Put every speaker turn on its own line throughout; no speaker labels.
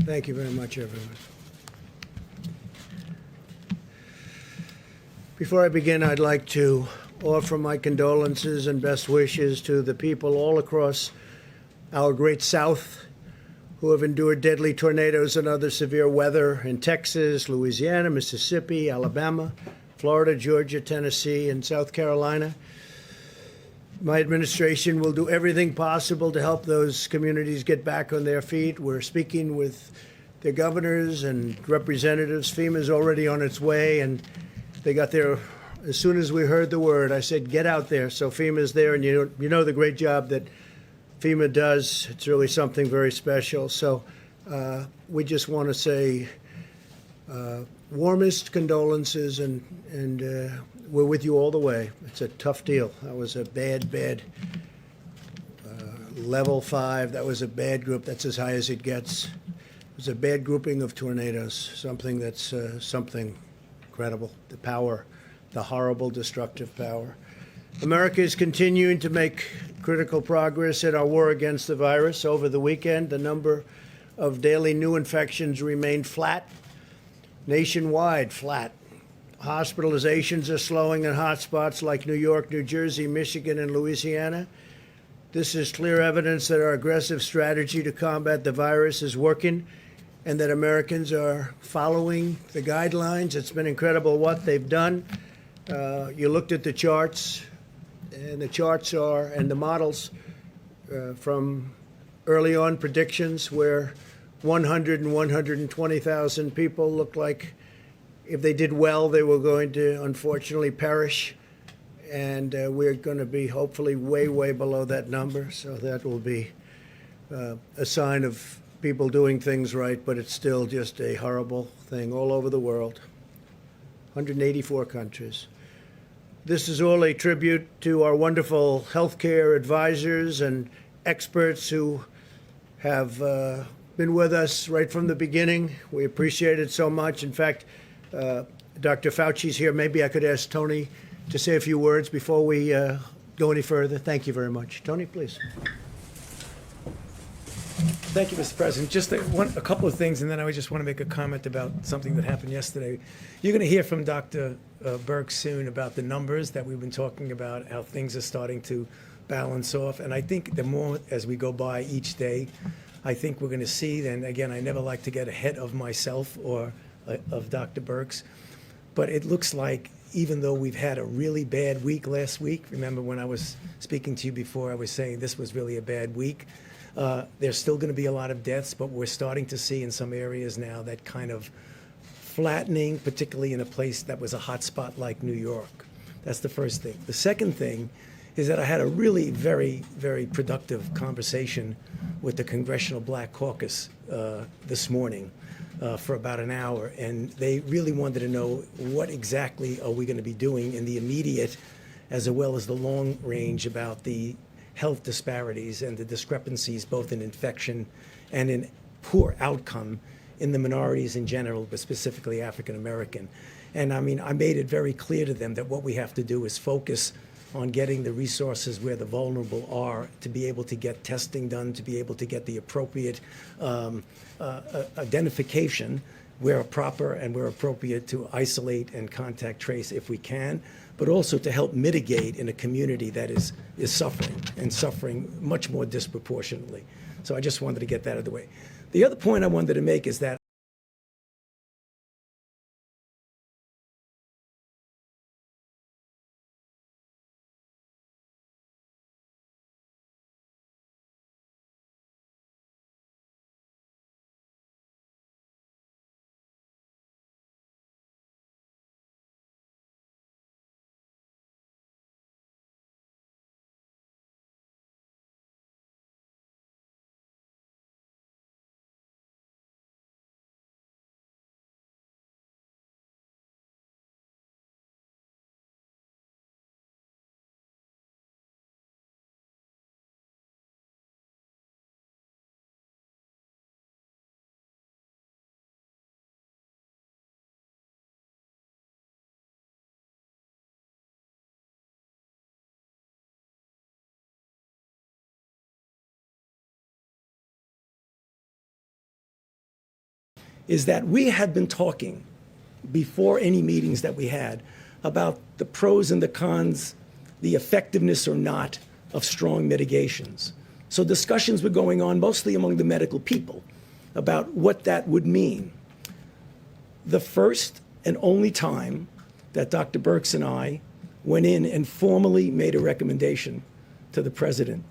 Thank you very much, everyone. Before I begin, I'd like to offer my condolences and best wishes to the people all across our great South who have endured deadly tornadoes and other severe weather in Texas, Louisiana, Mississippi, Alabama, Florida, Georgia, Tennessee, and South Carolina. My administration will do everything possible to help those communities get back on their feet. We're speaking with their governors and representatives. FEMA's already on its way, and they got there as soon as we heard the word. I said, get out there. So FEMA's there, and you know the great job that FEMA does. It's really something very special. So we just want to say warmest condolences, and we're with you all the way. It's a tough deal. That was a bad level 5. That was a bad group. That's as high as it gets. It was a bad grouping of tornadoes, something that's something incredible. The power, the horrible, destructive power. America is continuing to make critical progress in our war against the virus. Over the weekend, the number of daily new infections remained flat, nationwide flat. Hospitalizations are slowing in hotspots like New York, New Jersey, Michigan, and Louisiana. This is clear evidence that our aggressive strategy to combat the virus is working and that Americans are following the guidelines. It's been incredible what they've done. You looked at the charts, and the charts are, and the models from early on predictions where 100 and 120,000 people looked like if they did well, they were going to unfortunately perish. And we're going to be hopefully way, way below that number. So that will be a sign of people doing things right, but it's still just a horrible thing all over the world, 184 countries. This is all a tribute to our wonderful healthcare advisors and experts who have been with us right from the beginning. We appreciate it so much. In fact, Dr. Fauci's here. Maybe I could ask Tony to say a few words before we go any further. Thank you very much. Tony, please.
Thank you, Mr. President. Just a couple of things, and then I just want to make a comment about something that happened yesterday. You're going to hear from Dr. Birx soon about the numbers that we've been talking about, how things are starting to balance off. And I think the more as we go by each day, I think we're going to see, and again, I never like to get ahead of myself or of Dr. Birx, but it looks like even though we've had a really bad week last week, remember when I was speaking to you before, I was saying this was really a bad week. There's still going to be a lot of deaths, but we're starting to see in some areas now that kind of flattening, particularly in a place that was a hot spot like New York. That's the first thing. The second thing is that I had a really very, very productive conversation with the Congressional Black Caucus this morning for about an hour, and they really wanted to know what exactly are we going to be doing in the immediate as well as the long range about the health disparities and the discrepancies both in infection and in poor outcome in the minorities in general, but specifically African American. And I mean, I made it very clear to them that what we have to do is focus on getting the resources where the vulnerable are to be able to get testing done, to be able to get the appropriate identification where proper and where appropriate to isolate and contact trace if we can, but also to help mitigate in a community that is suffering and suffering much more disproportionately. So I just wanted to get that out of the way. The other point I wanted to make is that is that we had been talking before any meetings that we had about the pros and the cons, the effectiveness or not of strong mitigations. So discussions were going on mostly among the medical people about what that would mean. The first and only time that Dr. Birx and I went in and formally made a recommendation to the president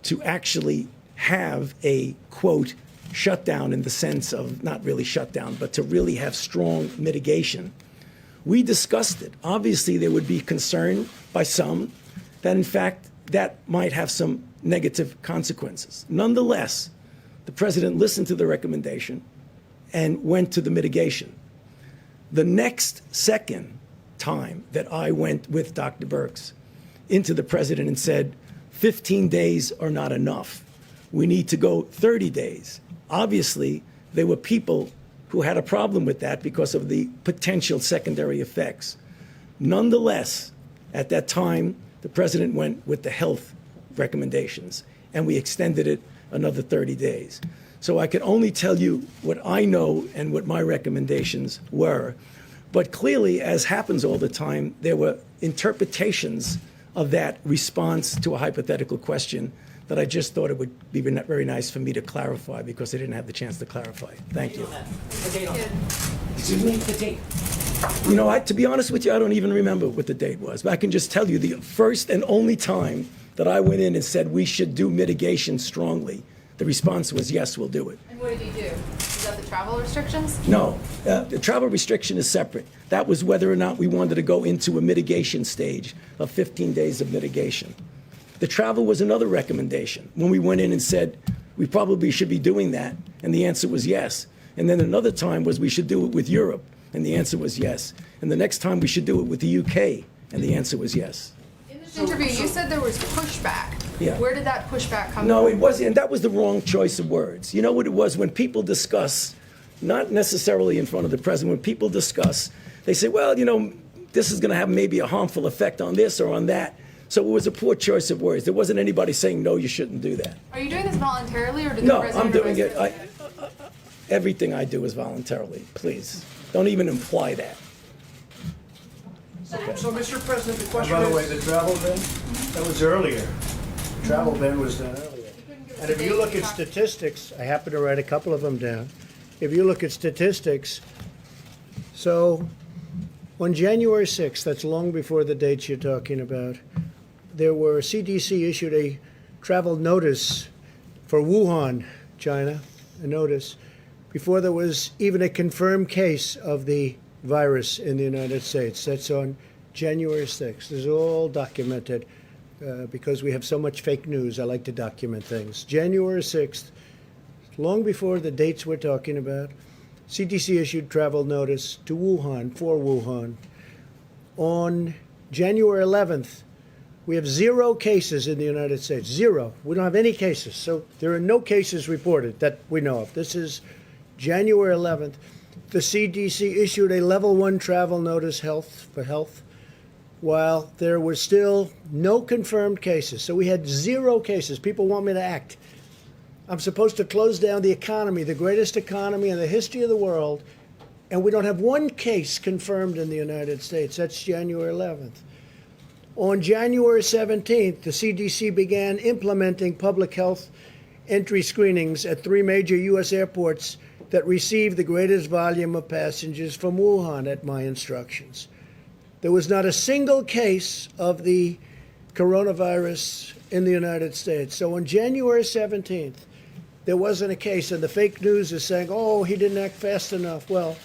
to actually have a, quote, shutdown in the sense of not really shutdown, but to really have strong mitigation. We discussed it. Obviously, there would be concern by some that, in fact, that might have some negative consequences. Nonetheless, the president listened to the recommendation and went to the mitigation. The next second time that I went with Dr. Birx into the president and said, 15 days are not enough. We need to go 30 days. Obviously, there were people who had a problem with that because of the potential secondary effects. Nonetheless, at that time, the president went with the health recommendations, and we extended it another 30 days. So I can only tell you what I know and what my recommendations were. But clearly, as happens all the time, there were interpretations of that response to a hypothetical question that I just thought it would be very nice for me to clarify because I didn't have the chance to clarify. Thank you. Excuse me? The date. You know, to be honest with you, I don't even remember what the date was. But I can just tell you the first and only time that I went in and said we should do mitigation strongly, the response was, yes, we'll do it.
And what did he do? Is that the travel restrictions?
No, the travel restriction is separate. That was whether or not we wanted to go into a mitigation stage of 15 days of mitigation. The travel was another recommendation when we went in and said we probably should be doing that, and the answer was yes. And then another time was we should do it with Europe, and the answer was yes. And the next time we should do it with the UK, and the answer was yes.
In this interview, you said there was pushback.
Yeah.
Where did that pushback come from?
No, it wasn't, and that was the wrong choice of words. You know what it was? When people discuss, not necessarily in front of the president, when people discuss, they say, well, you know, this is going to have maybe a harmful effect on this or on that. So it was a poor choice of words. There wasn't anybody saying, no, you shouldn't do that.
Are you doing this voluntarily, or did
No,
the president?
I'm doing it. Everything I do is voluntarily. Please, don't even imply that.
So, Mr. President, the question
By
is...
the way, the travel ban, that was earlier. The travel ban was done earlier. And if you look at statistics, I happen to write a couple of them down. If you look at statistics, so on January 6th, that's long before the dates you're talking about, there were, CDC issued a travel notice for Wuhan, China, a notice, before there was even a confirmed case of the virus in the United States. That's on January 6th. This is all documented because we have so much fake news. I like to document things. January 6th, long before the dates we're talking about, CDC issued travel notice to Wuhan, for Wuhan. On January 11th, we have 0 cases in the United States. 0. We don't have any cases. So there are no cases reported that we know of. This is January 11th. The CDC issued a level 1 travel notice for health, while there were still no confirmed cases. So we had 0 cases. People want me to act. I'm supposed to close down the economy, the greatest economy in the history of the world, and we don't have 1 case confirmed in the United States. That's January 11th. On January 17th, the CDC began implementing public health entry screenings at 3 major U.S. airports that received the greatest volume of passengers from Wuhan at my instructions. There was not a single case of the coronavirus in the United States. So on January 17th, there wasn't a case, and the fake news is saying, oh, he didn't act fast enough. Well,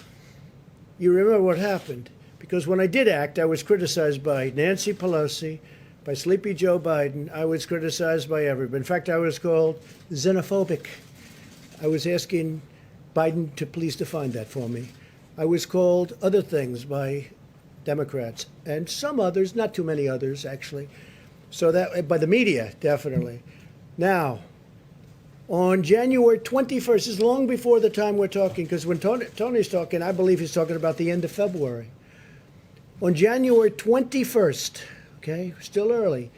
you remember what happened. Because when I did act, I was criticized by Nancy Pelosi, by Sleepy Joe Biden. I was criticized by everybody. In fact, I was called xenophobic. I was asking Biden to please define that for me. I was called other things by Democrats and some others, not too many others, actually. So that, by the media, definitely. Now, on January 21st, this is long before the time we're talking, because when Tony's talking, I believe he's talking about the end of February. On January 21st, okay, still early,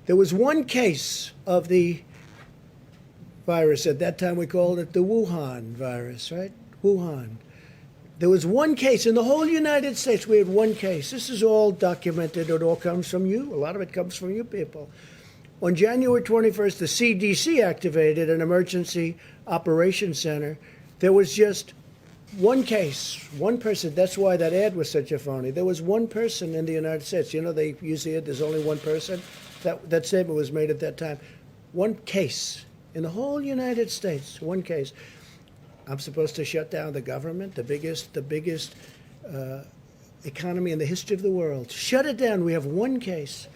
there was 1 case of the virus. At that time, we called it the Wuhan virus, right? Wuhan. There was one case in the whole United States. We had one case. This is all documented. It all comes from you. A lot of it comes from you people. On January 21st, the CDC activated an emergency operations center. There was just one case, one person. That's why that ad was such a phony. There was one person in the United States. You know, they usually there's only one person. That statement was made at that time. One case in the whole United States. One case. I'm supposed to shut down the government, the biggest economy in the history of the world. Shut it down. We have one case.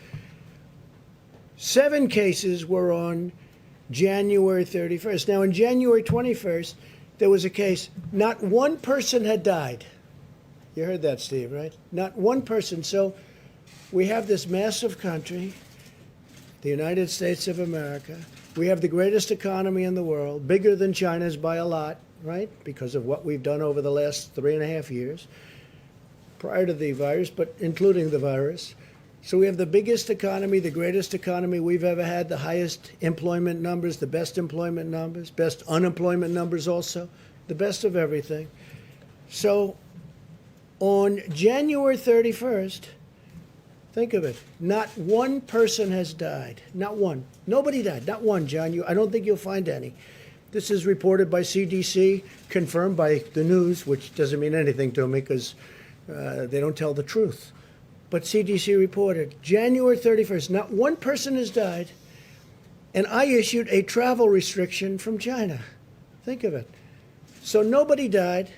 7 cases were on January 31st. Now, on January 21st, there was a case. Not one person had died. You heard that, Steve, right? Not one person. So we have this massive country, the United States of America. We have the greatest economy in the world, bigger than China's by a lot, right? Because of what we've done over the last 3.5 years, prior to the virus, but including the virus. So we have the biggest economy, the greatest economy we've ever had, the highest employment numbers, the best employment numbers, best unemployment numbers also, the best of everything. So on January 31st, think of it, not one person has died. Not one. Nobody died. Not one, John. I don't think you'll find any. This is reported by CDC, confirmed by the news, which doesn't mean anything to me because they don't tell the truth. But CDC reported January 31st, not one person has died, and I issued a travel restriction from China. Think of it. So nobody died,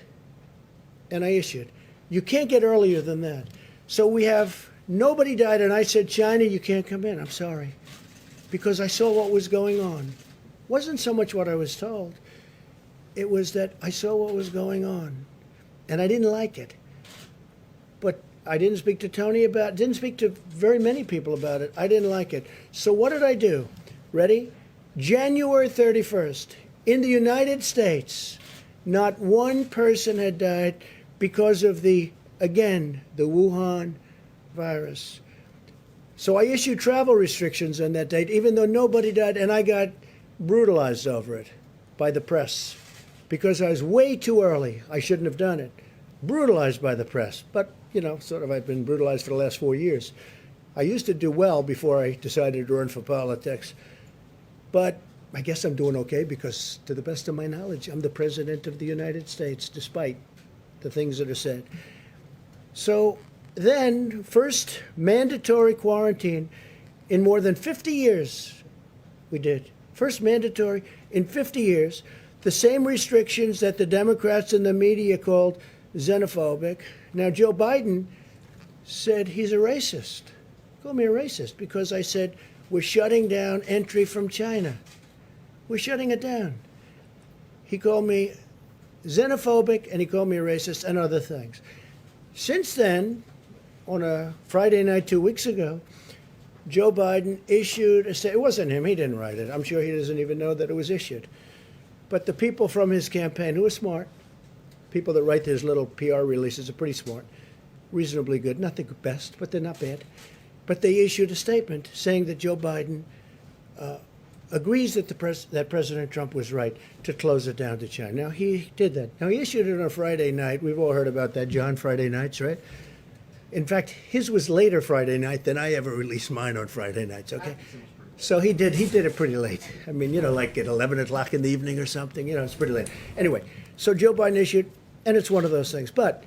and I issued. You can't get earlier than that. So we have nobody died, and I said, China, you can't come in. I'm sorry. Because I saw what was going on. It wasn't so much what I was told. It was that I saw what was going on, and I didn't like it. But I didn't speak to Tony about it, didn't speak to very many people about it. I didn't like it. So what did I do? Ready? January 31st, in the United States, not one person had died because of the Wuhan virus. So I issued travel restrictions on that date, even though nobody died, and I got brutalized over it by the press because I was way too early. I shouldn't have done it. Brutalized by the press. But, sort of I've been brutalized for the last 4 years. I used to do well before I decided to run for politics. But I guess I'm doing okay because, to the best of my knowledge, I'm the President of the United States, despite the things that are said. So then, first mandatory quarantine in more than 50 years, we did. First mandatory in 50 years. The same restrictions that the Democrats and the media called xenophobic. Now, Joe Biden said he's a racist. He called me a racist because I said we're shutting down entry from China. We're shutting it down. He called me xenophobic and he called me a racist and other things. Since then, on a Friday night 2 weeks ago, Joe Biden issued a statement. It wasn't him. He didn't write it. I'm sure he doesn't even know that it was issued. But the people from his campaign who are smart, people that write these little PR releases are pretty smart, reasonably good, not the best, but they're not bad. But they issued a statement saying that Joe Biden agrees that that President Trump was right to close it down to China. Now, he did that. Now, he issued it on a Friday night. We've all heard about that, John, Friday nights, right? In fact, his was later Friday night than I ever released mine on Friday nights, okay? So he did it pretty late. I mean, like at 11 o'clock in the evening or something, it's pretty late. Anyway, so Joe Biden issued, and it's one of those things. But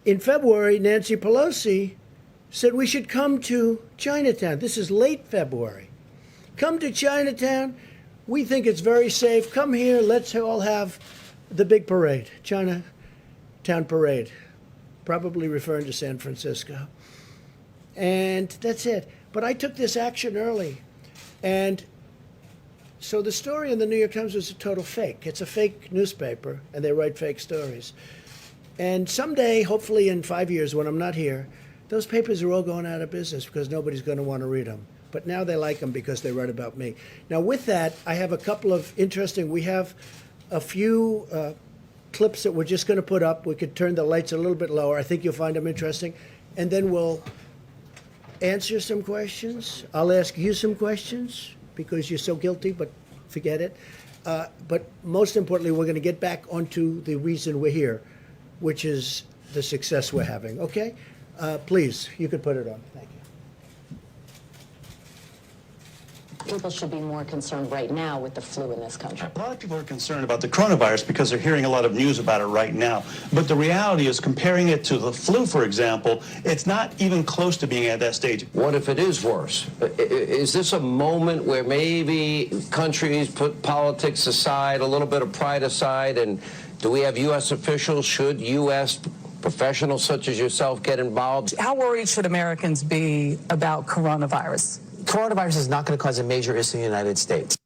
in February, Nancy Pelosi said we should come to Chinatown. This is late February. Come to Chinatown. We think it's very safe. Come here. Let's all have the big parade, Chinatown parade, probably referring to San Francisco. And that's it. But I took this action early. And so the story in the New York Times was a total fake. It's a fake newspaper, and they write fake stories. And someday, hopefully in 5 years when I'm not here, those papers are all going out of business because nobody's going to want to read them. But now they like them because they write about me. Now, with that, I have a couple of we have a few clips that we're just going to put up. We could turn the lights a little bit lower. I think you'll find them interesting. And then we'll answer some questions. I'll ask you some questions because you're so guilty, but forget it. But most importantly, we're going to get back onto the reason we're here, which is the success we're having. Okay? Please, you could put it on. Thank you.
People should be more concerned right now with the flu in this country.
A lot of people are concerned about the coronavirus because they're hearing a lot of news about it right now. But the reality is, comparing it to the flu, for example, it's not even close to being at that stage.
What if it is worse? Is this a moment where maybe countries put politics aside, a little bit of pride aside, and do we have U.S. officials, should U.S. professionals such as yourself get involved?
How worried should Americans be about coronavirus?
Coronavirus is not going to cause a major issue in the United States.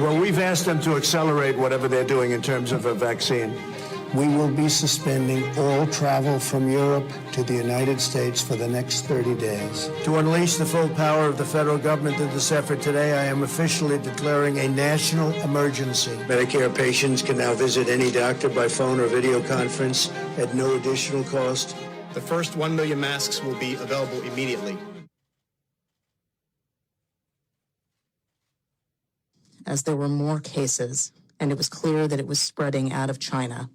Well, we've asked them to accelerate whatever they're doing in terms of a vaccine. We will be suspending all travel from Europe to the United States for the next 30 days. To unleash the full power of the federal government in this effort today, I am officially declaring a national emergency. Medicare patients can now visit any doctor by phone or video conference at no additional cost.
The first 1 million masks will be available immediately.
As there were more cases, and it was clear that it was spreading out of China,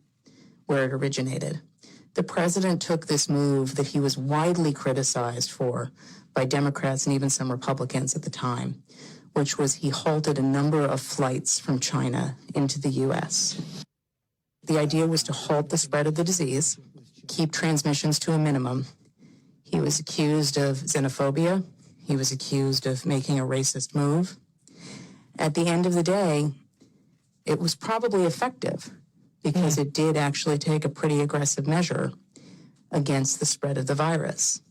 where it originated, the president took this move that he was widely criticized for by Democrats and even some Republicans at the time, which was he halted a number of flights from China into the U.S. The idea was to halt the spread of the disease, keep transmissions to a minimum. He was accused of xenophobia. He was accused of making a racist move. At the end of the day, it was probably effective because it did actually take a pretty aggressive measure against the spread of the virus.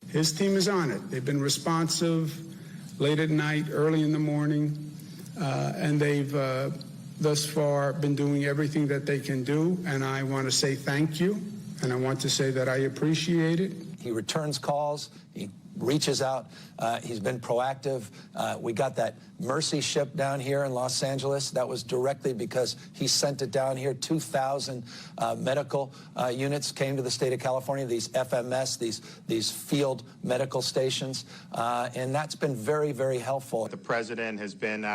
His team is on it. They've been responsive late at night, early in the morning, and they've thus far been doing everything that they can do, and I want to say thank you, and I want to say that I appreciate it.
He returns calls. He reaches out. He's been proactive. We got that Mercy ship down here in Los Angeles. That was directly because he sent it down here. 2,000 medical units came to the state of California, these FMS, these field medical stations, and that's been very, very helpful.
The president has been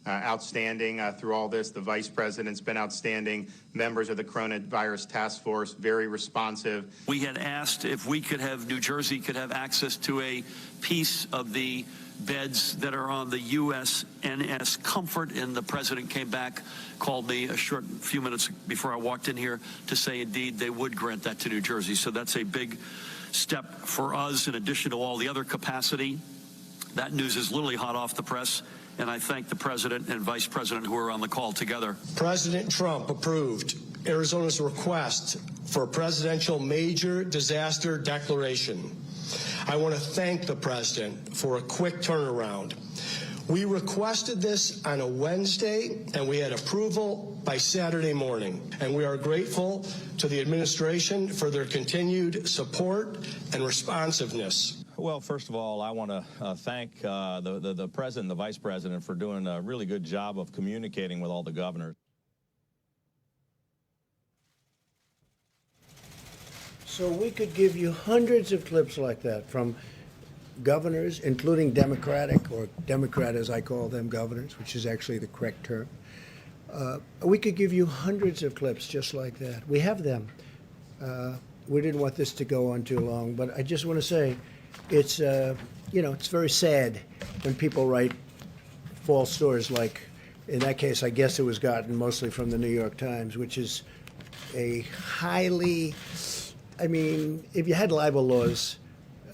outstanding through all this. The vice president's been outstanding. Members of the coronavirus task force, very responsive.
We had asked if we could have, New Jersey could have access to a piece of the beds that are on the USNS Comfort, and the president came back, called me a short few minutes before I walked in here to say indeed they would grant that to New Jersey. So that's a big step for us in addition to all the other capacity. That news is literally hot off the press, and I thank the president and vice president who are on the call together.
President Trump approved Arizona's request for a presidential major disaster declaration. I want to thank the president for a quick turnaround. We requested this on a Wednesday, and we had approval by Saturday morning. And we are grateful to the administration for their continued support and responsiveness.
Well, first of all, I want to thank the president and the vice president for doing a really good job of communicating with all the governors.
So we could give you hundreds of clips like that from governors, including Democratic, or Democrat as I call them, governors, which is actually the correct term. We could give you hundreds of clips just like that. We have them. We didn't want this to go on too long, but I just want to say it's, it's very sad when people write false stories like, in that case, I guess it was gotten mostly from the New York Times, which is a highly, if you had libel laws,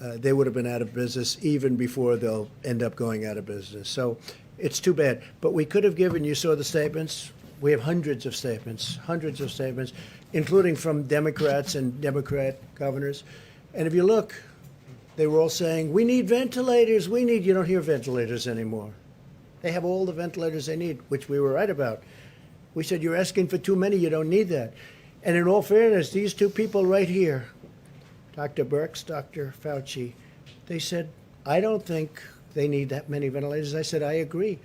they would have been out of business even before they'll end up going out of business. So it's too bad. But we could have given, you saw the statements. We have hundreds of statements, including from Democrats and Democrat governors. And if you look, they were all saying, we need ventilators, you don't hear ventilators anymore. They have all the ventilators they need, which we were right about. We said, you're asking for too many, you don't need that. And in all fairness, these two people right here, Dr. Birx, Dr. Fauci, they said, I don't think they need that many ventilators. I said, I agree.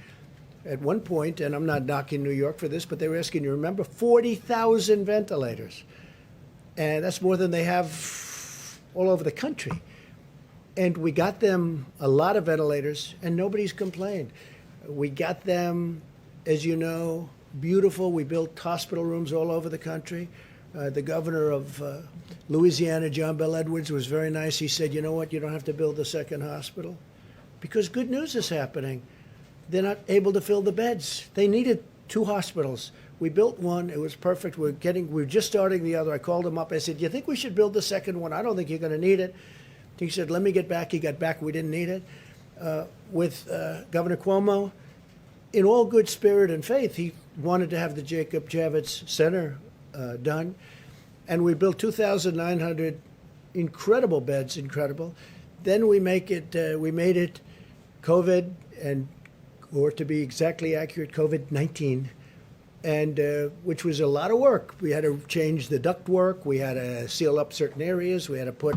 at one point, and I'm not knocking New York for this, but they were asking, you remember, 40,000 ventilators. And that's more than they have all over the country. And we got them a lot of ventilators, and nobody's complained. We got them, as you know, beautiful. We built hospital rooms all over the country. The governor of Louisiana, John Bel Edwards, was very nice. He said, you know what, you don't have to build a second hospital. Because good news is happening. They're not able to fill the beds. They needed 2 hospitals. We built one. It was perfect. We're just starting the other. I called him up. I said, you think we should build the second one? I don't think you're going to need it. He said, let me get back. He got back. We didn't need it. With Governor Cuomo, in all good spirit and faith, he wanted to have the Jacob Javits Center done. And we built 2,900 incredible beds, incredible. Then we made it COVID, or to be exactly accurate, COVID-19, and which was a lot of work. We had to change the ductwork. We had to seal up certain areas. We had to put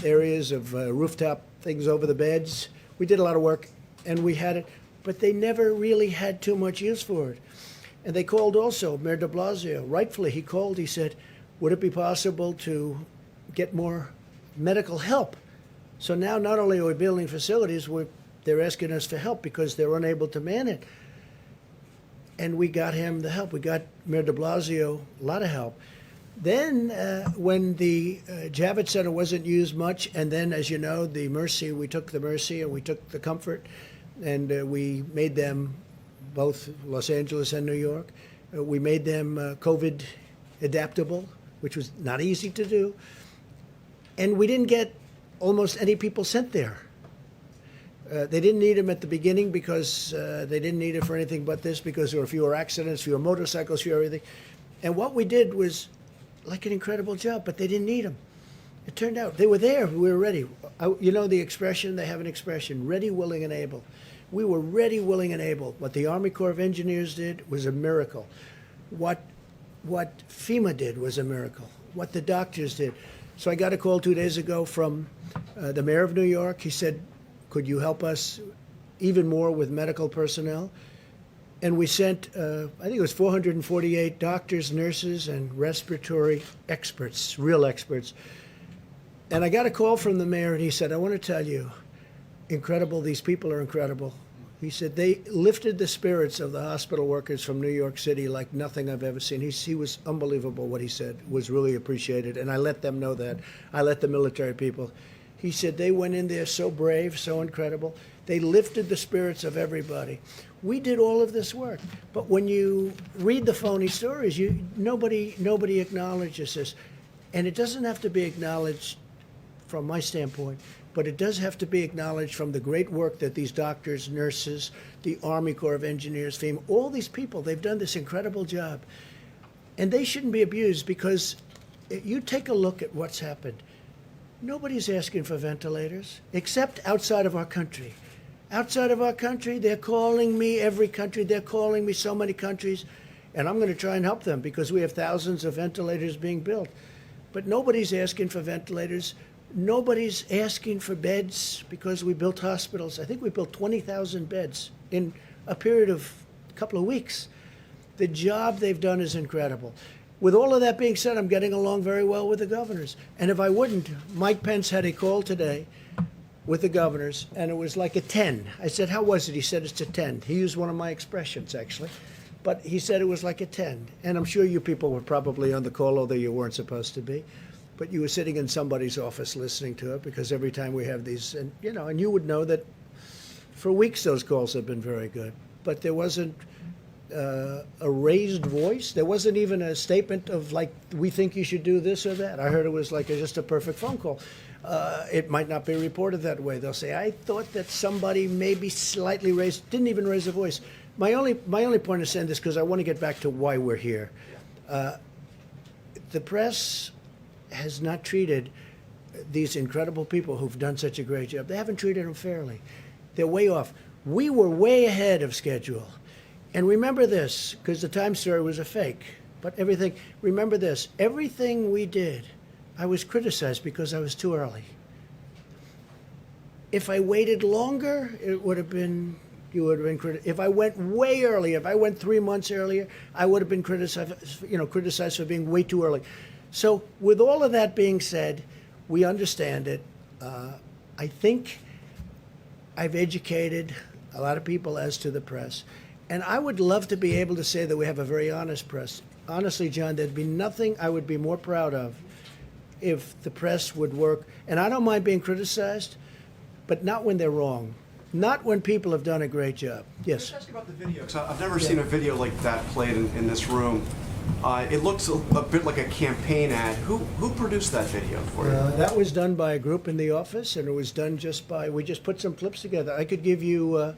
areas of rooftop things over the beds. We did a lot of work, and we had it, but they never really had too much use for it. And they called also, Mayor de Blasio, rightfully he called, he said, would it be possible to get more medical help? So now not only are we building facilities, they're asking us for help because they're unable to man it. And we got him the help. We got Mayor de Blasio a lot of help. Then when the Javits Center wasn't used much, and then, as you know, the Mercy, we took the Mercy and we took the Comfort, and we made them, both Los Angeles and New York, we made them COVID adaptable, which was not easy to do. And we didn't get almost any people sent there. They didn't need them at the beginning because they didn't need it for anything but this, because there were fewer accidents, fewer motorcycles, fewer everything. And what we did was like an incredible job, but they didn't need them. It turned out they were there. We were ready. You know the expression, they have an expression, ready, willing, and able. We were ready, willing, and able. What the Army Corps of Engineers did was a miracle. What FEMA did was a miracle. What the doctors did. So I got a call 2 days ago from the mayor of New York. He said, could you help us even more with medical personnel? And we sent, I think it was 448 doctors, nurses, and respiratory experts, real experts. And I got a call from the mayor, and he said, I want to tell you, incredible, these people are incredible. He said they lifted the spirits of the hospital workers from New York City like nothing I've ever seen. He was unbelievable what he said, was really appreciated. And I let them know that. I let the military people. He said they went in there so brave, so incredible. They lifted the spirits of everybody. We did all of this work. But when you read the phony stories, nobody acknowledges this. And it doesn't have to be acknowledged from my standpoint, but it does have to be acknowledged from the great work that these doctors, nurses, the Army Corps of Engineers, FEMA, all these people, they've done this incredible job. And they shouldn't be abused, because you take a look at what's happened. Nobody's asking for ventilators, except outside of our country. Outside of our country, they're calling me, every country, they're calling me, so many countries, and I'm going to try and help them because we have thousands of ventilators being built. But nobody's asking for ventilators. Nobody's asking for beds because we built hospitals. I think we built 20,000 beds in a period of a couple of weeks. The job they've done is incredible. With all of that being said, I'm getting along very well with the governors. And if I wouldn't, Mike Pence had a call today with the governors, and it was like a 10. I said, how was it? He said, it's a 10. He used one of my expressions, actually. But he said it was like a 10. And I'm sure you people were probably on the call, although you weren't supposed to be. But you were sitting in somebody's office listening to it, because every time we have these, and you would know that for weeks those calls have been very good. But there wasn't a raised voice. There wasn't even a statement of like, we think you should do this or that. I heard it was like just a perfect phone call. It might not be reported that way. They'll say, I thought that somebody maybe slightly raised, didn't even raise a voice. My only point of saying this, because I want to get back to why we're here. The press has not treated these incredible people who've done such a great job. They haven't treated them fairly. They're way off. We were way ahead of schedule. And remember this, because the Times story was a fake, but remember this, everything we did, I was criticized because I was too early. If I waited longer, it would have been You would have been if I went way earlier. If I went 3 months earlier, I would have been criticized for being way too early. So, with all of that being said, we understand it. I think I've educated a lot of people as to the press, and I would love to be able to say that we have a very honest press. Honestly, John, there'd be nothing I would be more proud of if the press would work. And I don't mind being criticized, but not when they're wrong. Not when people have done a great job. Yes.
Can I ask you about the video? 'Cause I've never seen a video like that played in this room. It looks a bit like a campaign ad. Who produced that video for you?
That was done by a group in the office, and it was done we just put some clips together. I could give you,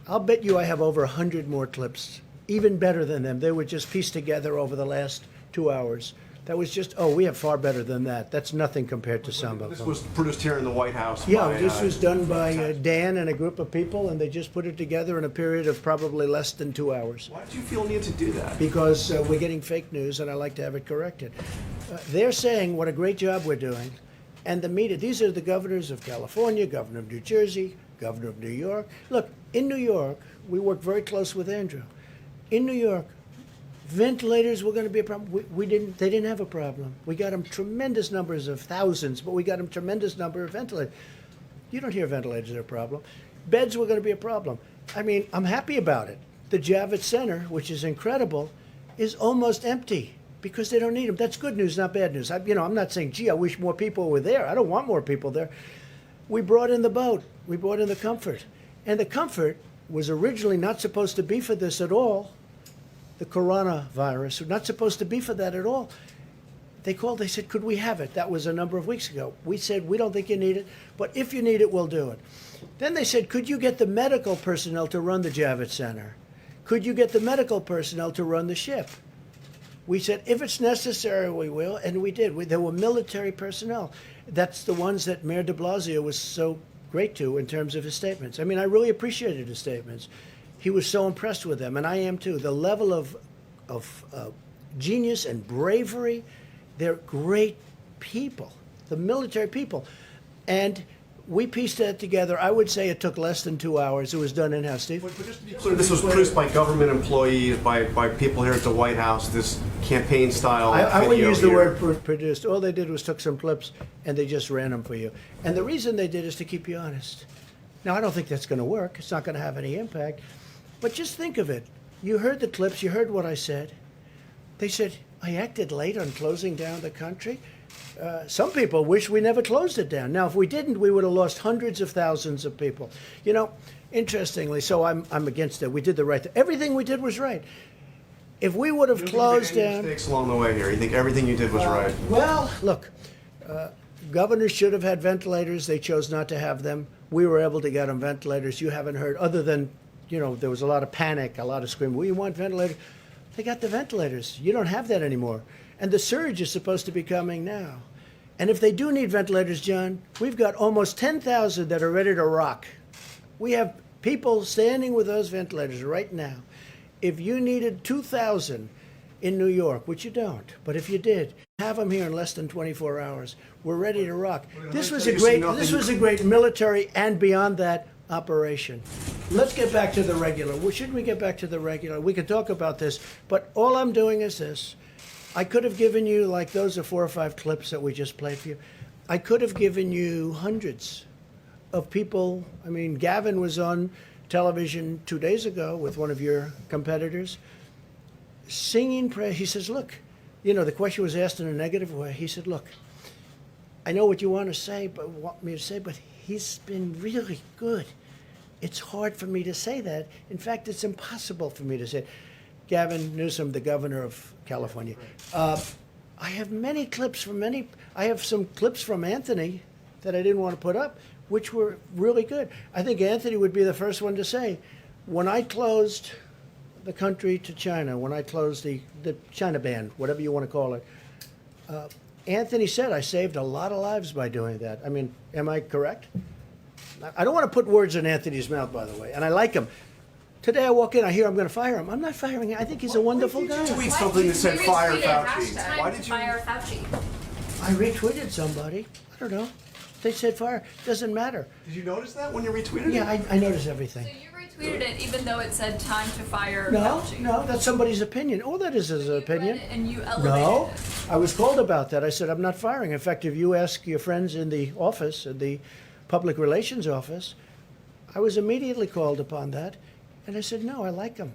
I'll bet you I have over 100 more clips, even better than them. They were just pieced together over the last 2 hours. That was just, we have far better than that. That's nothing compared to some of
This
them.
was produced here in the White House.
Yeah,
by,
this was done by Dan and a group of people, and they just put it together in a period of probably less than 2 hours.
Why did you feel need to do that?
Because we're getting fake news, and I like to have it corrected. They're saying what a great job we're doing, and the media, these are the governors of California, governor of New Jersey, governor of New York. Look, in New York, we work very close with Andrew. In New York, ventilators were going to be a problem. They didn't have a problem. We got them tremendous numbers of thousands, but we got them tremendous number of ventilators. You don't hear ventilators are a problem. Beds were going to be a problem. I mean, I'm happy about it. The Javits Center, which is incredible, is almost empty because they don't need them. That's good news, not bad news. I'm not saying, gee, I wish more people were there. I don't want more people there. We brought in the boat. We brought in the comfort. And the comfort was originally not supposed to be for this at all. The coronavirus, not supposed to be for that at all. They called, they said, could we have it? That was a number of weeks ago. We said, we don't think you need it, but if you need it, we'll do it. Then they said, could you get the medical personnel to run the Javits Center? Could you get the medical personnel to run the ship? We said, if it's necessary, we will, and we did. There were military personnel. That's the ones that Mayor de Blasio was so great to in terms of his statements. I mean, I really appreciated his statements. He was so impressed with them, and I am too. The level of genius and bravery, they're great people, the military people. And we pieced that together. I would say it took less than 2 hours. It was done in-house, Steve.
But just to be clear, this was produced by government employees, by people here at the White House, this campaign-style video
I wouldn't use the
here.
word produced. All they did was took some clips, and they just ran them for you. And the reason they did is to keep you honest. Now, I don't think that's going to work. It's not going to have any impact. But just think of it. You heard the clips. You heard what I said. They said, I acted late on closing down the country. Some people wish we never closed it down. Now, if we didn't, we would have lost hundreds of thousands of people. You know, interestingly, so I'm against it. We did the right thing. Everything we did was right. If we would have closed
You don't think you made any
down...
mistakes along the way here? You think everything you did was right?
Well, look, governors should have had ventilators. They chose not to have them. We were able to get them ventilators. You haven't heard, other than, there was a lot of panic, a lot of screaming. We want ventilators. They got the ventilators. You don't have that anymore. And the surge is supposed to be coming now. And if they do need ventilators, John, we've got almost 10,000 that are ready to rock. We have people standing with those ventilators right now. If you needed 2,000 in New York, which you don't, but if you did, have them here in less than 24 hours. We're ready to rock. This was a great military and beyond that operation. Let's get back to the regular. Well, shouldn't we get back to the regular? We could talk about this, but all I'm doing is this. I could have given you, like, those are 4 or 5 clips that we just played for you. I could have given you hundreds of people. I mean, Gavin was on television 2 days ago with one of your competitors singing prayer. He says, look, the question was asked in a negative way. He said, look, I know what you want me to say, but he's been really good. It's hard for me to say that. In fact, it's impossible for me to say it. Gavin Newsom, the governor of California. I have many clips from I have some clips from Anthony that I didn't want to put up, which were really good. I think Anthony would be the first one to say, when I closed the country to China, when I closed the China ban, whatever you want to call it, Anthony said I saved a lot of lives by doing that. I mean, am I correct? I don't want to put words in Anthony's mouth, by the way, and I like him. Today I walk in, I hear I'm going to fire him. I'm not firing him. I think he's a wonderful guy.
You tweet something that said fire Fauci. Why did you
fire Fauci?
I retweeted somebody. I don't know. They said fire. Doesn't matter.
Did you notice that when you retweeted it?
Yeah, I notice everything.
So you
Tweeted it even though it said time to fire
No,
Fauci.
no, that's somebody's opinion. All that is an opinion.
And you elevated
No,
it.
I was called about that. I said, I'm not firing. In fact, if you ask your friends in the office, in the public relations office, I was immediately called upon that. And I said, no, I like him.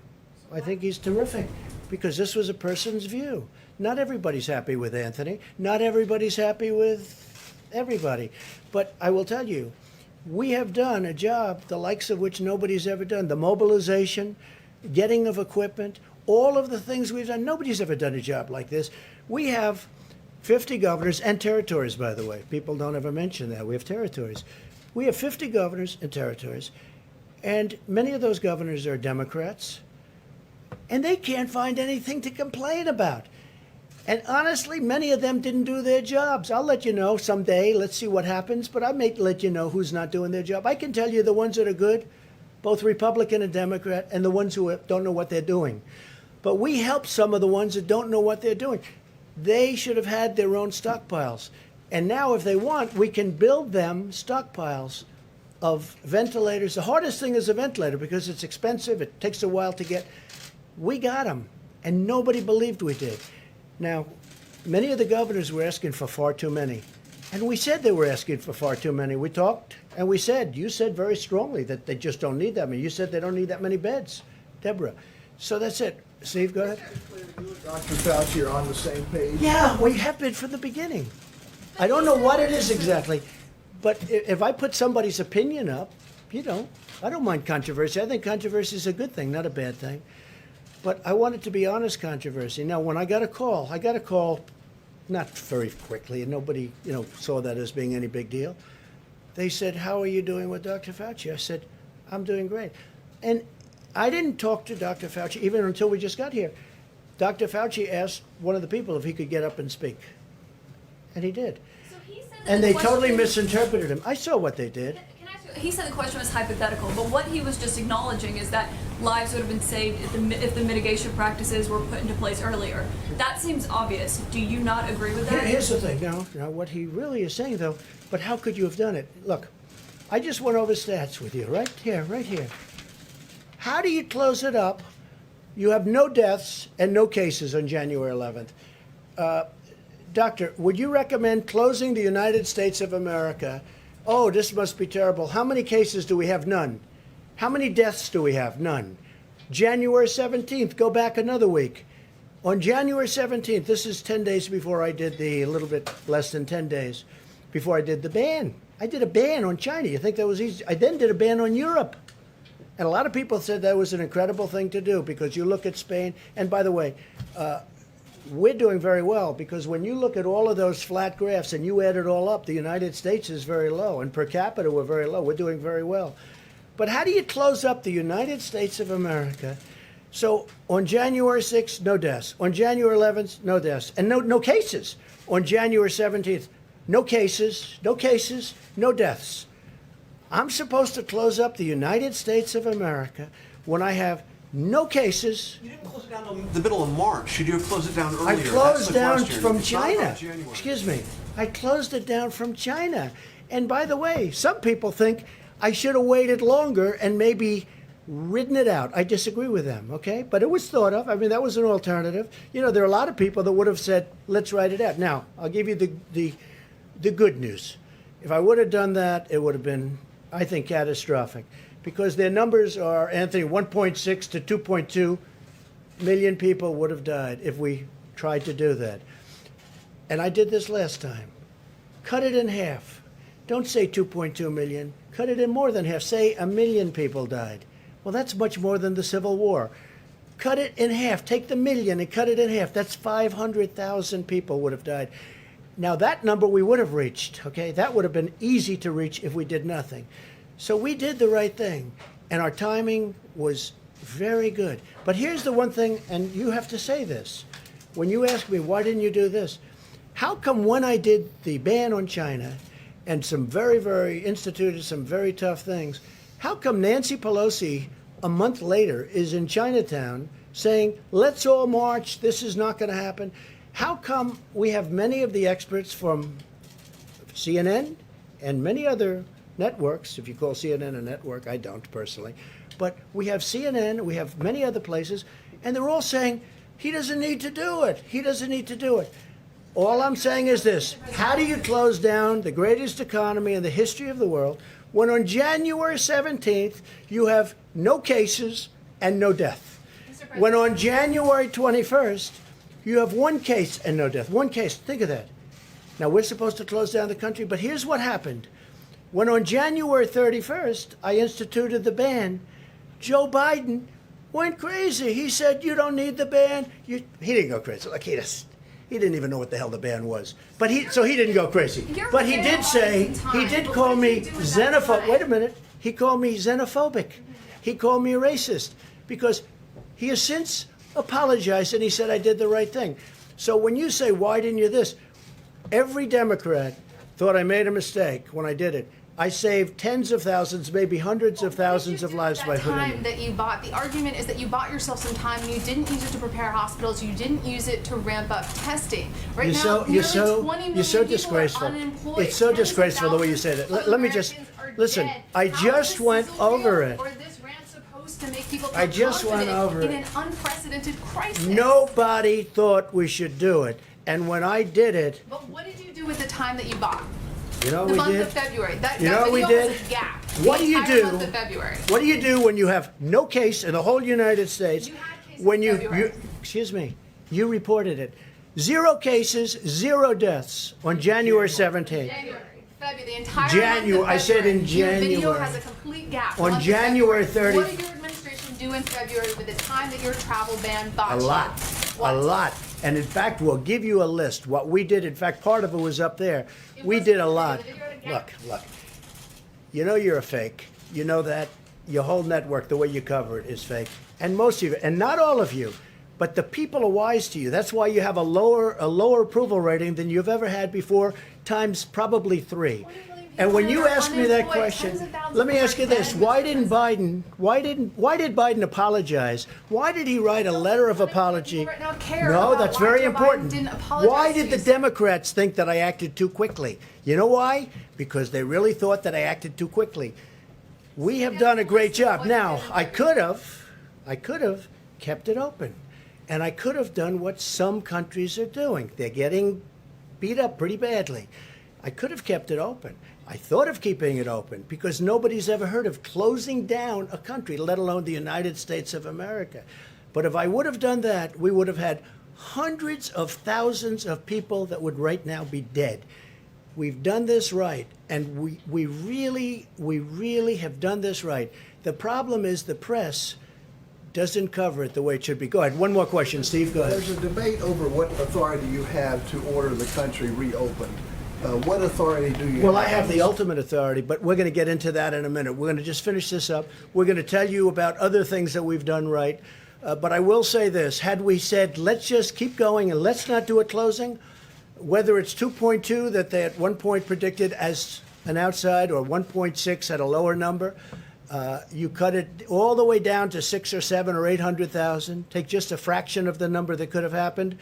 I think he's terrific because this was a person's view. Not everybody's happy with Anthony. Not everybody's happy with everybody. But I will tell you, we have done a job the likes of which nobody's ever done. The mobilization, getting of equipment, all of the things we've done. Nobody's ever done a job like this. We have 50 governors and territories, by the way. People don't ever mention that. We have territories. We have 50 governors and territories, and many of those governors are Democrats, and they can't find anything to complain about. And honestly, many of them didn't do their jobs. I'll let you know someday. Let's see what happens. But I may let you know who's not doing their job. I can tell you the ones that are good, both Republican and Democrat, and the ones who don't know what they're doing. But we help some of the ones that don't know what they're doing. They should have had their own stockpiles. And now, if they want, we can build them stockpiles of ventilators. The hardest thing is a ventilator because it's expensive. It takes a while to get. We got them, and nobody believed we did. Now, many of the governors were asking for far too many. And we said they were asking for far too many. We talked and we said, you said very strongly that they just don't need that many. You said they don't need that many beds, Deborah. So that's it. Steve, go ahead.
Dr. Fauci are on the same page.
Yeah, we have been from the beginning. I don't know what it is exactly, but if I put somebody's opinion up, I don't mind controversy. I think controversy is a good thing, not a bad thing. But I want it to be honest controversy. Now, when I got a call not very quickly, and nobody, saw that as being any big deal. They said, how are you doing with Dr. Fauci? I said, I'm doing great. And I didn't talk to Dr. Fauci even until we just got here. Dr. Fauci asked one of the people if he could get up and speak. And he did.
So he said that
And
the
they
question-
totally misinterpreted him. I saw what they did.
Can I ask you- He said the question was hypothetical, but what he was just acknowledging is that lives would have been saved if the mitigation practices were put into place earlier. That seems obvious. Do you not agree with that?
Here's the thing. Now, what he really is saying, though, but how could you have done it? Look, I just went over stats with you, right here. How do you close it up? You have no deaths and no cases on January 11th. Doctor, would you recommend closing the United States of America? Oh, this must be terrible. How many cases do we have? None. How many deaths do we have? None. January 17th, go back another week. On January 17th, this is 10 days before I did a little bit less than 10 days, before I did the ban. I did a ban on China. You think that was easy? I then did a ban on Europe. And a lot of people said that was an incredible thing to do because you look at Spain. And by the way, we're doing very well because when you look at all of those flat graphs and you add it all up, the United States is very low. And per capita, we're very low. We're doing very well. But how do you close up the United States of America? So on January 6th, no deaths. On January 11th, no deaths. And no cases. On January 17th, no cases, no deaths. I'm supposed to close up the United States of America when I have no cases.
You didn't close it down in the middle of March. Should you have closed it down earlier?
I
That's
closed
the
down
question.
from
It's not
China.
about January.
Excuse me. I closed it down from China. And by the way, some people think I should have waited longer and maybe ridden it out. I disagree with them, okay? But it was thought of. I mean, that was an alternative. There are a lot of people that would have said, let's write it out. Now, I'll give you the good news. If I would have done that, it would have been, I think, catastrophic. Because their numbers are, Anthony, 1.6 to 2.2 million people would have died if we tried to do that. And I did this last time. Cut it in half. Don't say 2.2 million. Cut it in more than half. Say 1 million people died. Well, that's much more than the Civil War. Cut it in half. Take the million and cut it in half. That's 500,000 people would have died. Now, that number we would have reached, okay? That would have been easy to reach if we did nothing. So we did the right thing, and our timing was very good. But here's the one thing, and you have to say this. When you ask me, why didn't you do this? How come when I did the ban on China and instituted some very tough things, how come Nancy Pelosi a month later is in Chinatown saying, let's all march, this is not going to happen? How come we have many of the experts from CNN and many other networks, if you call CNN a network, I don't personally, but we have CNN, we have many other places, and they're all saying, he doesn't need to do it. He doesn't need to do it. All I'm saying is this: how do you close down the greatest economy in the history of the world when on January 17th you have no cases and no death? When on January 21st you have one case and no death. One case. Think of that. Now, we're supposed to close down the country, but here's what happened. When on January 31st I instituted the ban, Joe Biden went crazy. He said, you don't need the ban. He didn't go crazy. Like, he didn't even know what the hell the ban was. So he didn't go crazy. But he did say, he did call me xenophobic. Wait a minute. He called me xenophobic. He called me a racist because he has since apologized and he said I did the right thing. So when you say, why didn't you this? Every Democrat thought I made a mistake when I did it. I saved tens of thousands, maybe hundreds of thousands of lives by putting
time that you bought. The argument is that you bought yourself some time and you didn't use it to prepare hospitals. You didn't use it to ramp up testing. Right now,
you're so disgraceful. It's so disgraceful the way you say that. Let me just listen. I just went over it.
Or this rant supposed to make people
I just went over it
in an unprecedented crisis.
Nobody thought we should do it, and when I did it.
But what did you do with the time that you bought?
You know
the
what we
month
did?
of February.
You know what we did?
Was a gap.
What do you do?
Month of February.
What do you do when you have no case in the whole United States?
You had cases
When
in February.
excuse me, you reported it. 0 cases, 0 deaths on January 17th.
February, the entire
January.
month of
I said in
February. Your video
January.
has a complete gap.
On
Month of
January
February.
30th.
What did your administration do in February with the time that your travel ban bought
A
you?
lot.
What?
A lot. And in fact, we'll give you a list. What we did, in fact, part of it was up there. We did a lot. Look. You know you're a fake. You know that. Your whole network, the way you cover it, is fake. And most of you, and not all of you, but the people are wise to you. That's why you have a lower approval rating than you've ever had before, times probably 3. And when you ask me that question, let me ask you this: why did Biden apologize? Why did he write a letter of apology? No, that's very important. Why did the Democrats think that I acted too quickly? You know why? Because they really thought that I acted too quickly. We have done a great job. Now, I could have kept it open, and I could have done what some countries are doing. They're getting beat up pretty badly. I could have kept it open. I thought of keeping it open because nobody's ever heard of closing down a country, let alone the United States of America. But if I would have done that, we would have had hundreds of thousands of people that would right now be dead. We've done this right, and we really have done this right. The problem is the press doesn't cover it the way it should be. Go ahead. One more question, Steve. Go ahead.
There's a debate over what authority you have to order the country reopened. What authority do you have?
Well, I have the ultimate authority, but we're going to get into that in a minute. We're going to just finish this up. We're going to tell you about other things that we've done right. But I will say this. Had we said, let's just keep going and let's not do a closing, whether it's 2.2 that they at one point predicted as an outside or 1.6 at a lower number, you cut it all the way down to 6 or 7 or 800,000, take just a fraction of the number that could have happened,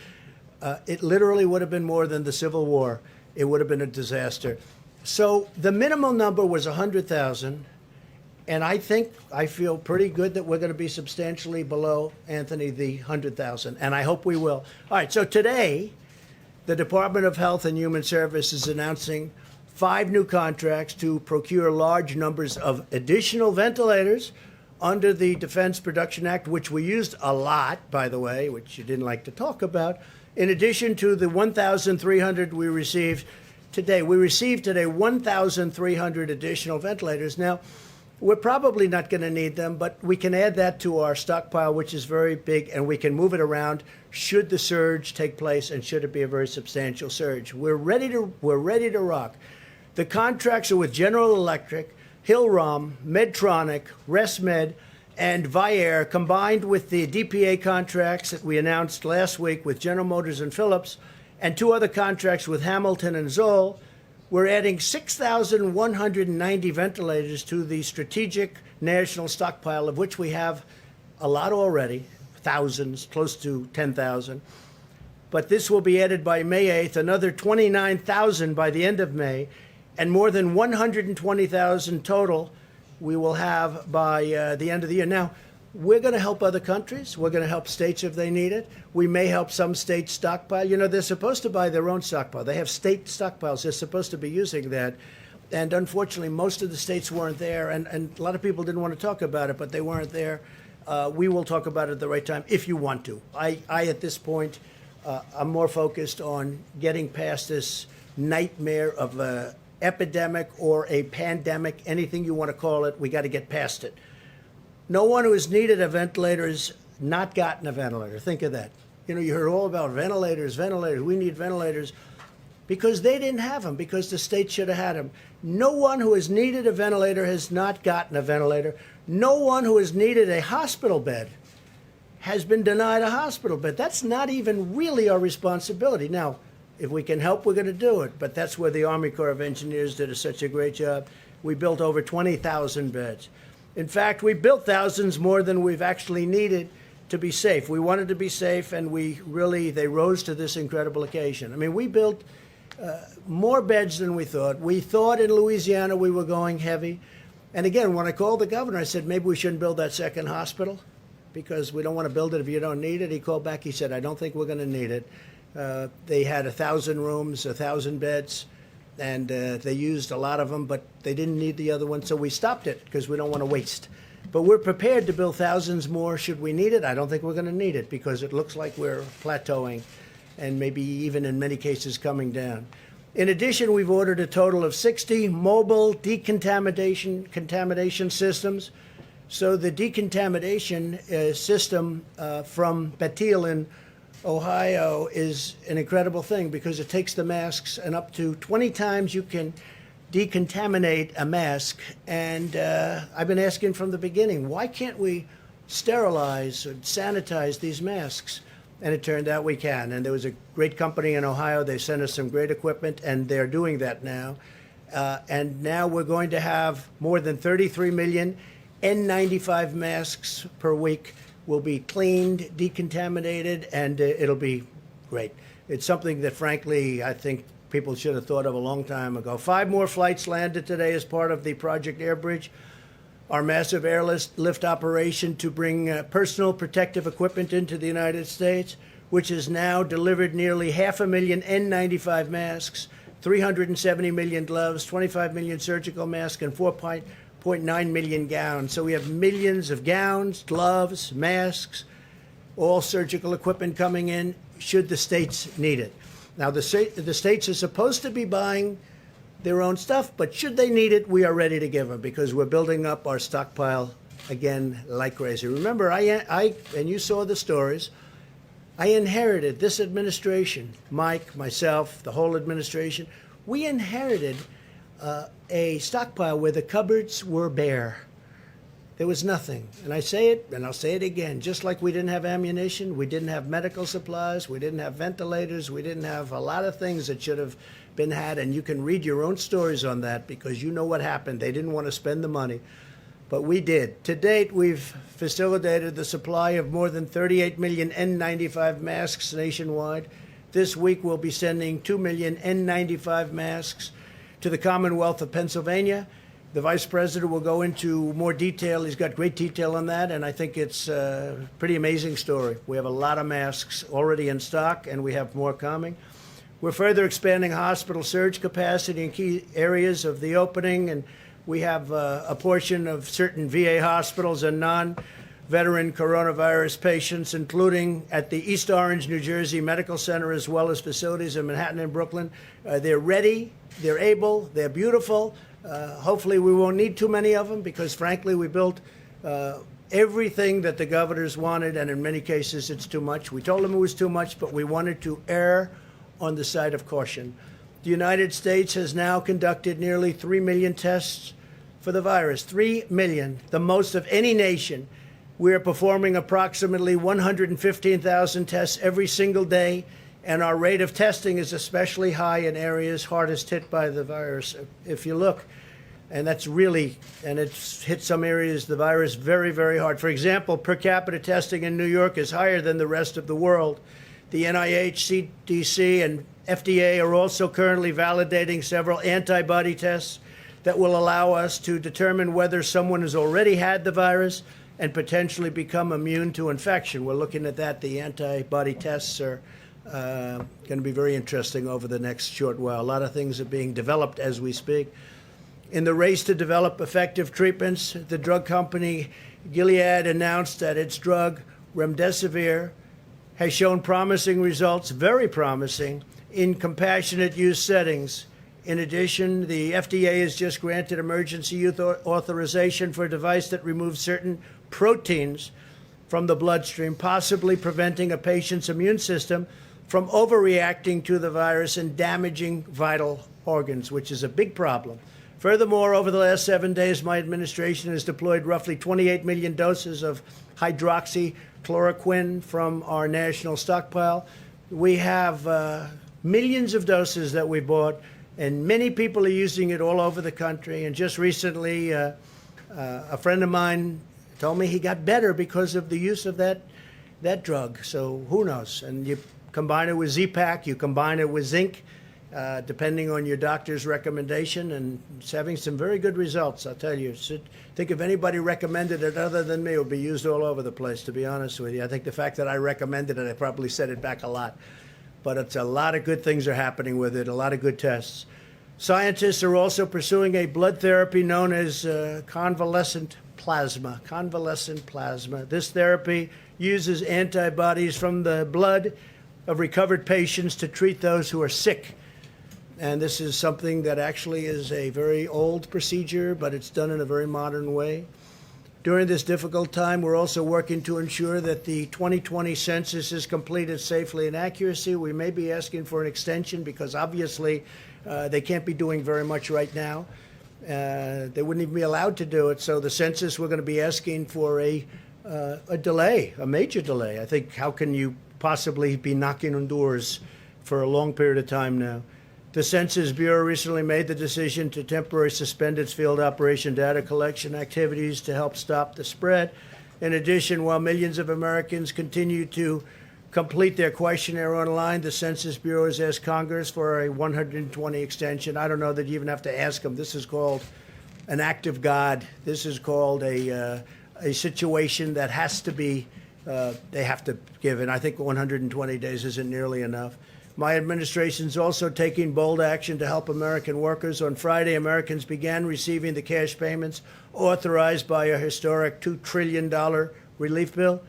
it literally would have been more than the Civil War. It would have been a disaster. So the minimum number was 100,000, and I feel pretty good that we're going to be substantially below, Anthony, the 100,000, and I hope we will. All right, so today, the Department of Health and Human Services is announcing 5 new contracts to procure large numbers of additional ventilators under the Defense Production Act, which we used a lot, by the way, which you didn't like to talk about, in addition to the 1,300 we received today. We received today 1,300 additional ventilators. Now, we're probably not going to need them, but we can add that to our stockpile, which is very big, and we can move it around should the surge take place and should it be a very substantial surge. We're ready to rock. The contracts are with General Electric, Hillrom, Medtronic, ResMed, and Vyaire, combined with the DPA contracts that we announced last week with General Motors and Philips, and 2 other contracts with Hamilton and Zoll. We're adding 6,190 ventilators to the strategic national stockpile, of which we have a lot already, thousands, close to 10,000. But this will be added by May 8th, another 29,000 by the end of May. and more than 120,000 total we will have by the end of the year. Now, we're going to help other countries. We're going to help states if they need it. We may help some states stockpile. You know, they're supposed to buy their own stockpile. They have state stockpiles. They're supposed to be using that. And unfortunately, most of the states weren't there. And a lot of people didn't want to talk about it, but they weren't there. We will talk about it at the right time if you want to. I at this point, I'm more focused on getting past this nightmare of a epidemic or a pandemic, anything you want to call it. We got to get past it. No one who has needed a ventilator has not gotten a ventilator. Think of that. You know, you heard all about ventilators. We need ventilators because they didn't have them, because the state should have had them. No one who has needed a ventilator has not gotten a ventilator. No one who has needed a hospital bed has been denied a hospital bed. That's not even really our responsibility. Now, if we can help, we're going to do it. But that's where the Army Corps of Engineers did such a great job. We built over 20,000 beds. In fact, we built thousands more than we've actually needed to be safe. We wanted to be safe, and they rose to this incredible occasion. I mean, we built more beds than we thought. We thought in Louisiana we were going heavy. And again, when I called the governor, I said, maybe we shouldn't build that second hospital because we don't want to build it if you don't need it. He called back. He said, I don't think we're going to need it. They had 1,000 rooms, 1,000 beds. And they used a lot of them, but they didn't need the other one, so we stopped it because we don't want to waste. But we're prepared to build thousands more should we need it. I don't think we're going to need it because it looks like we're plateauing and maybe even in many cases coming down. In addition, we've ordered a total of 60 mobile contamination systems. So the decontamination system from Bethel in Ohio is an incredible thing because it takes the masks, and up to 20 times you can decontaminate a mask. And I've been asking from the beginning, why can't we sterilize or sanitize these masks? And it turned out we can. And there was a great company in Ohio. They sent us some great equipment, and they're doing that now. And now we're going to have more than 33 million N95 masks per week. Will be cleaned, decontaminated, and it'll be great. It's something that, frankly, I think people should have thought of a long time ago. 5 more flights landed today as part of the Project Airbridge, our massive airlift operation to bring personal protective equipment into the United States, which has now delivered nearly 500,000 N95 masks, 370 million gloves, 25 million surgical masks, and 4.9 million gowns. So we have millions of gowns, gloves, masks, all surgical equipment coming in should the states need it. Now, the states are supposed to be buying their own stuff, but should they need it, we are ready to give them because we're building up our stockpile again like crazy. Remember, I and you saw the stories, I inherited this administration, Mike, myself, the whole administration, we inherited a stockpile where the cupboards were bare. There was nothing. And I say it, and I'll say it again, just like we didn't have ammunition, we didn't have medical supplies, we didn't have ventilators, we didn't have a lot of things that should have been had, and you can read your own stories on that because you know what happened. They didn't want to spend the money, but we did. To date, we've facilitated the supply of more than 38 million N95 masks nationwide. This week, we'll be sending 2 million N95 masks to the Commonwealth of Pennsylvania. The Vice President will go into more detail. He's got great detail on that, and I think it's a pretty amazing story. We have a lot of masks already in stock, and we have more coming. We're further expanding hospital surge capacity in key areas of the opening, and we have a portion of certain VA hospitals and non-veteran coronavirus patients, including at the East Orange, New Jersey Medical Center, as well as facilities in Manhattan and Brooklyn. They're ready, they're able, they're beautiful. Hopefully we won't need too many of them because, frankly, we built everything that the governors wanted, and in many cases it's too much. We told them it was too much, but we wanted to err on the side of caution. The United States has now conducted nearly 3 million tests for the virus. 3 million, the most of any nation. We are performing approximately 115,000 tests every single day, and our rate of testing is especially high in areas hardest hit by the virus. If you look, and that's really, and it's hit some areas, the virus very, very hard. For example, per capita testing in New York is higher than the rest of the world. The NIH, CDC, and FDA are also currently validating several antibody tests that will allow us to determine whether someone has already had the virus and potentially become immune to infection. We're looking at that. The antibody tests are going to be very interesting over the next short while. A lot of things are being developed as we speak. In the race to develop effective treatments, the drug company Gilead announced that its drug, remdesivir, has shown promising results, very promising, in compassionate use settings. In addition, the FDA has just granted emergency use authorization for a device that removes certain proteins from the bloodstream, possibly preventing a patient's immune system from overreacting to the virus and damaging vital organs, which is a big problem. Furthermore, over the last 7 days, my administration has deployed roughly 28 million doses of hydroxychloroquine from our national stockpile. We have millions of doses that we bought, and many people are using it all over the country. And just recently, a friend of mine told me he got better because of the use of that drug. So who knows? And you combine it with Z-Pak, you combine it with zinc, depending on your doctor's recommendation, and it's having some very good results, I'll tell you. Think if anybody recommended it other than me, it would be used all over the place, to be honest with you. I think the fact that I recommended it, I probably set it back a lot. But it's a lot of good things are happening with it, a lot of good tests. Scientists are also pursuing a blood therapy known as convalescent plasma. Convalescent plasma. This therapy uses antibodies from the blood of recovered patients to treat those who are sick. And this is something that actually is a very old procedure, but it's done in a very modern way. During this difficult time, we're also working to ensure that the 2020 census is completed safely and accurately. We may be asking for an extension because obviously they can't be doing very much right now. They wouldn't even be allowed to do it. So the census, we're going to be asking for a delay, a major delay. I think, how can you possibly be knocking on doors for a long period of time now? The Census Bureau recently made the decision to temporarily suspend its field operation data collection activities to help stop the spread. In addition, while millions of Americans continue to complete their questionnaire online, the Census Bureau has asked Congress for a 120 extension. I don't know that you even have to ask them. This is called an act of God. This is called a situation that has to be, they have to give. And I think 120 days isn't nearly enough. My administration is also taking bold action to help American workers. On Friday, Americans began receiving the cash payments authorized by a historic $2 trillion relief bill.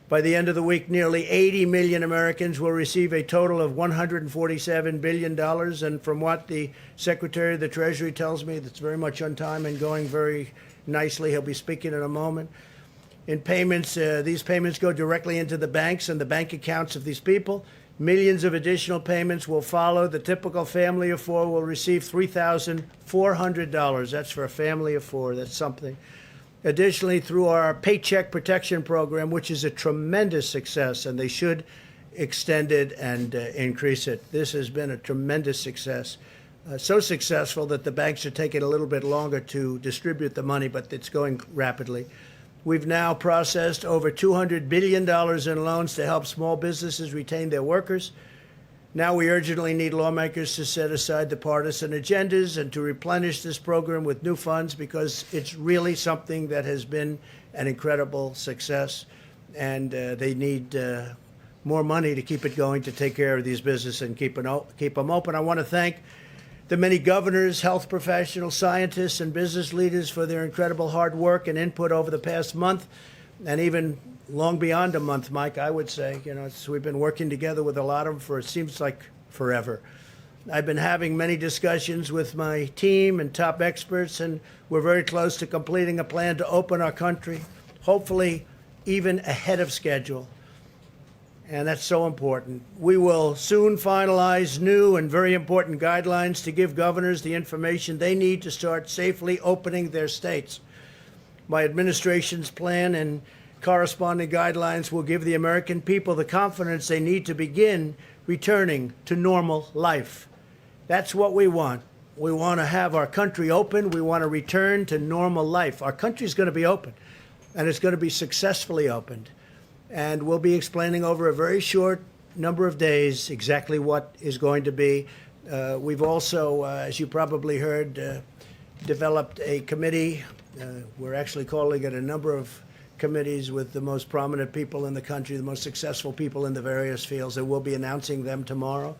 By the end of the week, nearly 80 million Americans will receive a total of $147 billion. And from what the Secretary of the Treasury tells me, that's very much on time and going very nicely. He'll be speaking in a moment. In payments, these payments go directly into the banks and the bank accounts of these people. Millions of additional payments will follow. The typical family of four will receive $3,400. That's for a family of four. That's something. Additionally, through our Paycheck Protection Program, which is a tremendous success, and they should extend it and increase it. This has been a tremendous success. So successful that the banks are taking a little bit longer to distribute the money, but it's going rapidly. We've now processed over $200 billion in loans to help small businesses retain their workers. Now we urgently need lawmakers to set aside the partisan agendas and to replenish this program with new funds, because it's really something that has been an incredible success. And they need more money to keep it going, to take care of these businesses and keep them open. I want to thank the many governors, health professionals, scientists, and business leaders for their incredible hard work and input over the past month, and even long beyond a month, Mike, I would say. You know, we've been working together with a lot of them for, it seems like, forever. I've been having many discussions with my team and top experts, and we're very close to completing a plan to open our country, hopefully even ahead of schedule. And that's so important. We will soon finalize new and very important guidelines to give governors the information they need to start safely opening their states. My administration's plan and corresponding guidelines will give the American people the confidence they need to begin returning to normal life. That's what we want. We want to have our country open. We want to return to normal life. Our country's going to be open, and it's going to be successfully opened. And we'll be explaining over a very short number of days exactly what is going to be. We've also, as you probably heard, developed a committee. We're actually calling it a number of committees with the most prominent people in the country, the most successful people in the various fields, and we'll be announcing them tomorrow.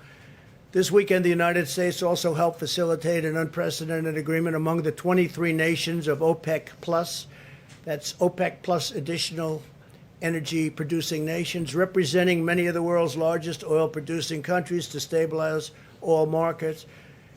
This weekend, the United States also helped facilitate an unprecedented agreement among the 23 nations of OPEC Plus. That's OPEC Plus additional energy-producing nations, representing many of the world's largest oil-producing countries to stabilize oil markets.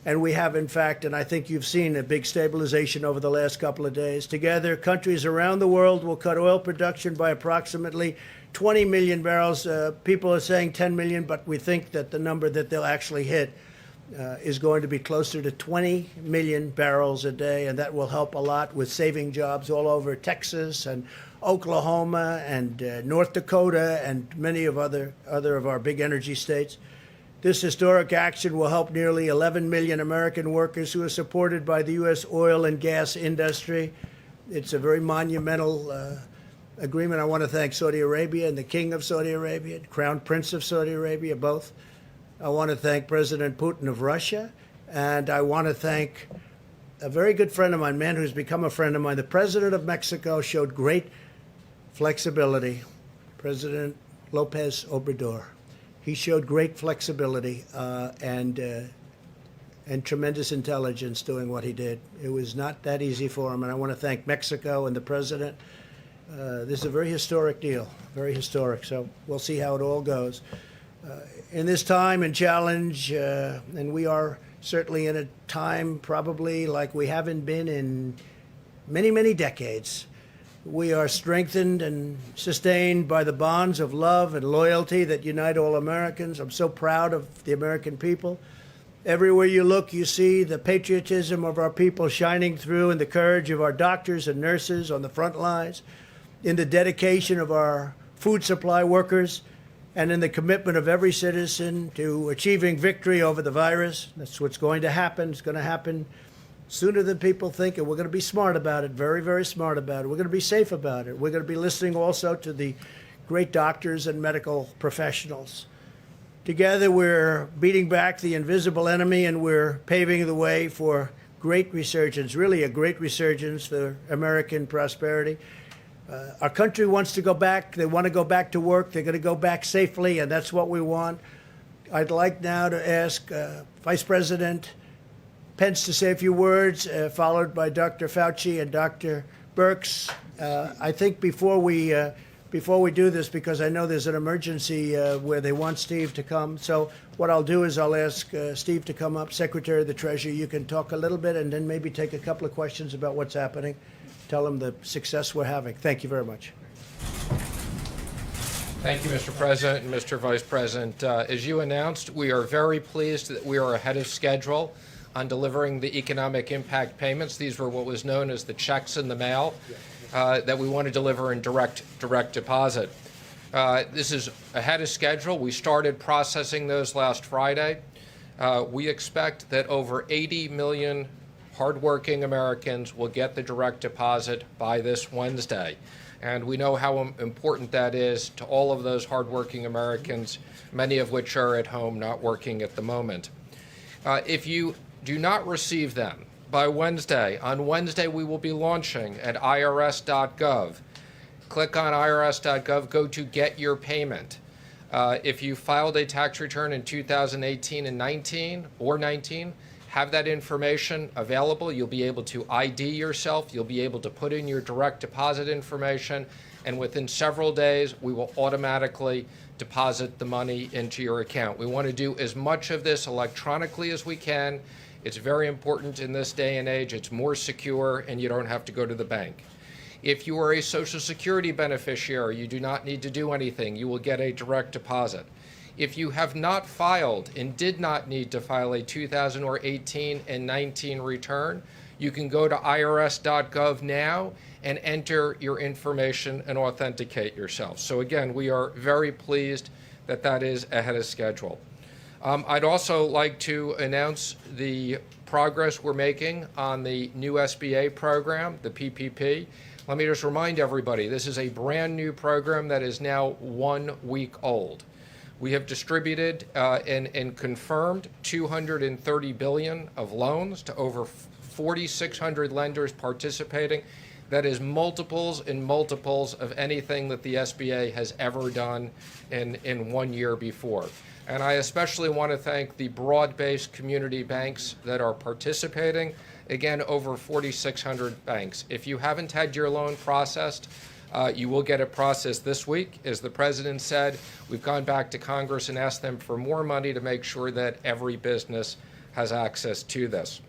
And we have, in fact, and I think you've seen a big stabilization over the last couple of days. Together, countries around the world will cut oil production by approximately 20 million barrels. People are saying 10 million, but we think that the number that they'll actually hit is going to be closer to 20 million barrels a day, and that will help a lot with saving jobs all over Texas and Oklahoma and North Dakota and many of other of our big energy states. This historic action will help nearly 11 million American workers who are supported by the U.S. oil and gas industry. It's a very monumental agreement. I want to thank Saudi Arabia and the King of Saudi Arabia, the Crown Prince of Saudi Arabia, both. I want to thank President Putin of Russia, and I want to thank a very good friend of mine, a man who's become a friend of mine. The President of Mexico showed great flexibility, President Lopez Obrador. He showed great flexibility and tremendous intelligence doing what he did. It was not that easy for him, and I want to thank Mexico and the president. This is a very historic deal, very historic, so we'll see how it all goes. In this time and challenge, and we are certainly in a time probably like we haven't been in many, many decades. We are strengthened and sustained by the bonds of love and loyalty that unite all Americans. I'm so proud of the American people. Everywhere you look, you see the patriotism of our people shining through and the courage of our doctors and nurses on the front lines, in the dedication of our food supply workers, and in the commitment of every citizen to achieving victory over the virus. That's what's going to happen. It's going to happen sooner than people think, and we're going to be smart about it, very, very smart about it. We're going to be safe about it. We're going to be listening also to the great doctors and medical professionals. Together, we're beating back the invisible enemy, and we're paving the way for great resurgence, really a great resurgence for American prosperity. Our country wants to go back. They want to go back to work. They're going to go back safely, and that's what we want. I'd like now to ask Vice President Pence to say a few words, followed by Dr. Fauci and Dr. Birx. I think before we do this, because I know there's an emergency where they want Steve to come, so what I'll do is I'll ask Steve to come up, Secretary of the Treasury. You can talk a little bit and then maybe take a couple of questions about what's happening. Tell them the success we're having. Thank you very much.
Thank you, Mr. President and Mr. Vice President. As you announced, we are very pleased that we are ahead of schedule on delivering the economic impact payments. These were what was known as the checks in the mail that we want to deliver in direct deposit. This is ahead of schedule. We started processing those last Friday. We expect that over 80 million hardworking Americans will get the direct deposit by this Wednesday. And we know how important that is to all of those hardworking Americans, many of which are at home not working at the moment. If you do not receive them by Wednesday, on Wednesday we will be launching at irs.gov. Click on irs.gov, go to Get Your Payment. If you filed a tax return in 2018 and 19 or 19, have that information available. You'll be able to ID yourself. You'll be able to put in your direct deposit information, and within several days, we will automatically deposit the money into your account. We want to do as much of this electronically as we can. It's very important in this day and age. It's more secure, and you don't have to go to the bank. If you are a Social Security beneficiary, you do not need to do anything. You will get a direct deposit. If you have not filed and did not need to file a 2018 and 19 return, you can go to irs.gov now and enter your information and authenticate yourself. So again, we are very pleased that that is ahead of schedule. I'd also like to announce the progress we're making on the new SBA program, the PPP. Let me just remind everybody, this is a brand new program that is now 1 week old. We have distributed and confirmed $230 billion of loans to over 4,600 lenders participating. That is multiples and multiples of anything that the SBA has ever done in 1 year before. And I especially want to thank the broad-based community banks that are participating. Again, over 4,600 banks. If you haven't had your loan processed, you will get it processed this week. As the president said, we've gone back to Congress and asked them for more money to make sure that every business has access to this.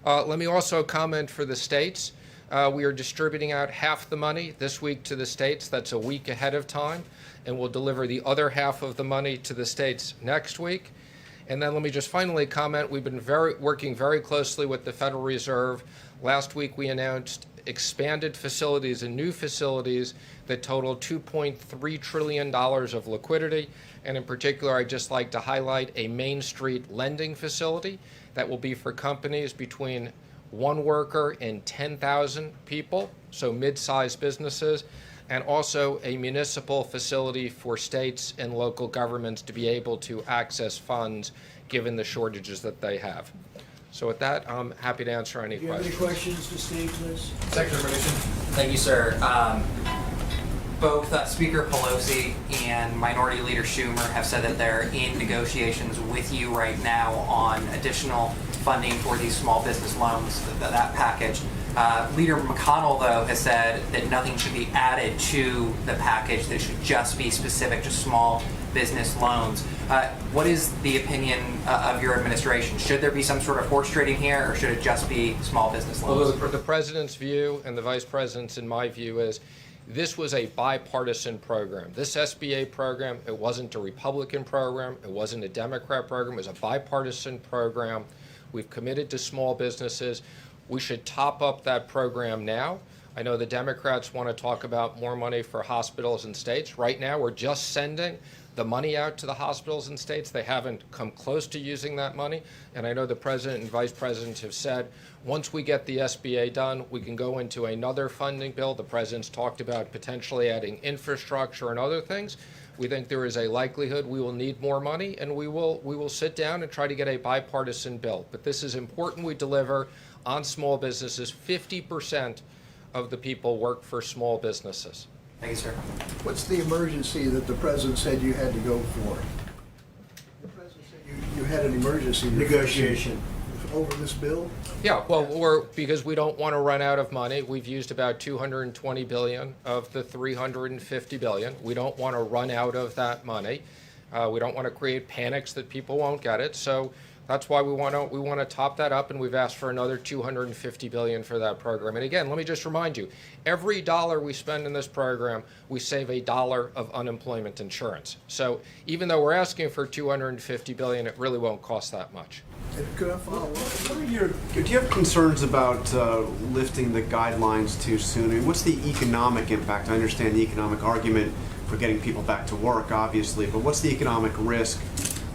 Let me also comment for the states. We are distributing out half the money this week to the states. That's a week ahead of time. And we'll deliver the other half of the money to the states next week. And then let me just finally comment, we've been working very closely with the Federal Reserve. Last week we announced expanded facilities and new facilities that total $2.3 trillion of liquidity. And in particular, I'd just like to highlight a Main Street lending facility that will be for companies between 1 worker and 10,000 people, so mid-sized businesses, and also a municipal facility for states and local governments to be able to access funds given the shortages that they have. So with that, I'm happy to answer any
Do you have
questions.
any questions to Steve, please?
Secretary Thank you, sir. Both Speaker Pelosi and Minority Leader Schumer have said that they're in negotiations with you right now on additional funding for these small business loans, that package. Leader McConnell, though, has said that nothing should be added to the package, that it should just be specific to small business loans. What is the opinion of your administration? Should there be some sort of horse trading here, or should it just be small business loans?
Well, the president's view and the vice president's, in my view, is this was a bipartisan program. This SBA program, it wasn't a Republican program, it wasn't a Democrat program, it was a bipartisan program. We've committed to small businesses. We should top up that program now. I know the Democrats want to talk about more money for hospitals and states. Right now, we're just sending the money out to the hospitals and states. They haven't come close to using that money. And I know the president and vice president have said, once we get the SBA done, we can go into another funding bill. The president's talked about potentially adding infrastructure and other things. We think there is a likelihood we will need more money, and we will sit down and try to get a bipartisan bill. But this is important we deliver on small businesses. 50% of the people work for small businesses.
Thank you, sir.
What's the emergency that the president said you had to go for? The president said you had an emergency
Negotiation.
over this bill?
Yeah, well, because we don't want to run out of money. We've used about $220 billion of the $350 billion. We don't want to run out of that money. We don't want to create panics that people won't get it. So that's why we want to top that up, and we've asked for another $250 billion for that program. And again, let me just remind you, every dollar we spend in this program, we save a dollar of unemployment insurance. So even though we're asking for $250 billion, it really won't cost that much.
Could I follow up?
Do you have concerns about lifting the guidelines too soon? I mean, what's the economic impact? I understand the economic argument for getting people back to work, obviously, but what's the economic risk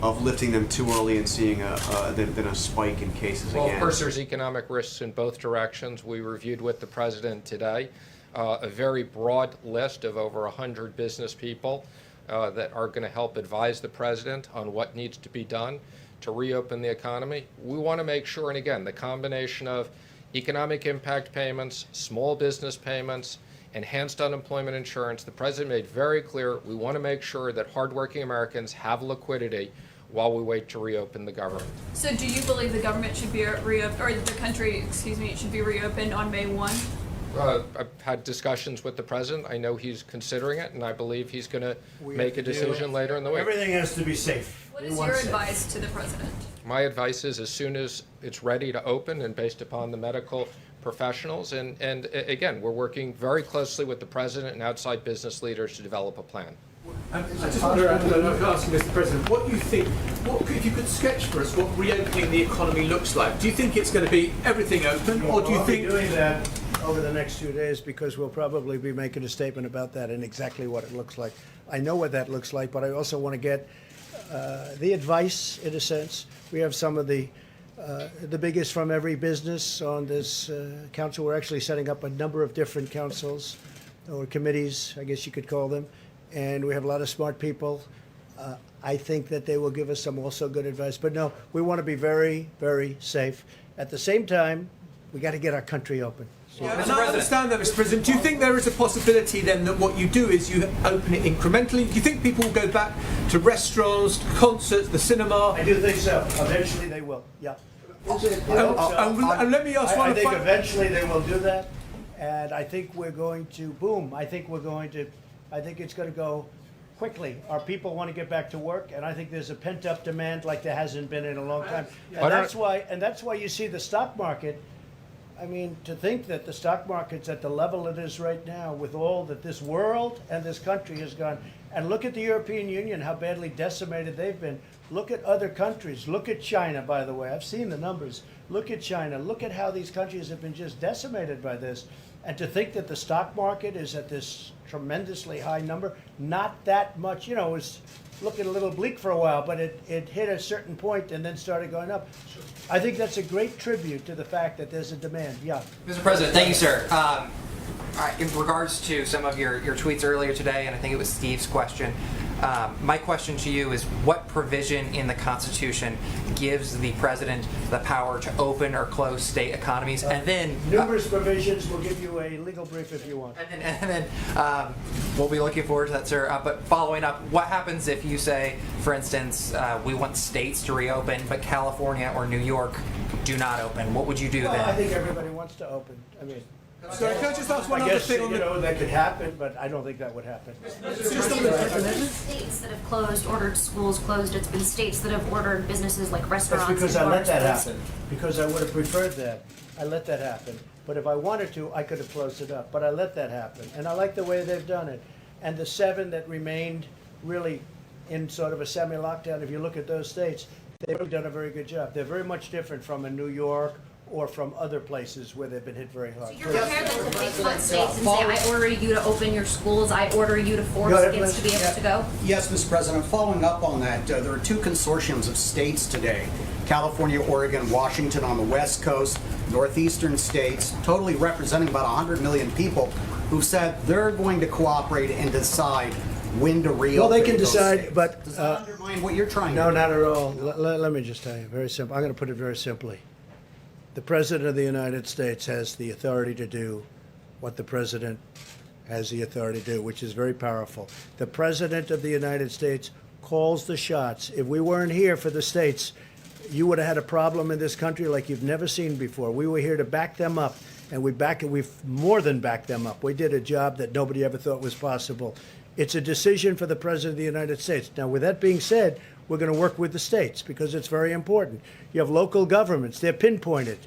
of lifting them too early and seeing a spike in cases again?
Well, of course, there's economic risks in both directions. We reviewed with the president today a very broad list of over 100 business people that are going to help advise the president on what needs to be done to reopen the economy. We want to make sure, and again, the combination of economic impact payments, small business payments, enhanced unemployment insurance, the president made very clear we want to make sure that hardworking Americans have liquidity while we wait to reopen the government.
So do you believe the government should be reopened, or the country, excuse me, should be reopened on May 1?
I've had discussions with the president. I know he's considering it, and I believe he's going to make a decision later in the week.
Everything has to be safe.
What is your advice to the president?
My advice is as soon as it's ready to open and based upon the medical professionals, and again, we're working very closely with the president and outside business leaders to develop a plan.
I just wonder, to ask Mr. President, what you think, if you could sketch for us what reopening the economy looks like. Do you think it's going to be everything open, or do you think...
We'll be doing that over the next 2 days because we'll probably be making a statement about that and exactly what it looks like. I know what that looks like, but I also want to get the advice, in a sense. We have some of the biggest from every business on this council. We're actually setting up a number of different councils or committees, I guess you could call them. And we have a lot of smart people I think that they will give us some also good advice. But no, we want to be very, very safe. At the same time, we got to get our country open.
Yeah, and I understand that, Mr. President. Do you think there is a possibility then that what you do is you open it incrementally? Do you think people will go back to restaurants, concerts, the cinema?
I do think so. Eventually they will, yeah.
And let me ask one
I think
final-
eventually they will do that. And I think we're going to, boom, I think it's going to go quickly. Our people want to get back to work, and I think there's a pent-up demand like there hasn't been in a long time. And that's why you see the stock market. I mean, to think that the stock market's at the level it is right now with all that this world and this country has gone. And look at the European Union, how badly decimated they've been. Look at other countries. Look at China, by the way. I've seen the numbers. Look at China. Look at how these countries have been just decimated by this. And to think that the stock market is at this tremendously high number, not that much, it was looking a little bleak for a while, but it hit a certain point and then started going up. I think that's a great tribute to the fact that there's a demand. Yeah.
Mr. President, thank you, sir. In regards to some of your tweets earlier today, and I think it was Steve's question, my question to you is what provision in the Constitution gives the president the power to open or close state economies? And then
numerous provisions. We'll give you a legal brief if you want.
And then we'll be looking forward to that, sir. But following up, what happens if you say, for instance, we want states to reopen, but California or New York do not open? What would you do then?
I think everybody wants to open. I mean,
sorry, can I just ask one
I
other
guess,
thing on the...
that could happen, but I don't think that would happen.
States that have closed, ordered schools closed. It's been states that have ordered businesses like restaurants.
That's because I
and
let
bars
that
closed.
happen. Because I would have preferred that. I let that happen. But if I wanted to, I could have closed it up. But I let that happen. And I like the way they've done it. And the 7 that remained really in sort of a semi-lockdown, if you look at those states, they've really done a very good job. They're very much different from a New York or from other places where they've been hit very hard.
So you're prepared then to pick one states and say, I order you to open your schools, I order you to force kids to be able to go?
Yes, Mr. President. Following up on that, there are 2 consortiums of states today, California, Oregon, Washington on the West Coast, northeastern states, totally representing about 100 million people, who said they're going to cooperate and decide when to reopen.
Well, they can
those
decide,
states.
but...
Does that undermine what you're trying to
No,
do?
not at all. Let me just tell you, very simple. I'm going to put it very simply. The President of the United States has the authority to do what the President has the authority to do, which is very powerful. The President of the United States calls the shots. If we weren't here for the states, you would have had a problem in this country like you've never seen before. We were here to back them up, and we've more than backed them up. We did a job that nobody ever thought was possible. It's a decision for the President of the United States. Now, with that being said, we're going to work with the states because it's very important. You have local governments. They're pinpointed.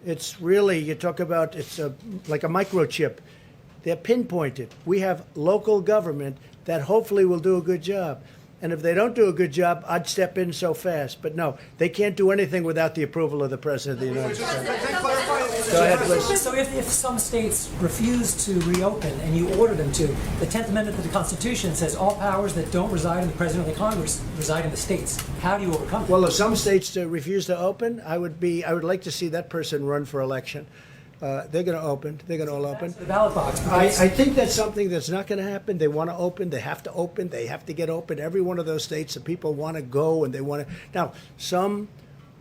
It's really, you talk about, like a microchip. They're pinpointed. We have local government that hopefully will do a good job. And if they don't do a good job, I'd step in so fast. But no, they can't do anything without the approval of the President of the United States. Go ahead, please.
So if some states refuse to reopen and you order them to, the 10th Amendment to the Constitution says all powers that don't reside in the President or the Congress reside in the states. How do you overcome that?
Well, if some states refuse to open, I would like to see that person run for election. They're going to open. They're going to all open.
The ballot box.
I think that's something that's not going to happen. They want to open. They have to open. They have to get open. Every one of those states, the people want to go and they want to. Now, some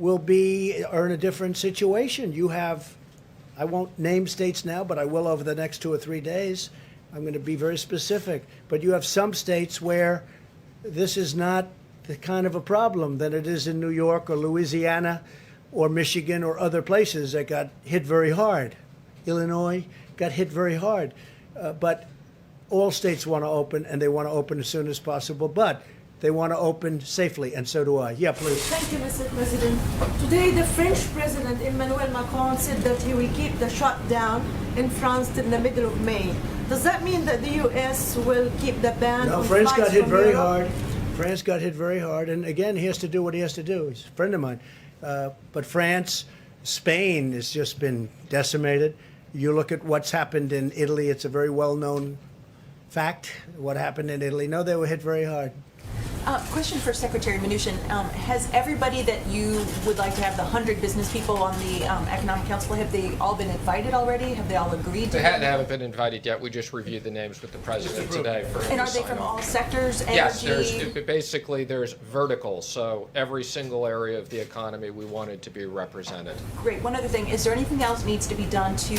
are in a different situation. You have, I won't name states now, but I will over the next 2 or 3 days. I'm going to be very specific. But you have some states where this is not the kind of a problem that it is in New York or Louisiana or Michigan or other places that got hit very hard. Illinois got hit very hard. But all states want to open, and they want to open as soon as possible, but they want to open safely, and so do I. Yeah, please.
Thank you, Mr. President. Today, the French President Emmanuel Macron said that he will keep the shutdown in France till the middle of May. Does that mean that the U.S. will keep the ban
No,
on
France
flights
got hit
from
very
Europe?
hard. France got hit very hard, and again, he has to do what he has to do. He's a friend of mine. But France, Spain has just been decimated. You look at what's happened in Italy, it's a very well-known fact, what happened in Italy. No, they were hit very hard.
Question for Secretary Mnuchin. Has everybody that you would like to have, the 100 business people on the Economic Council, have they all been invited already? Have they all agreed to
They haven't been invited yet. We just reviewed the names with the president today.
And are they from all sectors?
Yes,
Energy?
there's verticals, so every single area of the economy we wanted to be represented.
Great. One other thing, is there anything else needs to be done to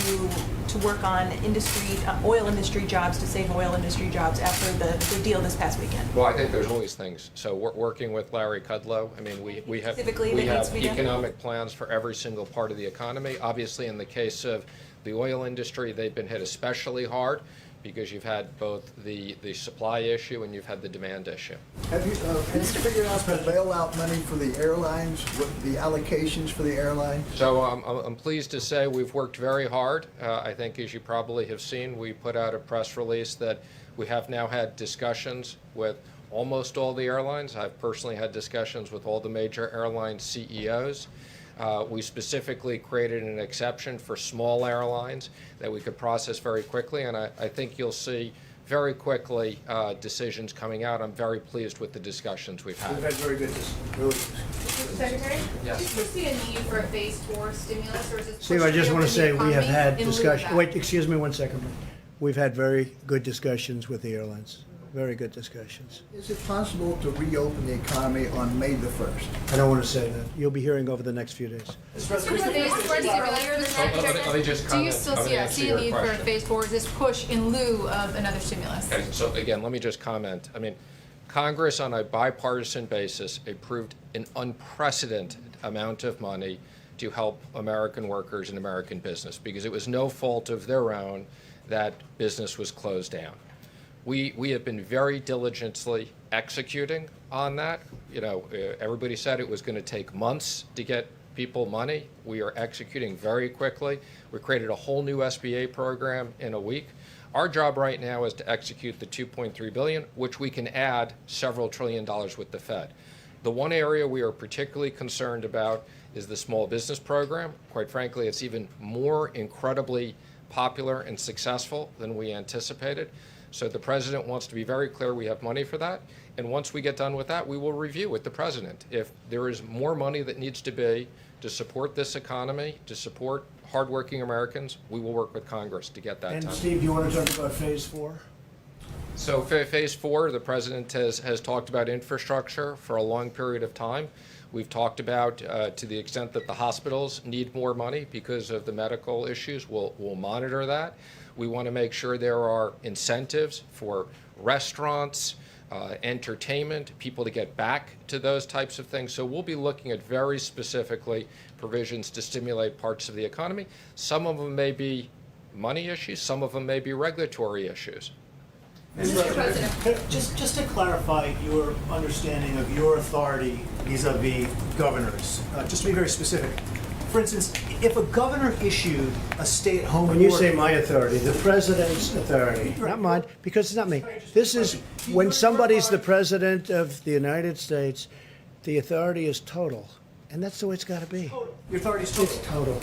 work on industry, oil industry jobs, to save oil industry jobs after the deal this past weekend?
Well, I think there's always things. So we're working with Larry Kudlow. I mean, we have economic plans for every single part of the economy. Obviously, in the case of the oil industry, they've been hit especially hard because you've had both the supply issue and you've had the demand issue.
Have you figured out the bailout money for the airlines, what the allocations for the airlines?
So I'm pleased to say we've worked very hard. I think, as you probably have seen, we put out a press release that we have now had discussions with almost all the airlines. I've personally had discussions with all the major airline CEOs. We specifically created an exception for small airlines that we could process very quickly, and I think you'll see very quickly decisions coming out. I'm very pleased with the discussions we've had.
We've had very good
Secretary?
Yes.
Do you foresee a need for a phase 4 stimulus, or is this
Steve, I just want to say we have had discussion.
Wait,
Wait, excuse me 1 second. We've had very good discussions with the airlines. Very good discussions.
Is it possible to reopen the economy on May the 1st?
I don't want to say that. You'll be hearing over the next few days.
Let me just
Do you
comment.
still
I'm
see
gonna
a
answer your
need for a
question.
phase 4? Is this push in lieu of another stimulus?
Okay, so again, let me just comment. I mean, Congress on a bipartisan basis approved an unprecedented amount of money to help American workers and American business because it was no fault of their own that business was closed down. We have been very diligently executing on that. You know, everybody said it was going to take months to get people money. We are executing very quickly. We created a whole new SBA program in a week. Our job right now is to execute the $2.3 billion, which we can add several $1 trillion with the Fed. The one area we are particularly concerned about is the small business program. Quite frankly, it's even more incredibly popular and successful than we anticipated. So the president wants to be very clear we have money for that. And once we get done with that, we will review with the president. If there is more money that needs to be to support this economy, to support hardworking Americans, we will work with Congress to get that
And
done.
Steve, you want to talk about phase 4?
So phase 4, the president has talked about infrastructure for a long period of time. We've talked about, to the extent that the hospitals need more money because of the medical issues, we'll monitor that. We want to make sure there are incentives for restaurants, entertainment, people to get back to those types of things. So we'll be looking at very specifically provisions to stimulate parts of the economy. Some of them may be money issues, some of them may be regulatory issues.
Mr. President, just to clarify your understanding of your authority vis-a-vis governors, just to be very specific. For instance, if a governor issued a stay-at-home order...
When you say my authority, the president's authority, not mine, because it's not me. This is, when somebody's the president of the United States, the authority is total. And that's the way it's got to be.
Your authority is total.
It's total.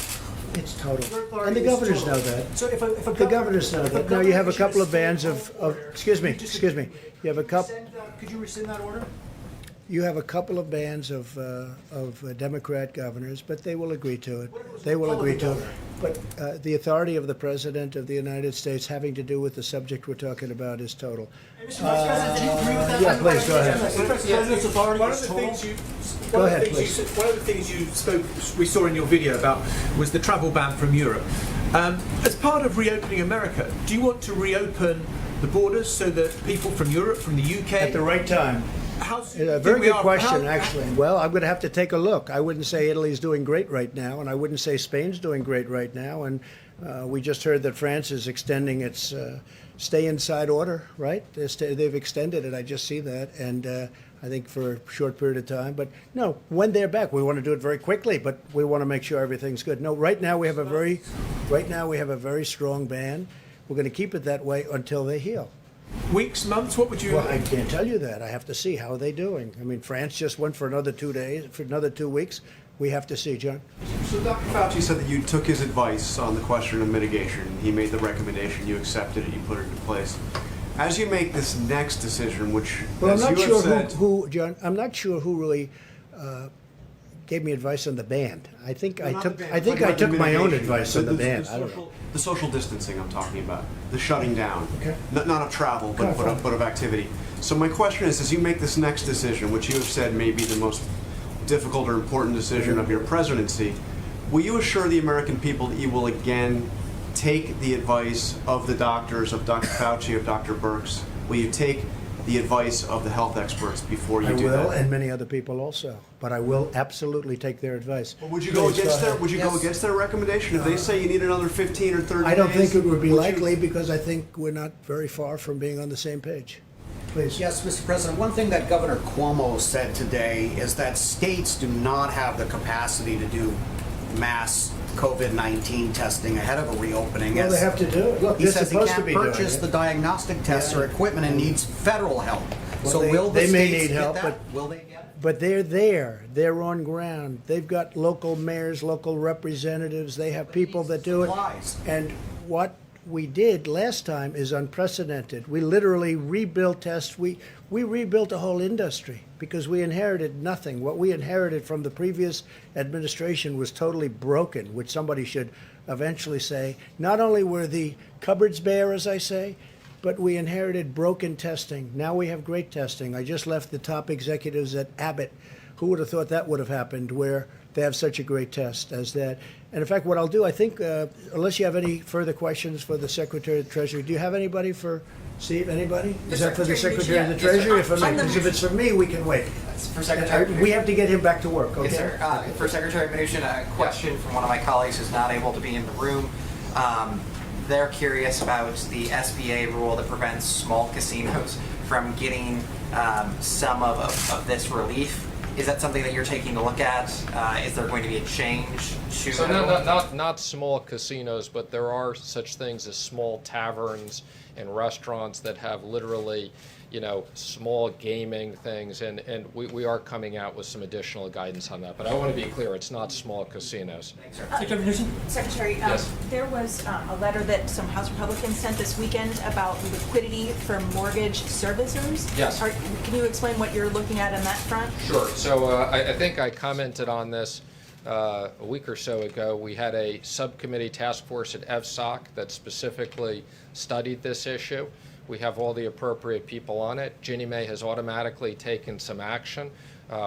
It's total.
Your authority
And the
is
governors
total.
know that.
So if a
The governors know that. Now, you have a couple of bands of excuse me. You have a couple...
Could you rescind that order?
You have a couple of bands of Democrat governors, but they will agree to it. They will agree to it. But the authority of the President of the United States having to do with the subject we're talking about is total.
Mr. Vice President, do you agree with that?
Yeah, please, go ahead.
The President's authority is total?
Go ahead, please.
One of the things we saw in your video about was the travel ban from Europe. As part of reopening America, do you want to reopen the borders so that people from Europe, from the UK...
At the right time. A very good question, actually. Well, I'm going to have to take a look. I wouldn't say Italy's doing great right now, and I wouldn't say Spain's doing great right now. And we just heard that France is extending its stay inside order, right? They've extended it. I just see that, and I think for a short period of time. But no, when they're back, we want to do it very quickly, but we want to make sure everything's good. No, right now we have a very strong ban. We're going to keep it that way until they heal.
Weeks, months, what would you...
Well, I can't tell you that. I have to see how they're doing. I mean, France just went for another 2 days, for another 2 weeks. We have to see, John.
So Dr. Fauci said that you took his advice on the question of mitigation. He made the recommendation, you accepted it, you put it into place. As you make this next decision, which,
Well, I'm
as
not
you have
sure
said,
who, John, I'm not sure who really gave me advice on the ban. I think I took my own advice on the ban. I don't know.
The social distancing I'm talking about, the shutting down,
Okay.
not of travel, but of activity. So my question is, as you make this next decision, which you have said may be the most difficult or important decision of your presidency, will you assure the American people that you will again take the advice of the doctors, of Dr. Fauci, of Dr. Birx? Will you take the advice of the health experts before you do that?
I will, and many other people also. But I will absolutely take their advice.
But would you go
Please,
against
ahead.
their Would you go
Yes.
against their recommendation if they say you need another 15 or 30
I don't
days?
think it would be
you-
likely because I think we're not very far from being on the same page. Please.
Yes, Mr. President, one thing that Governor Cuomo said today is that states do not have the capacity to do mass COVID-19 testing ahead of a reopening.
Well, they have to do it. Look,
He
they're
says he
supposed to
can't
be doing
purchase
it.
the diagnostic tests or equipment and needs federal help.
Well,
So will the
they may
states
need
get
help,
that?
but
Will they get it?
But they're there. They're on ground. They've got local mayors, local representatives. They have people that do it.
Supplies.
And what we did last time is unprecedented. We literally rebuilt tests. We rebuilt a whole industry because we inherited nothing. What we inherited from the previous administration was totally broken, which somebody should eventually say. Not only were the cupboards bare, as I say, but we inherited broken testing. Now we have great testing. I just left the top executives at Abbott. Who would have thought that would have happened, where they have such a great test as that? And in fact, what I'll do, I think, unless you have any further questions for the Secretary of the Treasury, do you have anybody for Steve? Anybody? Is that for the Secretary of the Treasury? Because if it's for me, we can wait.
For Secretary
We have to get him back to work, okay?
Yes, sir. For Secretary Mnuchin, a question from one of my colleagues who's not able to be in the room. They're curious about the SBA rule that prevents small casinos from getting some of this relief. Is that something that you're taking a look at? Is there going to be a change to
So
that?
not small casinos, but there are such things as small taverns and restaurants that have literally, small gaming things, and we are coming out with some additional guidance on that. But I want to be clear, it's not small casinos.
Secretary Mnuchin?
Secretary,
Yes.
there was a letter that some House Republicans sent this weekend about liquidity for mortgage servicers.
Yes.
Can you explain what you're looking at on that front?
Sure. So I think I commented on this a week or so ago. We had a subcommittee task force at FSOC that specifically studied this issue. We have all the appropriate people on it. Ginnie Mae has automatically taken some action.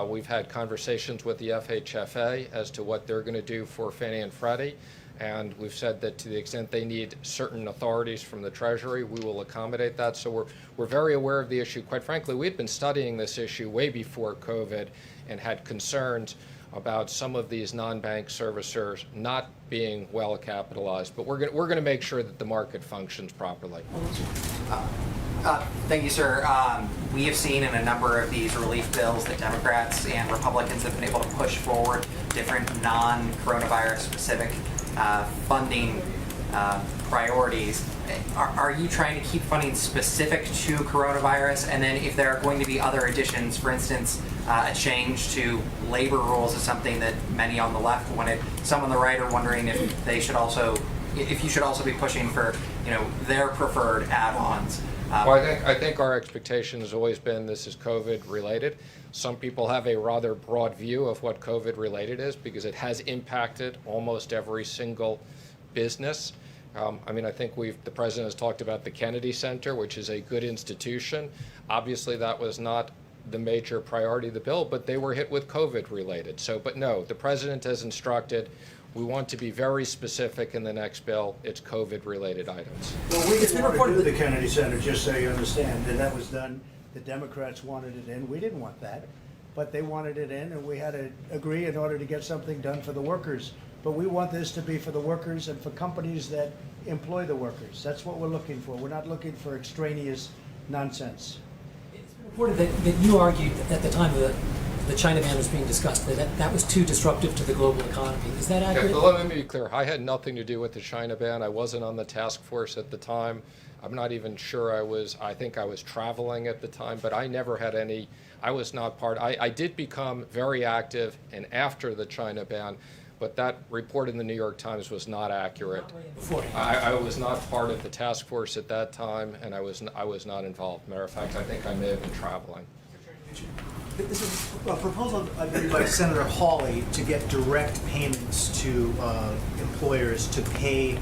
We've had conversations with the FHFA as to what they're going to do for Fannie and Freddie. And we've said that to the extent they need certain authorities from the Treasury, we will accommodate that. So we're very aware of the issue. Quite frankly, we'd been studying this issue way before COVID and had concerns about some of these non-bank servicers not being well capitalized. But we're going to make sure that the market functions properly.
Thank you, sir. We have seen in a number of these relief bills that Democrats and Republicans have been able to push forward different non-coronavirus specific funding priorities. Are you trying to keep funding specific to coronavirus? And then if there are going to be other additions, for instance, a change to labor rules is something that many on the left wanted. Some on the right are wondering if they should also, if you should also be pushing for, their preferred add-ons.
Well, I think our expectation has always been this is COVID related. Some people have a rather broad view of what COVID related is because it has impacted almost every single business. I think the president has talked about the Kennedy Center, which is a good institution. Obviously, that was not the major priority of the bill, but they were hit with COVID related. But no, the president has instructed we want to be very specific in the next bill. It's COVID-related items.
Well, we didn't want to do the Kennedy Center, just so you understand, and that was done. The Democrats wanted it in. We didn't want that, but they wanted it in, and we had to agree in order to get something done for the workers. But we want this to be for the workers and for companies that employ the workers. That's what we're looking for. We're not looking for extraneous nonsense.
It's been reported that you argued at the time of the China ban was being discussed, that was too disruptive to the global economy. Is that accurate?
Okay, let me be clear. I had nothing to do with the China ban. I wasn't on the task force at the time. I'm not even sure I think I was traveling at the time, but I never had any, I was not part. I did become very active, and after the China ban, but that report in the New York Times was not accurate. I was not part of the task force at that time, and I was not involved. Matter of fact, I think I may have been traveling.
This is a proposal, I believe, by Senator Hawley to get direct payments to employers to pay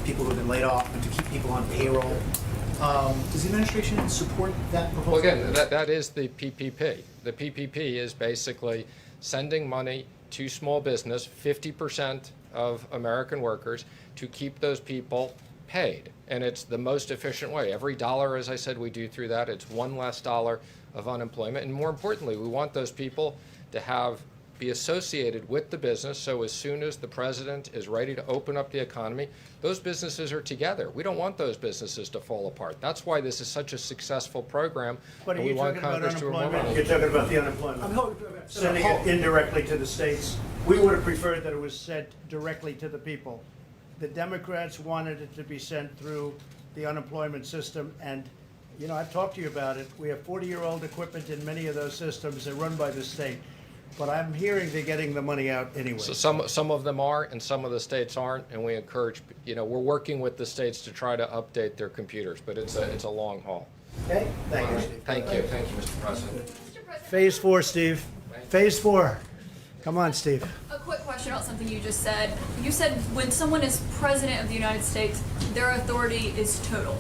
people who have been laid off and to keep people on payroll. Does the administration support that proposal?
Well, again, that is the PPP. The PPP is basically sending money to small business, 50% of American workers, to keep those people paid. And it's the most efficient way. Every dollar, as I said, we do through that, it's one less dollar of unemployment. And more importantly, we want those people to be associated with the business, so as soon as the president is ready to open up the economy, those businesses are together. We don't want those businesses to fall apart. That's why this is such a successful program.
But are
and we
you
want
talking about
Congress to remember
unemployment?
it.
You're talking about the unemployment. Sending it indirectly to the states. We would have preferred that it was sent directly to the people. The Democrats wanted it to be sent through the unemployment system, and you know, I've talked to you about it. We have 40-year-old equipment in many of those systems. They're run by the state. But I'm hearing they're getting the money out anyway.
So some of them are, and some of the states aren't, and we encourage, you know, we're working with the states to try to update their computers, but it's a long haul.
Okay? Thank you, Steve.
Thank you, Mr. President.
Phase 4, Steve. Phase 4. Come on, Steve.
A quick question about something you just said. You said when someone is president of the United States, their authority is total.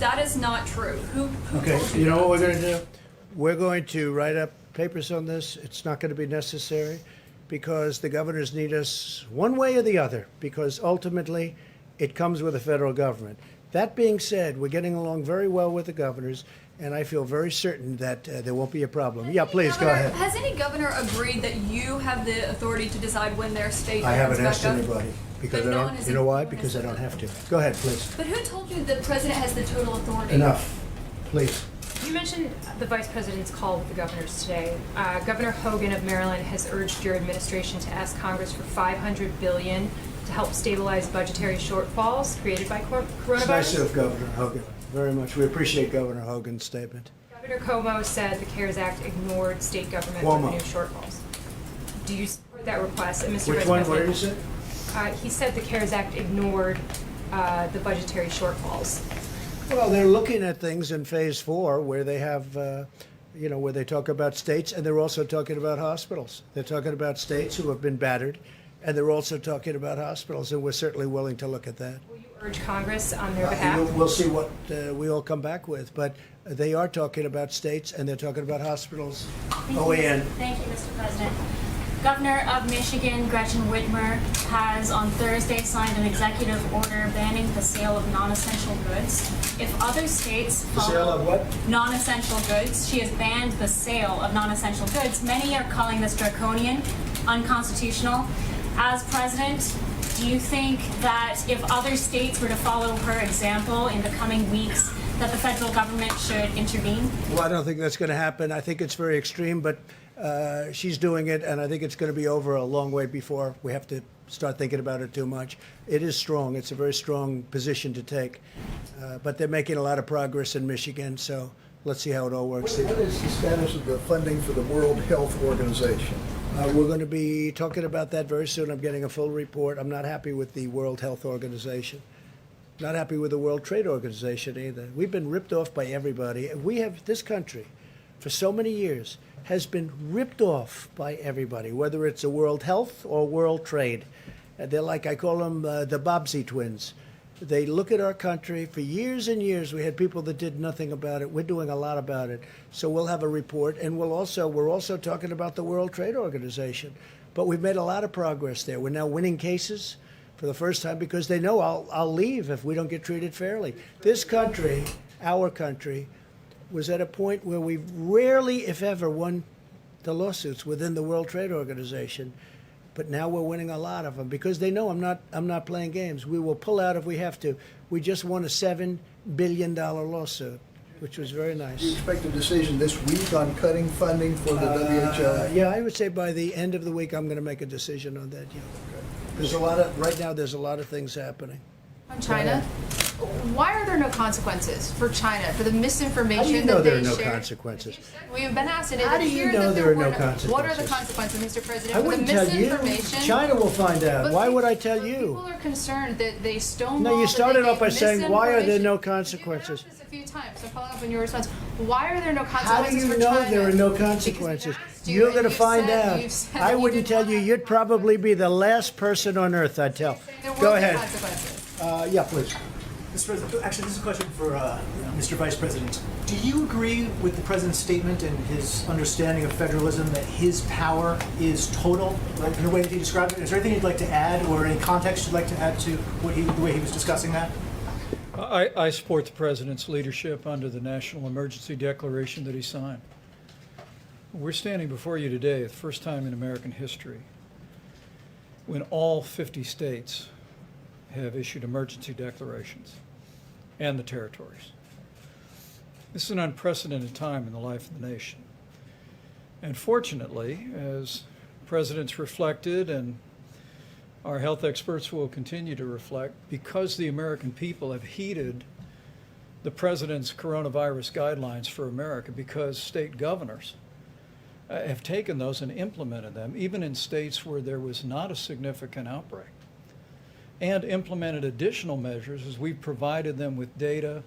That is not true. Who
Okay,
told
you know
that?
what we're going to do? We're going to write up papers on this. It's not going to be necessary because the governors need us one way or the other, because ultimately it comes with the federal government. That being said, we're getting along very well with the governors, and I feel very certain that there won't be a problem. Yeah, please, go ahead.
Has any governor agreed that you have the authority to decide when their state
I haven't
opens
asked
back up?
anybody because
But
I
no
don't.
one has
You know why?
said
Because I
that.
don't have to. Go ahead, please.
But who told you the president has the total authority?
Enough, please.
You mentioned the vice president's call with the governors today. Governor Hogan of Maryland has urged your administration to ask Congress for $500 billion to help stabilize budgetary shortfalls created by coronavirus.
It's nice of Governor Hogan. Very much. We appreciate Governor Hogan's statement.
Governor Cuomo said the CARES Act ignored state government revenue shortfalls. Do you support that request? And Mr.
Which
Vice
one?
President,
What did you say?
he said the CARES Act ignored the budgetary shortfalls.
Well, they're looking at things in phase 4 where they have, you know, where they talk about states, and they're also talking about hospitals. They're talking about states who have been battered, and they're also talking about hospitals, and we're certainly willing to look at that.
Will you urge Congress on their behalf?
We'll see what we all come back with, but they are talking about states, and they're talking about hospitals. OAN.
Thank you, Mr. President. Governor of Michigan, Gretchen Whitmer, has on Thursday signed an executive order banning the sale of non-essential goods. If other states follow
sale of what?
Non-essential goods, she has banned the sale of non-essential goods. Many are calling this draconian, unconstitutional. As president, do you think that if other states were to follow her example in the coming weeks, that the federal government should intervene?
Well, I don't think that's going to happen. I think it's very extreme, but she's doing it, and I think it's going to be over a long way before we have to start thinking about it too much. It is strong. It's a very strong position to take. But they're making a lot of progress in Michigan, so let's see how it all works.
What is the status of the funding for the World Health Organization?
We're going to be talking about that very soon. I'm getting a full report. I'm not happy with the World Health Organization. Not happy with the World Trade Organization either. We've been ripped off by everybody. We have, this country, for so many years, has been ripped off by everybody, whether it's a World Health or World Trade. They're like, I call them the Bobbsey twins. They look at our country. For years and years, we had people that did nothing about it. We're doing a lot about it. So we'll have a report, and we're also talking about the World Trade Organization. But we've made a lot of progress there. We're now winning cases for the first time because they know I'll leave if we don't get treated fairly. This country, our country, was at a point where we rarely, if ever, won the lawsuits within the World Trade Organization. But now we're winning a lot of them because they know I'm not playing games. We will pull out if we have to. We just won a $7 billion lawsuit, which was very nice.
Do you expect a decision this week on cutting funding for the WHO?
Yeah, I would say by the end of the week I'm going to make a decision on that. Yeah. There's a lot of right now. There's a lot of things happening.
On China? Why are there no consequences for China for the
How
misinformation
do you know
that
there
they
are no
shared?
consequences?
We've been asked, and it
How do you
appeared
know
that
there are no
were no.
consequences?
What are the consequences, Mr. President,
I
for the
wouldn't tell you.
misinformation?
China will find out.
But
Why
pe-
would I tell
but
you?
People are concerned that they stonewalled.
No, you
that
started
they
off by
gave
saying, why are there
misinformation.
no consequences?
You've been asked this a few times, so follow up on your response. Why are there no
How do
consequences
you
for
know
China?
there are no
Because
consequences?
we've asked you,
You're
and
going to
you've
find
said-
out.
you've said
I
that you
wouldn't
did
tell
not
you.
have
You'd probably be the last person on earth I'd tell.
There will
Go
be
ahead.
consequences.
Yeah, please.
Mr. President, actually, this is a question for Mr. Vice President. Do you agree with the President's statement and his understanding of federalism that his power is total, right, in the way that he described it? Is there anything you'd like to add or any context you'd like to add to the way he was discussing that?
I support the President's leadership under the National Emergency Declaration that he signed. We're standing before you today, the first time in American history, when all 50 states have issued emergency declarations, and the territories. This is an unprecedented time in the life of the nation. And fortunately, as presidents reflected, and our health experts will continue to reflect, because the American people have heeded the president's coronavirus guidelines for America, because state governors have taken those and implemented them, even in states where there was not a significant outbreak, and implemented additional measures as we've provided them with data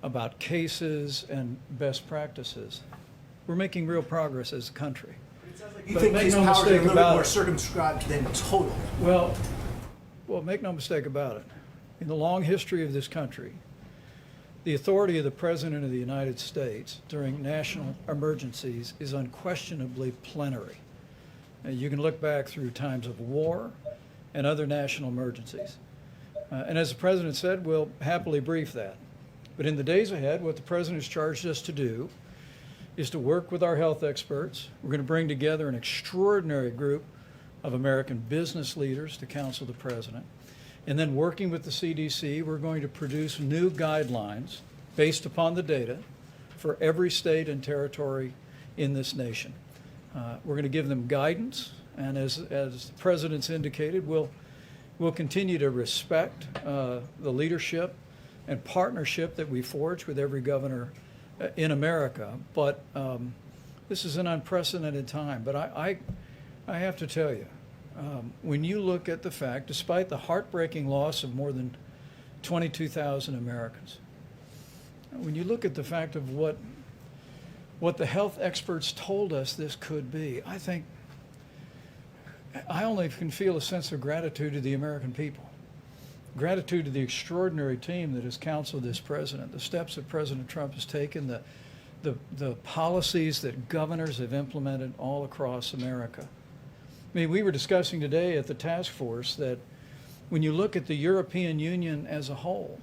about cases and best practices. We're making real progress as a country.
You
But
think
make
his
no
powers are a
mistake
little bit
about
more
it.
circumscribed than total?
Well, make no mistake about it. In the long history of this country, the authority of the President of the United States during national emergencies is unquestionably plenary. You can look back through times of war and other national emergencies. And as the President said, we'll happily brief that. But in the days ahead, what the President has charged us to do is to work with our health experts. We're going to bring together an extraordinary group of American business leaders to counsel the President. And then working with the CDC, we're going to produce new guidelines based upon the data for every state and territory in this nation. We're going to give them guidance, and as the President's indicated, we'll continue to respect the leadership and partnership that we forge with every governor in America. But this is an unprecedented time. But I have to tell you, when you look at the fact, despite the heartbreaking loss of more than 22,000 Americans, when you look at the fact of what the health experts told us this could be, I think I only can feel a sense of gratitude to the American people. Gratitude to the extraordinary team that has counseled this president, the steps that President Trump has taken, the policies that governors have implemented all across America. I mean, we were discussing today at the task force that when you look at the European Union as a whole,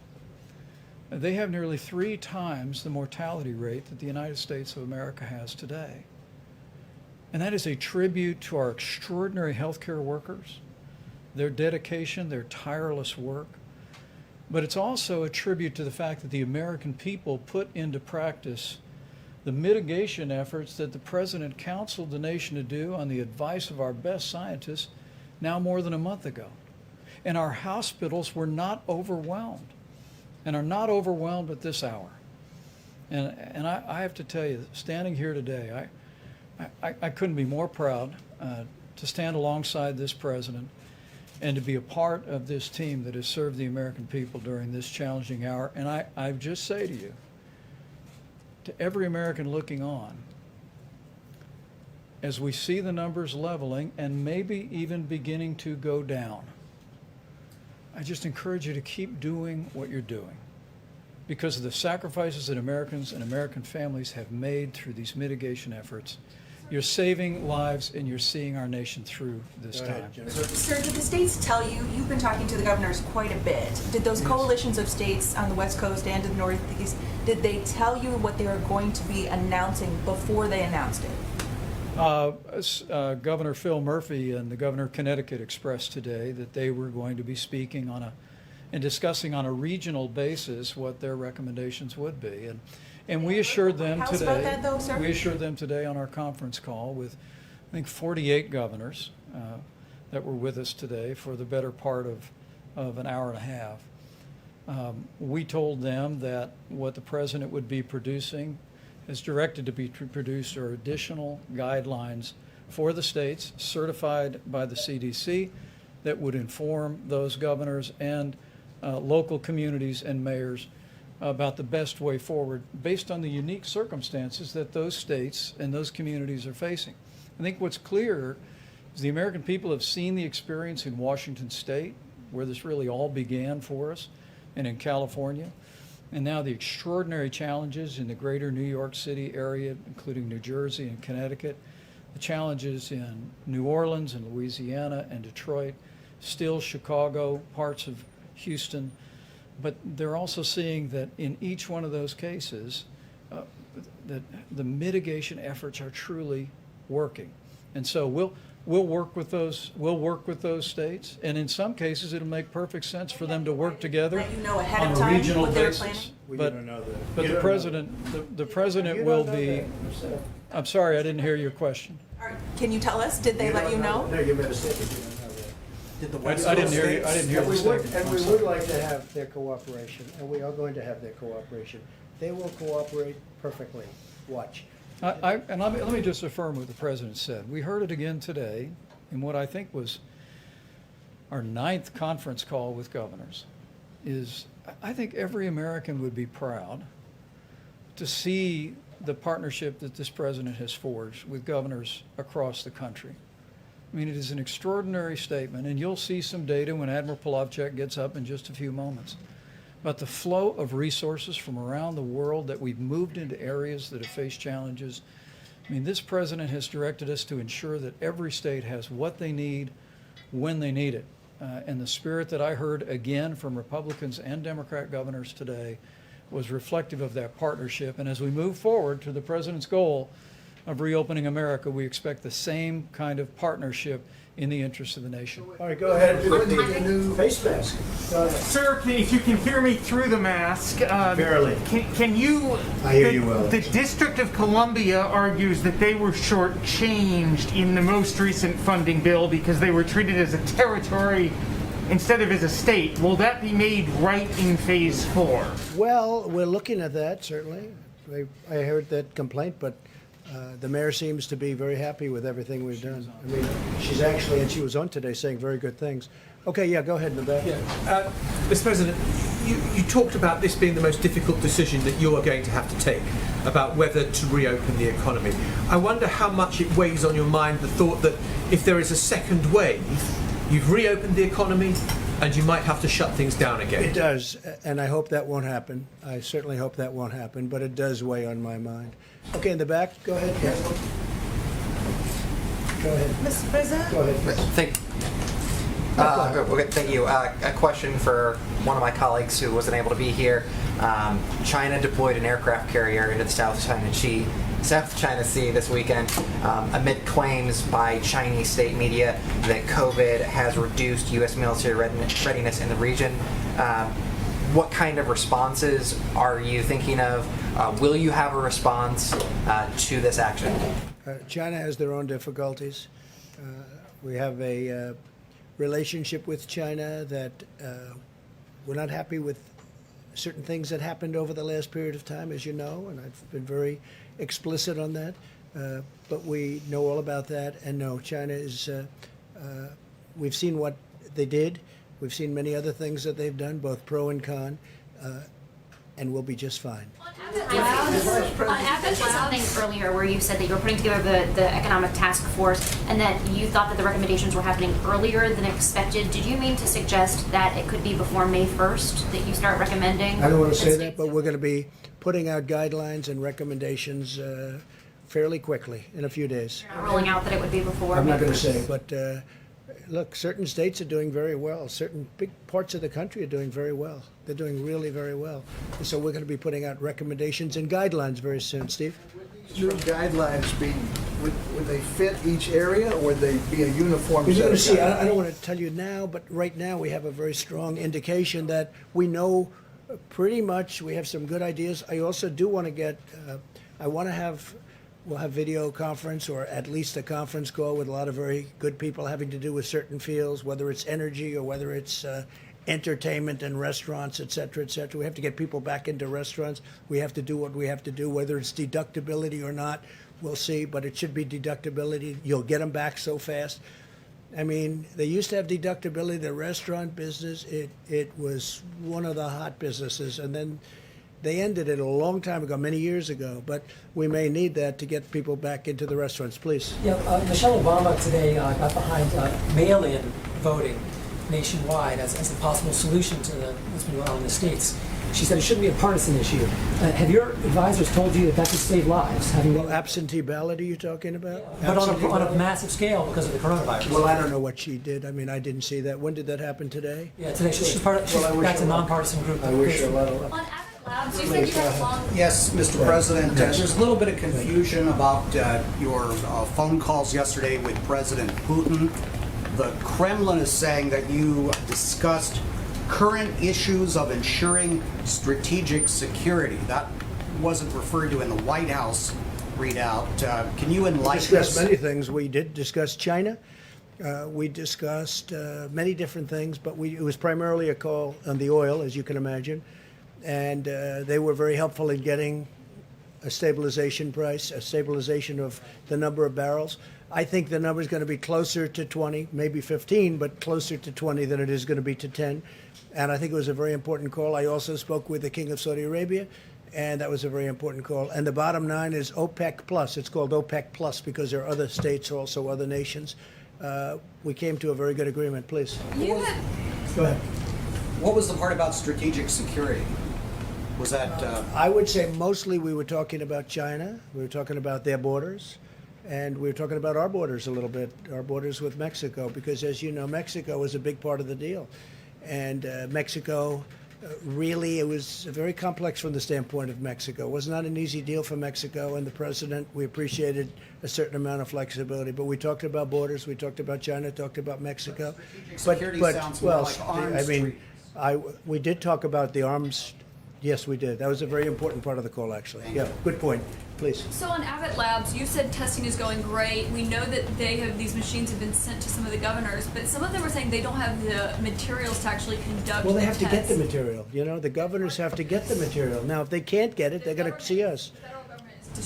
they have nearly 3 times the mortality rate that the United States of America has today. And that is a tribute to our extraordinary healthcare workers, their dedication, their tireless work. But it's also a tribute to the fact that the American people put into practice the mitigation efforts that the President counseled the nation to do on the advice of our best scientists now more than a month ago. And our hospitals were not overwhelmed, and are not overwhelmed at this hour. And I have to tell you, standing here today, I couldn't be more proud to stand alongside this president and to be a part of this team that has served the American people during this challenging hour. And I just say to you, to every American looking on, as we see the numbers leveling and maybe even beginning to go down, I just encourage you to keep doing what you're doing, because of the sacrifices that Americans and American families have made through these mitigation efforts. You're saving lives and you're seeing our nation through this time.
Sir, did the states tell you, you've been talking to the governors quite a bit, did those coalitions of states on the West Coast and in the Northeast, did they tell you what they were going to be announcing before they announced it?
Governor Phil Murphy and the governor of Connecticut expressed today that they were going to be speaking and discussing on a regional basis what their recommendations would be. And we assured them today.
About that, though, sir?
We assured them today on our conference call with, I think, 48 governors that were with us today for the better part of an hour and a half, We told them that what the president would be producing, is directed to be produced, are additional guidelines for the states certified by the CDC that would inform those governors and local communities and mayors about the best way forward based on the unique circumstances that those states and those communities are facing. I think what's clear is the American people have seen the experience in Washington State, where this really all began for us, and in California, and now the extraordinary challenges in the greater New York City area, including New Jersey and Connecticut, the challenges in New Orleans and Louisiana and Detroit, still Chicago, parts of Houston, but they're also seeing that in each one of those cases, that the mitigation efforts are truly working. And so we'll work with those states, and in some cases it'll make perfect sense for them to work together
Let you know ahead
on
of
a
time
regional
what they're
basis.
planning?
But the president will be. I'm sorry, I didn't hear your question.
Can you tell us? Did they let you know?
No, you made a statement. You don't know that.
Did the
I
West
didn't
Coast
hear you. I
states-
didn't hear
And
the
we would,
statement.
and we
I'm
would
sorry.
like to have their cooperation, and we are going to have their cooperation. They will cooperate perfectly. Watch.
And let me just affirm what the president said. We heard it again today in what I think was our 9th conference call with governors. I think every American would be proud to see the partnership that this president has forged with governors across the country. I mean, it is an extraordinary statement, and you'll see some data when Admiral Polovchek gets up in just a few moments. But the flow of resources from around the world that we've moved into areas that have faced challenges, I mean, this president has directed us to ensure that every state has what they need when they need it. And the spirit that I heard again from Republicans and Democrat governors today was reflective of that partnership. And as we move forward to the president's goal of reopening America, we expect the same kind of partnership in the interest of the nation.
All right, go ahead with the new face mask. Go ahead.
Sir, if you can hear me through the mask.
Barely.
Can you...
I hear you well.
The District of Columbia argues that they were shortchanged in the most recent funding bill because they were treated as a territory instead of as a state. Will that be made right in phase 4?
Well, we're looking at that, certainly. I heard that complaint, but the mayor seems to be very happy with everything we've done. I mean, she's actually, and she was on today saying very good things. Okay, yeah, go ahead, Nabat.
Yeah. Mr. President, you talked about this being the most difficult decision that you are going to have to take about whether to reopen the economy. I wonder how much it weighs on your mind the thought that if there is a second wave, you've reopened the economy and you might have to shut things down again.
It does, and I hope that won't happen. I certainly hope that won't happen, but it does weigh on my mind. Okay, in the back, go ahead. Yes. Go ahead.
Mr. President?
Go ahead.
Thank you. A question for one of my colleagues who wasn't able to be here. China deployed an aircraft carrier into the South China Sea this weekend amid claims by Chinese state media that COVID has reduced U.S. military readiness in the region. What kind of responses are you thinking of? Will you have a response to this action?
China has their own difficulties. We have a relationship with China that we're not happy with certain things that happened over the last period of time, as you know, and I've been very explicit on that. But we know all about that, and no, China is, we've seen what they did. We've seen many other things that they've done, both pro and con, and we'll be just fine.
I mentioned something earlier where you said that you were putting together the economic task force and that you thought that the recommendations were happening earlier than expected. Did you mean to suggest that it could be before May 1st that you start recommending?
I don't want to say that, but we're going to be putting out guidelines and recommendations fairly quickly, in a few days.
You're not ruling out that it would be before
I'm
May
not going to
1st.
say, but look, certain states are doing very well. Certain big parts of the country are doing very well. They're doing really very well. And so we're going to be putting out recommendations and guidelines very soon. Steve?
Would these guidelines be, would they fit each area, or would they be a uniform
You're
set
going
of
to see,
guidelines?
I don't want to tell you now, but right now we have a very strong indication that we know pretty much, we have some good ideas. I also do want to get, I want to have, we'll have video conference or at least a conference call with a lot of very good people having to do with certain fields, whether it's energy or whether it's entertainment and restaurants, et cetera, et cetera. We have to get people back into restaurants. We have to do what we have to do, whether it's deductibility or not, we'll see, but it should be deductibility. You'll get them back so fast. I mean, they used to have deductibility. The restaurant business, it was one of the hot businesses, and then they ended it a long time ago, many years ago. But we may need that to get people back into the restaurants. Please.
Yeah, Michelle Obama today got behind mail-in voting nationwide as a possible solution to what's been going on in the states. She said it shouldn't be a partisan issue. Have your advisors told you that that could save lives?
Absentee ballot, are you talking about?
But on a massive scale because of the coronavirus.
Well, I don't know what she did. I mean, I didn't see that. When did that happen today?
Yeah, today. She's that's a nonpartisan group.
I wish her a lot of luck.
On Abbott Labs, you said you had a long.
Yes, Mr. President. There's a little bit of confusion about your phone calls yesterday with President Putin. The Kremlin is saying that you discussed current issues of ensuring strategic security. That wasn't referred to in the White House readout. Can you enlighten us?
We discussed many things. We did discuss China. We discussed many different things, but it was primarily a call on the oil, as you can imagine. And they were very helpful in getting a stabilization price, a stabilization of the number of barrels. I think the number is going to be closer to 20, maybe 15, but closer to 20 than it is going to be to 10. And I think it was a very important call. I also spoke with the King of Saudi Arabia, and that was a very important call. And the bottom line is OPEC Plus. It's called OPEC Plus because there are other states, also other nations. We came to a very good agreement. Please.
Go
ahead.
What was the part about strategic security? Was that...
I would say mostly we were talking about China. We were talking about their borders. And we were talking about our borders a little bit, our borders with Mexico, because as you know, Mexico was a big part of the deal. And Mexico, really, it was very complex from the standpoint of Mexico. It was not an easy deal for Mexico and the president. We appreciated a certain amount of flexibility. But we talked about borders, we talked about China, talked about Mexico.
Security sounds more like arms
we did talk about the arms. Yes, we did. That was a very important part of the call, actually. Yeah, good point. Please.
So on Abbott Labs, you said testing is going great. We know that these machines have been sent to some of the governors, but some of them are saying they don't have the materials to actually conduct.
Well, they have to get the
tests.
material. You know, the governors have to get the material. Now, if they can't get it, they're going to see us.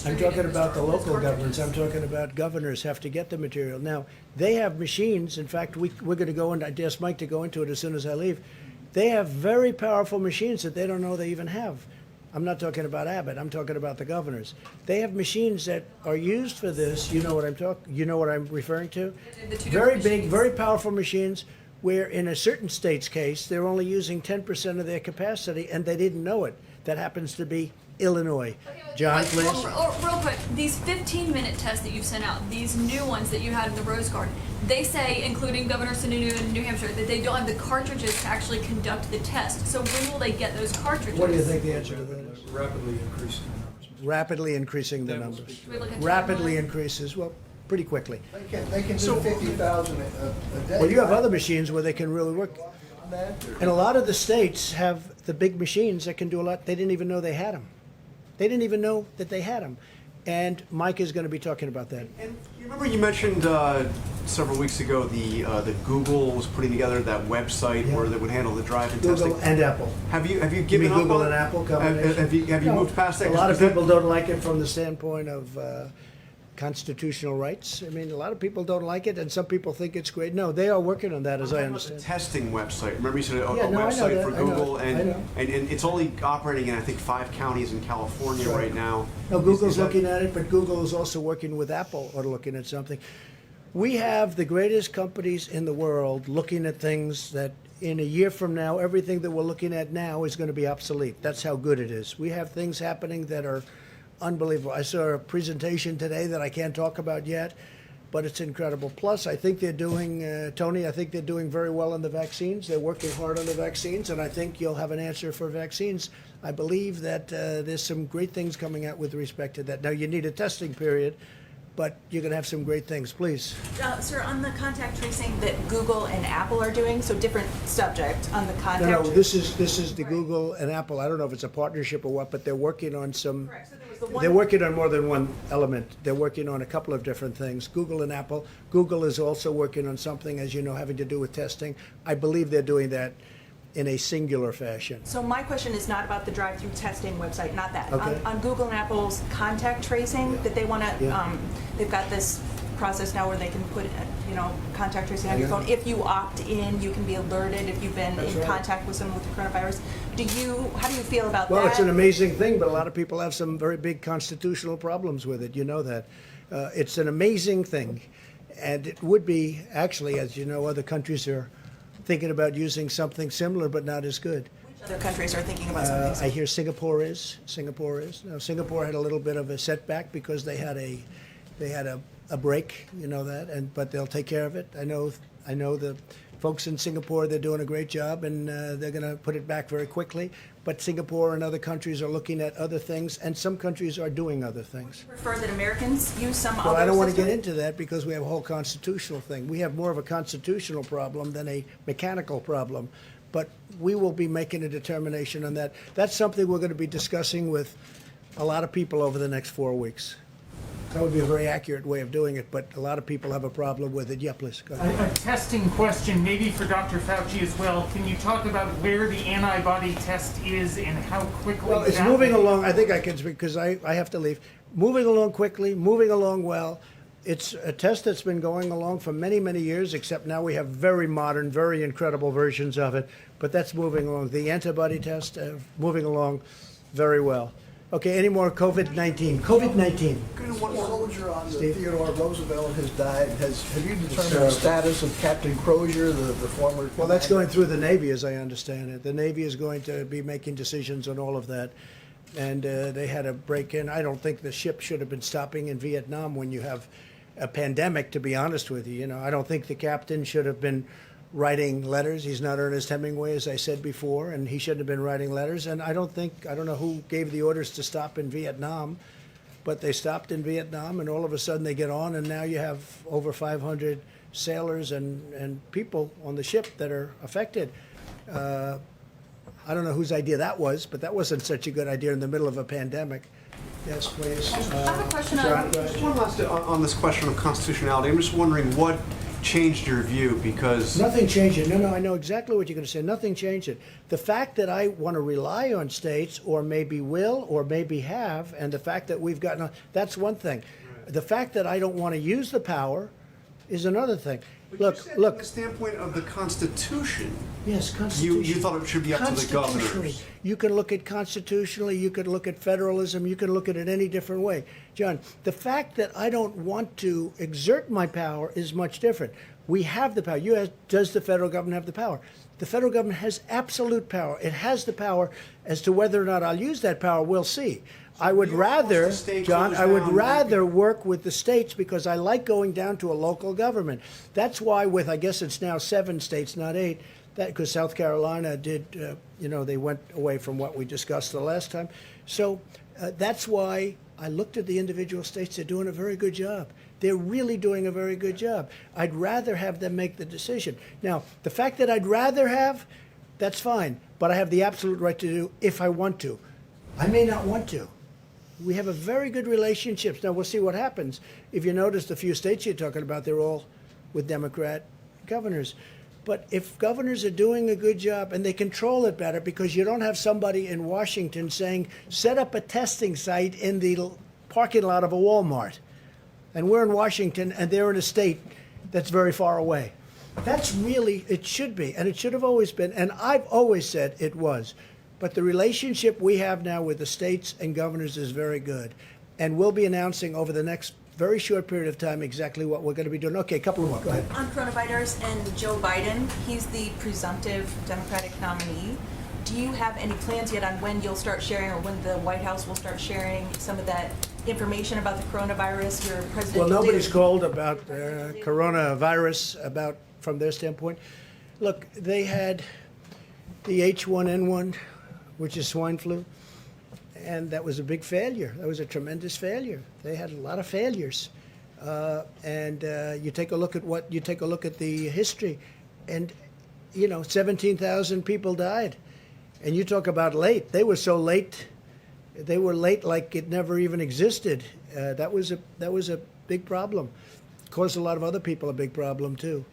I'm talking about the local governments. I'm talking about governors have to get the material. Now, they have machines. In fact, we're going to go into. I asked Mike to go into it as soon as I leave. They have very powerful machines that they don't know they even have. I'm not talking about Abbott. I'm talking about the governors. They have machines that are used for this. You know what I'm referring to? Very big, very powerful machines where in a certain state's case, they're only using 10% of their capacity and they didn't know it. That happens to be Illinois. John, please.
Real quick, these 15-minute tests that you've sent out, these new ones that you had in the Rose Garden, they say, including Governor Sununu in New Hampshire, that they don't have the cartridges to actually conduct the test. So when will they get those cartridges?
What do you think the answer to that is?
Rapidly increasing the numbers.
Rapidly increasing the numbers.
Should we look at
Rapidly
timeline?
increases, well, pretty quickly.
They can do 50,000 a day.
Well, you have other machines where they can really work. And a lot of the states have the big machines that can do a lot. They didn't even know they had them. They didn't even know that they had them. And Mike is going to be talking about that.
And you remember you mentioned several weeks ago that Google was putting together that website where they would handle the drive-in testing.
Google and Apple.
Have you given
You mean
up
Google
on
and
it?
Apple combination?
Have you moved past that?
A lot of people don't like it from the standpoint of constitutional rights. I mean, a lot of people don't like it, and some people think it's great. No, they are working on that, as I understand.
Testing website. Remember you said a
Yeah, no, I know
website
that.
for
I know.
Google,
I know.
and it's only operating in I think 5 counties in California right now.
No, Google's looking at it, but Google is also working with Apple or looking at something. We have the greatest companies in the world looking at things that in a year from now, everything that we're looking at now is going to be obsolete. That's how good it is. We have things happening that are unbelievable. I saw a presentation today that I can't talk about yet, but it's incredible. Plus, I think they're doing, Tony, I think they're doing very well on the vaccines. They're working hard on the vaccines, and I think you'll have an answer for vaccines. I believe that there's some great things coming out with respect to that. Now, you need a testing period, but you're going to have some great things. Please.
Sir, on the contact tracing that Google and Apple are doing, so different subject on the contact
No,
tracing.
this is the Google and Apple. I don't know if it's a partnership or what, but they're working on some.
Correct. So there was the one.
They're working on more than one element. They're working on a couple of different things. Google and Apple. Google is also working on something, as you know, having to do with testing. I believe they're doing that in a singular fashion.
So my question is not about the drive-through testing website, not that.
Okay.
On Google and Apple's contact tracing, that they want to,
Yeah.
they've got this process now where they can put, contact tracing on your phone. If you opt in, you can be alerted if you've been in contact with someone with the coronavirus. How do you feel about that?
Well, it's an amazing thing, but a lot of people have some very big constitutional problems with it. You know that. It's an amazing thing. And it would be, actually, as you know, other countries are thinking about using something similar, but not as good.
Other countries are thinking about something.
I hear Singapore is. Now, Singapore had a little bit of a setback because they had a break, you know that, but they'll take care of it. I know the folks in Singapore, they're doing a great job, and they're going to put it back very quickly. But Singapore and other countries are looking at other things, and some countries are doing other things.
Prefer that Americans use some other
Well, I don't want to
system?
get into that because we have a whole constitutional thing. We have more of a constitutional problem than a mechanical problem. But we will be making a determination on that. That's something we're going to be discussing with a lot of people over the next 4 weeks. That would be a very accurate way of doing it, but a lot of people have a problem with it. Yeah, please, go ahead.
A testing question, maybe for Dr. Fauci as well. Can you talk about where the antibody test is and how quickly?
Well, it's moving along. I think I can speak because I have to leave. Moving along quickly, moving along well. It's a test that's been going along for many, many years, except now we have very modern, very incredible versions of it. But that's moving along. The antibody test, moving along very well. Okay, any more COVID-19? COVID-19.
One soldier on the
Steve?
Theodore Roosevelt has died. Have you determined the status of Captain Crozier, the former?
Well, that's going through the Navy, as I understand it. The Navy is going to be making decisions on all of that. And they had a break-in. I don't think the ship should have been stopping in Vietnam when you have a pandemic, to be honest with you. I don't think the captain should have been writing letters. He's not Ernest Hemingway, as I said before, and he shouldn't have been writing letters. And I don't know who gave the orders to stop in Vietnam, but they stopped in Vietnam, and all of a sudden they get on, and now you have over 500 sailors and people on the ship that are affected. I don't know whose idea that was, but that wasn't such a good idea in the middle of a pandemic. Yes, please.
I have a question
John,
on.
go ahead.
Just one last on this question of constitutionality. I'm just wondering what changed your view, because
Nothing changed it. No, I know exactly what you're going to say. Nothing changed it. The fact that I want to rely on states, or maybe will, or maybe have, and the fact that we've gotten, that's one thing. The fact that I don't want to use the power is another thing.
Look. From the standpoint of the Constitution,
yes, constitution.
You thought it should be up to the governors.
You can look at constitutionally, you can look at federalism, you can look at it any different way. John, the fact that I don't want to exert my power is much different. We have the power. Does the federal government have the power? The federal government has absolute power. It has the power. As to whether or not I'll use that power, we'll see. I would rather, John, I would rather work with the states because I like going down to a local government. That's why with, I guess it's now 7 states, not 8, because South Carolina did, they went away from what we discussed the last time. So that's why I looked at the individual states. They're doing a very good job. They're really doing a very good job. I'd rather have them make the decision. Now, the fact that I'd rather have, that's fine, but I have the absolute right to do if I want to. I may not want to. We have a very good relationship. Now, we'll see what happens. If you notice, the few states you're talking about, they're all with Democrat governors. But if governors are doing a good job and they control it better, because you don't have somebody in Washington saying, set up a testing site in the parking lot of a Walmart. And we're in Washington and they're in a state that's very far away. That's really, it should be, and it should have always been, and I've always said it was. But the relationship we have now with the states and governors is very good. And we'll be announcing over the next very short period of time exactly what we're going to be doing. Okay, a couple of more. Go ahead.
On coronavirus and Joe Biden, he's the presumptive Democratic nominee. Do you have any plans yet on when you'll start sharing, or when the White House will start sharing some of that information about the coronavirus, your presidential
Well, nobody's
data?
called about coronavirus from their standpoint. Look, they had the H1N1, which is swine flu, and that was a big failure. That was a tremendous failure. They had a lot of failures, and you take a look at the history, and 17,000 people died, and you talk about late. They were so late. They were late like it never even existed. That was a big problem. Caused a lot of other people a big problem too.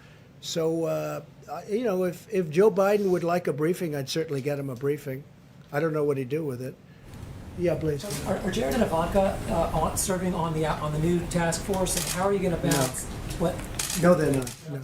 So, you know, if Joe Biden would like a briefing, I'd certainly get him a briefing. I don't know what he'd do with it. Yeah, please.
Are Jared and Ivanka serving on the new task force, and how are you going to balance what?
No, they're not. No.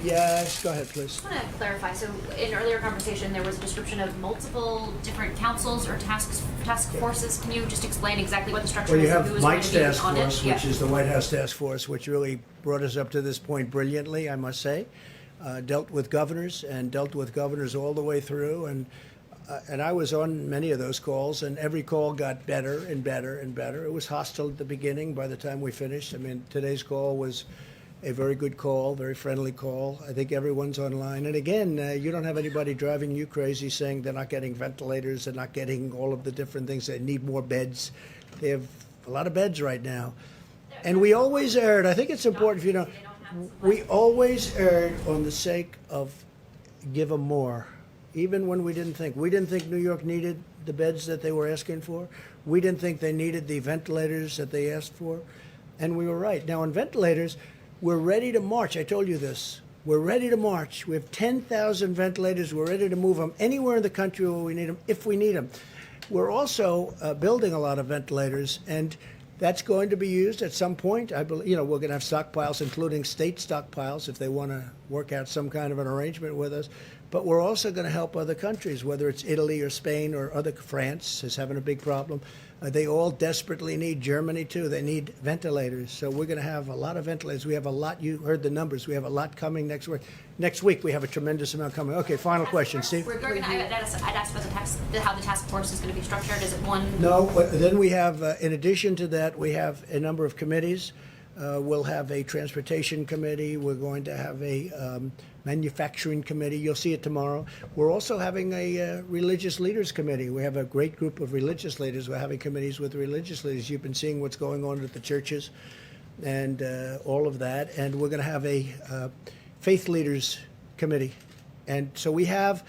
Yes, go ahead, please.
I want to clarify. So, in an earlier conversation, there was a description of multiple different councils or task forces. Can you just explain exactly what the structure
Well, you
is? and
have
who is going
Mike's
to be
task
on
force,
it?
which is the White House task force, which really brought us up to this point brilliantly, I must say. Dealt with governors all the way through, and I was on many of those calls, and every call got better and better and better. It was hostile at the beginning. By the time we finished, I mean, today's call was a very good call, very friendly call. I think everyone's online. And again, you don't have anybody driving you crazy saying they're not getting ventilators, they're not getting all of the different things. They need more beds. They have a lot of beds right now. And we always erred, I think it's important if you know, we always erred on the sake of give them more, even when we didn't think. We didn't think New York needed the beds that they were asking for. We didn't think they needed the ventilators that they asked for. And we were right. Now, on ventilators, we're ready to march. I told you this. We're ready to march. We have 10,000 ventilators. We're ready to move them anywhere in the country where we need them, if we need them. We're also building a lot of ventilators, and that's going to be used at some point. I believe, you know, we're going to have stockpiles, including state stockpiles, if they want to work out some kind of an arrangement with us. But we're also going to help other countries, whether it's Italy or Spain or France is having a big problem. They all desperately need, Germany too, they need ventilators. So we're going to have a lot of ventilators. We have a lot, you heard the numbers, we have a lot coming next week. Next week we have a tremendous amount coming. Okay, final question, Steve.
I'd asked about how the task force is going to be structured. Is it one?
No, then we have, in addition to that, we have a number of committees. We'll have a transportation committee. We're going to have a manufacturing committee. You'll see it tomorrow. We're also having a religious leaders committee. We have a great group of religious leaders. We're having committees with religious leaders. You've been seeing what's going on at the churches and all of that. And we're going to have a faith leaders committee. And so we're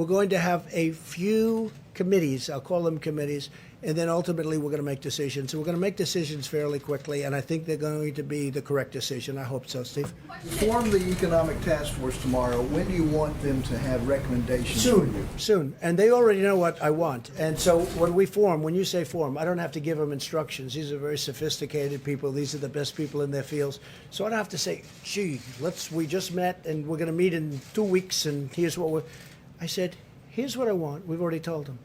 going to have a few committees. I'll call them committees. And then ultimately we're going to make decisions. So we're going to make decisions fairly quickly, and I think they're going to be the correct decision. I hope so, Steve.
Form the economic task force tomorrow. When do you want them to have recommendations for you?
Soon. And they already know what I want. And so when you say form, I don't have to give them instructions. These are very sophisticated people. These are the best people in their fields. So I don't have to say, gee, we just met and we're going to meet in 2 weeks and here's what I said, here's what I want. We've already told them.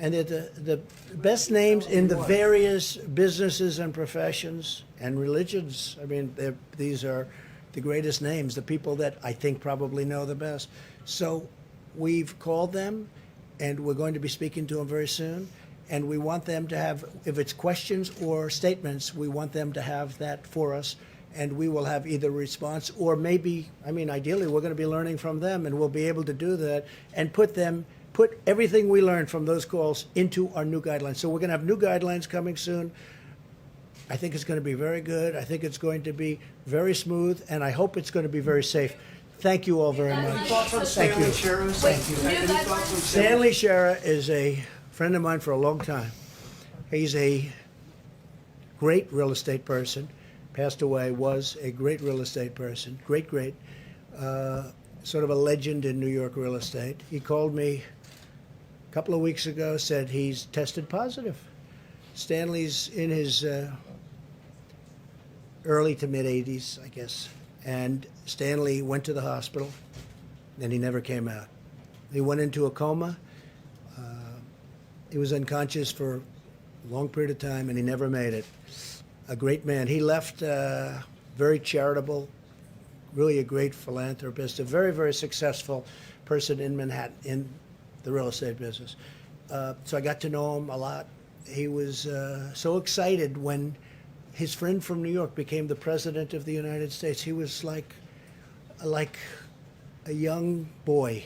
And they're the best names in the various businesses and professions and religions. I mean, these are the greatest names, the people that I think probably know the best. So we've called them, and we're going to be speaking to them very soon. And we want them to have, if it's questions or statements, we want them to have that for us. And we will have either a response or maybe, I mean, ideally, we're going to be learning from them, and we'll be able to do that and put everything we learned from those calls into our new guidelines. So we're going to have new guidelines coming soon. I think it's going to be very good. I think it's going to be very smooth, and I hope it's going to be very safe. Thank you all very much. Thank you. Stanley Shera is a friend of mine for a long time. He's a great real estate person. Passed away, was a great real estate person. Great. Sort of a legend in New York real estate. He called me a couple of weeks ago, said he's tested positive. Stanley's in his early to mid 80s, I guess. And Stanley went to the hospital, and he never came out. He went into a coma. He was unconscious for a long period of time, and he never made it. A great man. He left very charitable, really a great philanthropist, a very, very successful person in Manhattan in the real estate business. So I got to know him a lot. He was so excited when his friend from New York became the president of the United States. He was like a young boy.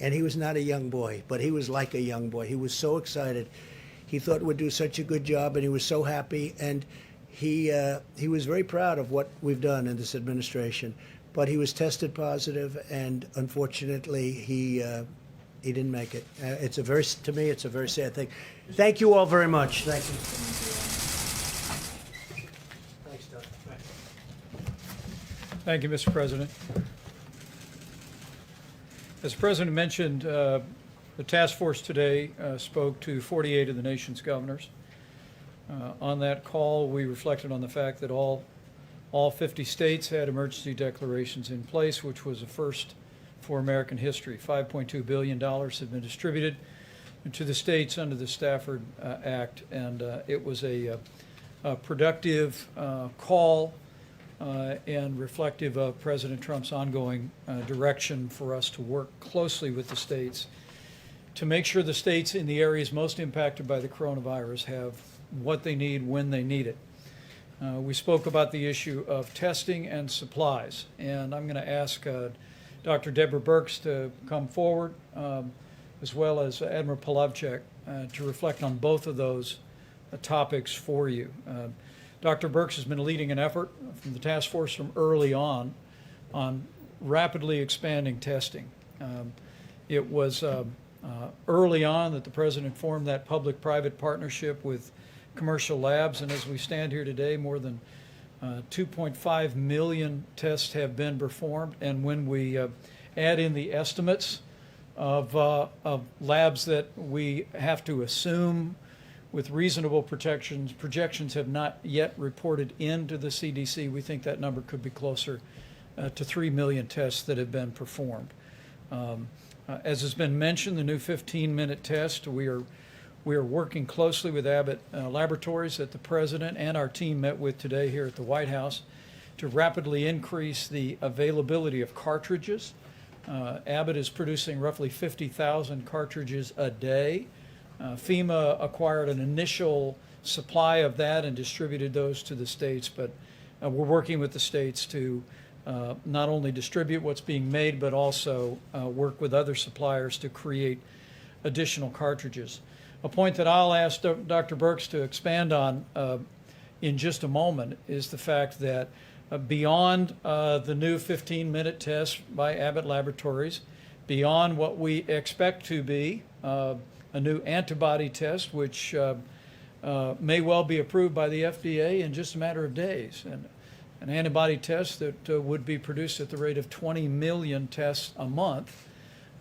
And he was not a young boy, but he was like a young boy. He was so excited. He thought we'd do such a good job, and he was so happy. And he was very proud of what we've done in this administration. But he was tested positive, and unfortunately, he didn't make it. To me, it's a very sad thing. Thank you all very much. Thank you. Thanks, Doug.
Thank you, Mr. President. As the President mentioned, the task force today spoke to 48 of the nation's governors. On that call, we reflected on the fact that all 50 states had emergency declarations in place, which was a first for American history. $5.2 billion have been distributed to the states under the Stafford Act, and it was a productive call and reflective of President Trump's ongoing direction for us to work closely with the states to make sure the states in the areas most impacted by the coronavirus have what they need when they need it. We spoke about the issue of testing and supplies, and I'm going to ask Dr. Deborah Birx to come forward, as well as Admiral Polovchek, to reflect on both of those topics for you. Dr. Birx has been leading an effort from the task force from early on rapidly expanding testing. It was early on that the President formed that public-private partnership with commercial labs, and as we stand here today, more than 2.5 million tests have been performed. And when we add in the estimates of labs that we have to assume with reasonable projections have not yet reported into the CDC, we think that number could be closer to 3 million tests that have been performed. As has been mentioned, the new 15-minute test, we are working closely with Abbott Laboratories that the President and our team met with today here at the White House to rapidly increase the availability of cartridges. Abbott is producing roughly 50,000 cartridges a day. FEMA acquired an initial supply of that and distributed those to the states, but we're working with the states to not only distribute what's being made, but also work with other suppliers to create additional cartridges. A point that I'll ask Dr. Birx to expand on in just a moment is the fact that beyond the new 15-minute test by Abbott Laboratories, beyond what we expect to be a new antibody test, which may well be approved by the FDA in just a matter of days, and an antibody test that would be produced at the rate of 20 million tests a month.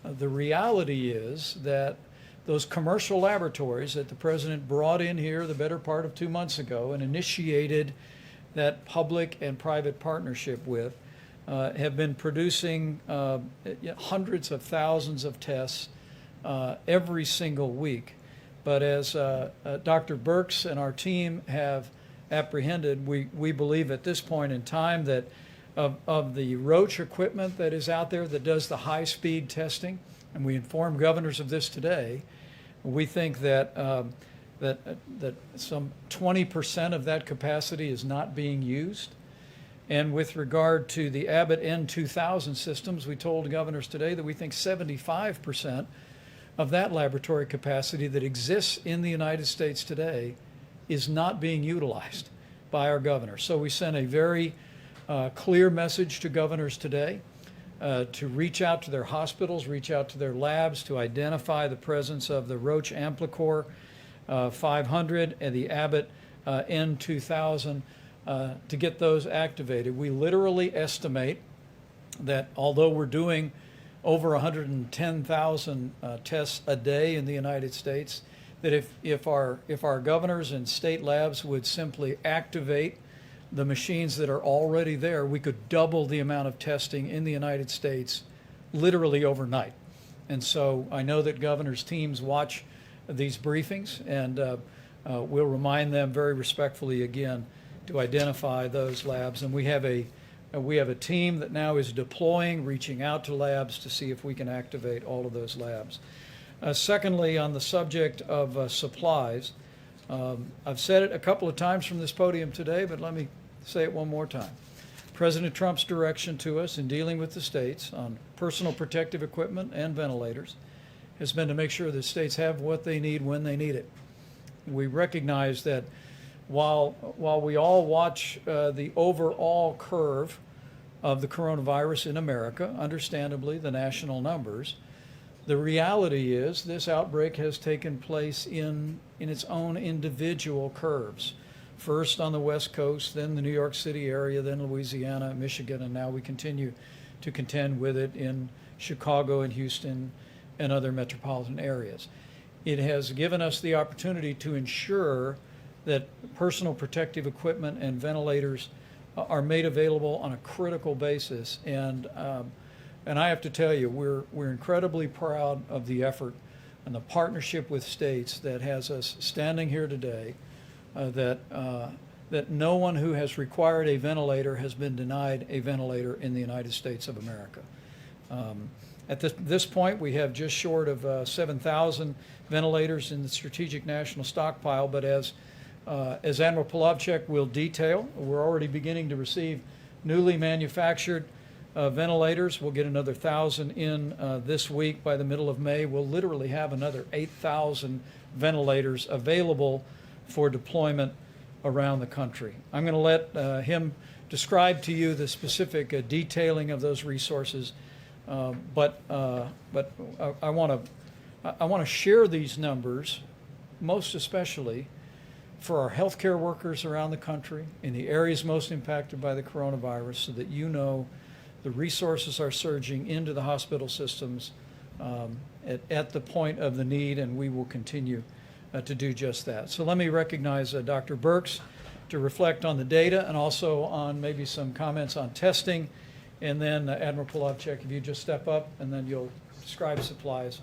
The reality is that those commercial laboratories that the President brought in here the better part of 2 months ago and initiated that public and private partnership with have been producing hundreds of thousands of tests every single week. But as Dr. Birx and our team have apprehended, we believe at this point in time that of the Roche equipment that is out there that does the high-speed testing, and we inform governors of this today, we think that that some 20% of that capacity is not being used. And with regard to the Abbott N2000 systems, we told governors today that we think 75% of that laboratory capacity that exists in the United States today is not being utilized by our governors. So we sent a very clear message to governors today to reach out to their hospitals, reach out to their labs to identify the presence of the Roche Amplicor 500 and the Abbott N2000 to get those activated. We literally estimate that although we're doing over 110,000 tests a day in the United States, that if our governors and state labs would simply activate the machines that are already there, we could double the amount of testing in the United States literally overnight. And so I know that governors' teams watch these briefings, and we'll remind them very respectfully again to identify those labs. And we have a team that now is deploying, reaching out to labs to see if we can activate all of those labs. Secondly, on the subject of supplies, I've said it a couple of times from this podium today, but let me say it one more time. President Trump's direction to us in dealing with the states on personal protective equipment and ventilators has been to make sure the states have what they need when they need it. We recognize that while we all watch the overall curve of the coronavirus in America, understandably the national numbers, the reality is this outbreak has taken place in its own individual curves. first on the West Coast, then the New York City area, then Louisiana, Michigan, and now we continue to contend with it in Chicago and Houston and other metropolitan areas. It has given us the opportunity to ensure that personal protective equipment and ventilators are made available on a critical basis. And I have to tell you, we're incredibly proud of the effort and the partnership with states that has us standing here today, that no one who has required a ventilator has been denied a ventilator in the United States of America. At this point, we have just short of 7,000 ventilators in the strategic national stockpile, but as Admiral Polovchek will detail, we're already beginning to receive newly manufactured ventilators. We'll get another 1,000 in this week. By the middle of May, we'll literally have another 8,000 ventilators available for deployment around the country. I'm going to let him describe to you the specific detailing of those resources, but I want to share these numbers, most especially for our healthcare workers around the country in the areas most impacted by the coronavirus, so that you know the resources are surging into the hospital systems at the point of the need, and we will continue to do just that. So let me recognize Dr. Birx to reflect on the data and also on maybe some comments on testing, and then Admiral Polovchek, if you just step up and then you'll describe supplies.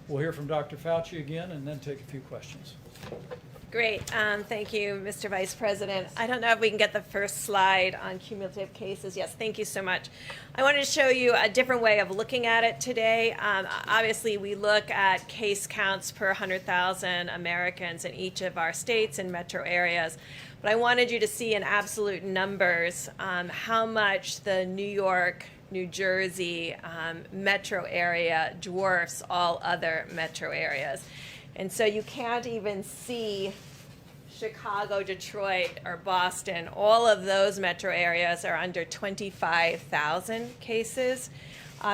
We'll hear from Dr. Fauci again and then take a few questions.
Great. Thank you, Mr. Vice President. I don't know if we can get the first slide on cumulative cases. Yes, thank you so much. I wanted to show you a different way of looking at it today. Obviously, we look at case counts per 100,000 Americans in each of our states and metro areas. But I wanted you to see in absolute numbers how much the New York, New Jersey metro area dwarfs all other metro areas. And so you can't even see Chicago, Detroit, or Boston. All of those metro areas are under 25,000 cases.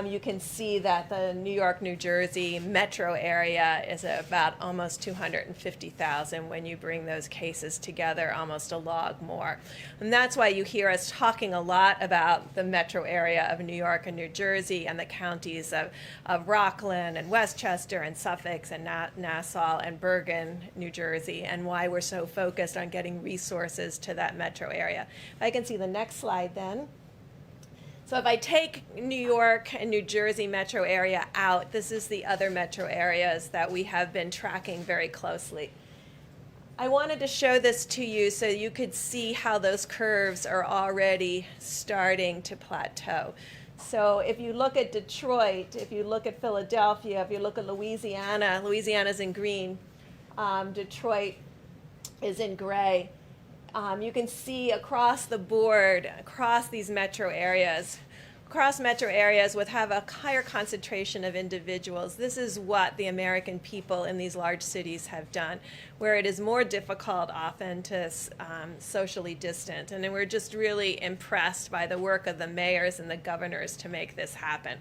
You can see that the New York, New Jersey metro area is about almost 250,000 when you bring those cases together, almost a log more. And that's why you hear us talking a lot about the metro area of New York and New Jersey and the counties of Rockland and Westchester and Suffolk and Nassau and Bergen, New Jersey, and why we're so focused on getting resources to that metro area. If I can see the next slide then. So if I take New York and New Jersey metro area out, this is the other metro areas that we have been tracking very closely. I wanted to show this to you so you could see how those curves are already starting to plateau. So if you look at Detroit, if you look at Philadelphia, if you look at Louisiana, Louisiana's in green, Detroit is in gray. You can see across the board, across these metro areas with have a higher concentration of individuals. This is what the American people in these large cities have done, where it is more difficult often to socially distant. And then we're just really impressed by the work of the mayors and the governors to make this happen.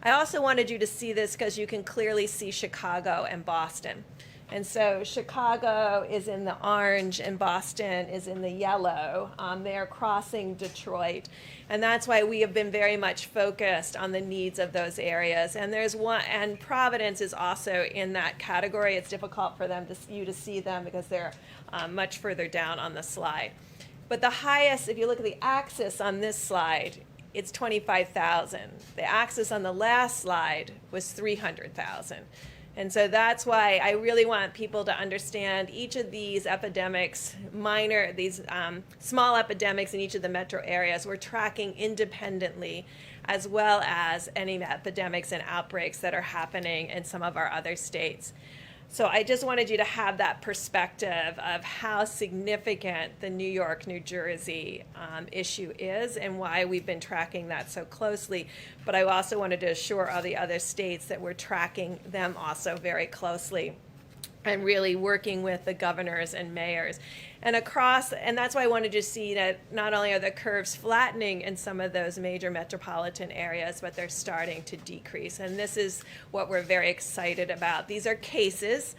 I also wanted you to see this because you can clearly see Chicago and Boston. And so Chicago is in the orange and Boston is in the yellow. They're crossing Detroit. And that's why we have been very much focused on the needs of those areas. And there's one, and Providence is also in that category. It's difficult for you to see them because they're much further down on the slide. But the highest, if you look at the axis on this slide, it's 25,000. The axis on the last slide was 300,000. And so that's why I really want people to understand each of these epidemics, small epidemics in each of the metro areas, we're tracking independently, as well as any epidemics and outbreaks that are happening in some of our other states. So I just wanted you to have that perspective of how significant the New York, New Jersey issue is and why we've been tracking that so closely. But I also wanted to assure all the other states that we're tracking them also very closely. and really working with the governors and mayors. And that's why I wanted to see that not only are the curves flattening in some of those major metropolitan areas, but they're starting to decrease. And this is what we're very excited about. These are cases.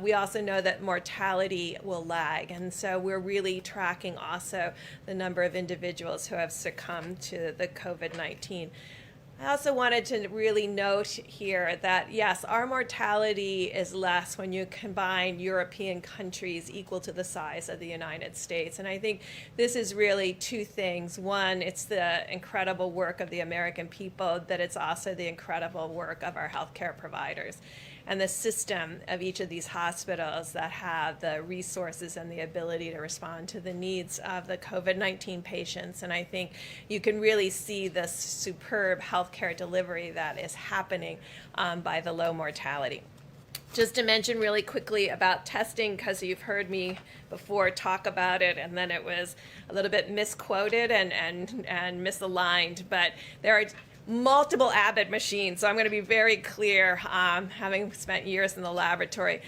We also know that mortality will lag. And so we're really tracking also the number of individuals who have succumbed to the COVID-19. I also wanted to really note here that, yes, our mortality is less when you combine European countries equal to the size of the United States. And I think this is really two things. One, it's the incredible work of the American people, but it's also the incredible work of our healthcare providers and the system of each of these hospitals that have the resources and the ability to respond to the needs of the COVID-19 patients. And I think you can really see the superb healthcare delivery that is happening by the low mortality. Just to mention really quickly about testing, because you've heard me before talk about it, and then it was a little bit misquoted and misaligned, but there are multiple Abbott machines, so I'm going to be very clear, having spent years in the laboratory.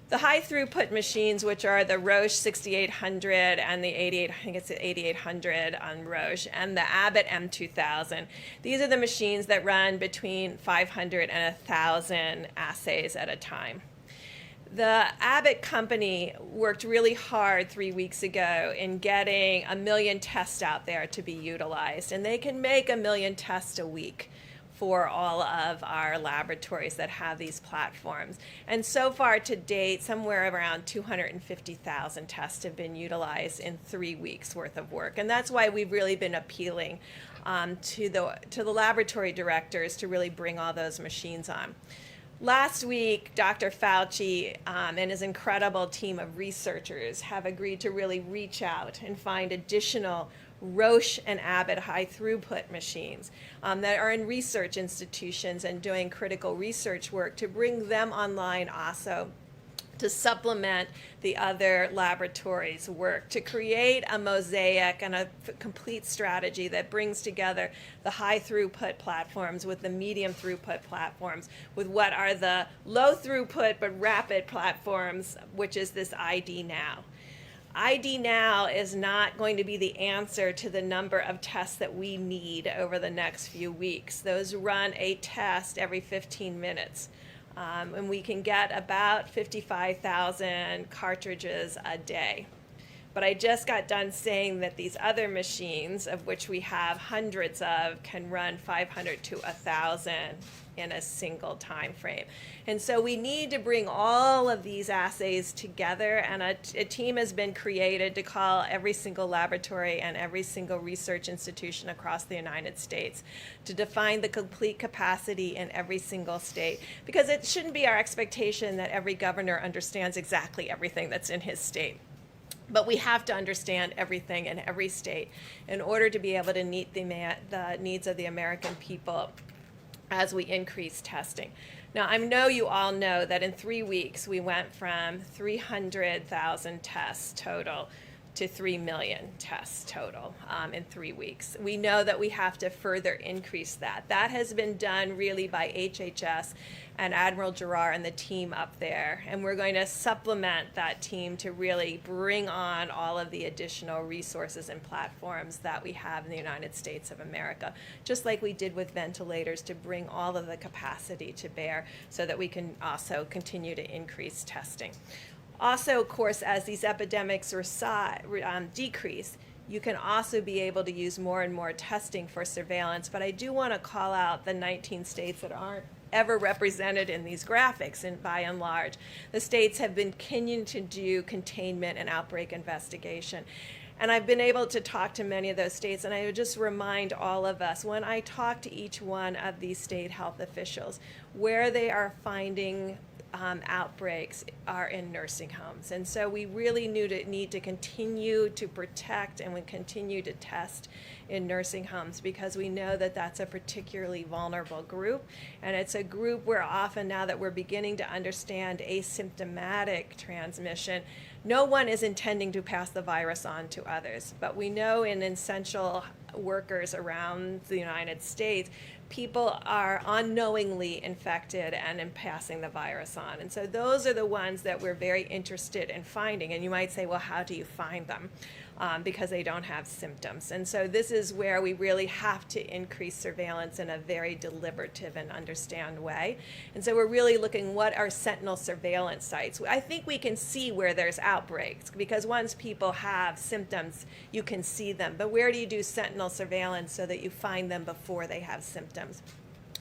The high throughput machines, which are the Roche 6800 and the 8800 on Roche, and the Abbott M2000, these are the machines that run between 500 and 1,000 assays at a time. The Abbott company worked really hard 3 weeks ago in getting 1 million tests out there to be utilized, and they can make 1 million tests a week for all of our laboratories that have these platforms. And so far to date, somewhere around 250,000 tests have been utilized in 3 weeks worth of work. And that's why we've really been appealing to the laboratory directors to really bring all those machines on. Last week, Dr. Fauci and his incredible team of researchers have agreed to really reach out and find additional Roche and Abbott high throughput machines that are in research institutions and doing critical research work, to bring them online also, to supplement the other laboratories' work, to create a mosaic and a complete strategy that brings together the high throughput platforms with the medium throughput platforms, with what are the low throughput but rapid platforms, which is this ID Now. ID Now is not going to be the answer to the number of tests that we need over the next few weeks. Those run a test every 15 minutes. And we can get about 55,000 cartridges a day. But I just got done saying that these other machines, of which we have hundreds of, can run 500 to 1,000 in a single time frame. And so we need to bring all of these assays together, and a team has been created to call every single laboratory and every single research institution across the United States to define the complete capacity in every single state, because it shouldn't be our expectation that every governor understands exactly everything that's in his state. But we have to understand everything in every state in order to be able to meet the needs of the American people as we increase testing. Now, I know you all know that in 3 weeks we went from 300,000 tests total to 3 million tests total in 3 weeks. We know that we have to further increase that. That has been done really by HHS and Admiral Giroir and the team up there. And we're going to supplement that team to really bring on all of the additional resources and platforms that we have in the United States of America, just like we did with ventilators, to bring all of the capacity to bear so that we can also continue to increase testing. Also, of course, as these epidemics decrease, you can also be able to use more and more testing for surveillance. But I do want to call out the 19 states that aren't ever represented in these graphics, and by and large. The states have been continuing to do containment and outbreak investigation. And I've been able to talk to many of those states, and I would just remind all of us, when I talk to each one of these state health officials, where they are finding outbreaks are in nursing homes. And so we really need to continue to protect and we continue to test in nursing homes, because we know that that's a particularly vulnerable group. And it's a group where often, now that we're beginning to understand asymptomatic transmission, no one is intending to pass the virus on to others. But we know in essential workers around the United States, people are unknowingly infected and in passing the virus on. And so those are the ones that we're very interested in finding. And you might say, well, how do you find them? Because they don't have symptoms. And so this is where we really have to increase surveillance in a very deliberative and understand way. And so we're really looking what are sentinel surveillance sites. I think we can see where there's outbreaks, because once people have symptoms, you can see them. But where do you do sentinel surveillance so that you find them before they have symptoms?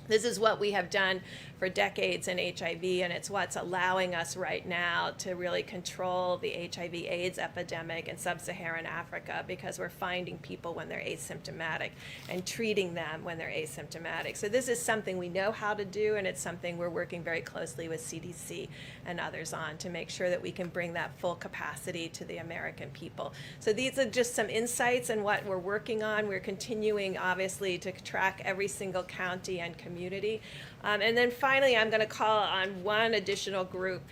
This is what we have done for decades in HIV, and it's what's allowing us right now to really control the HIV/AIDS epidemic in sub-Saharan Africa, because we're finding people when they're asymptomatic and treating them when they're asymptomatic. So this is something we know how to do, and it's something we're working very closely with CDC and others on to make sure that we can bring that full capacity to the American people. So these are just some insights on what we're working on. We're continuing, obviously, to track every single county and community. And then finally, I'm going to call on one additional group.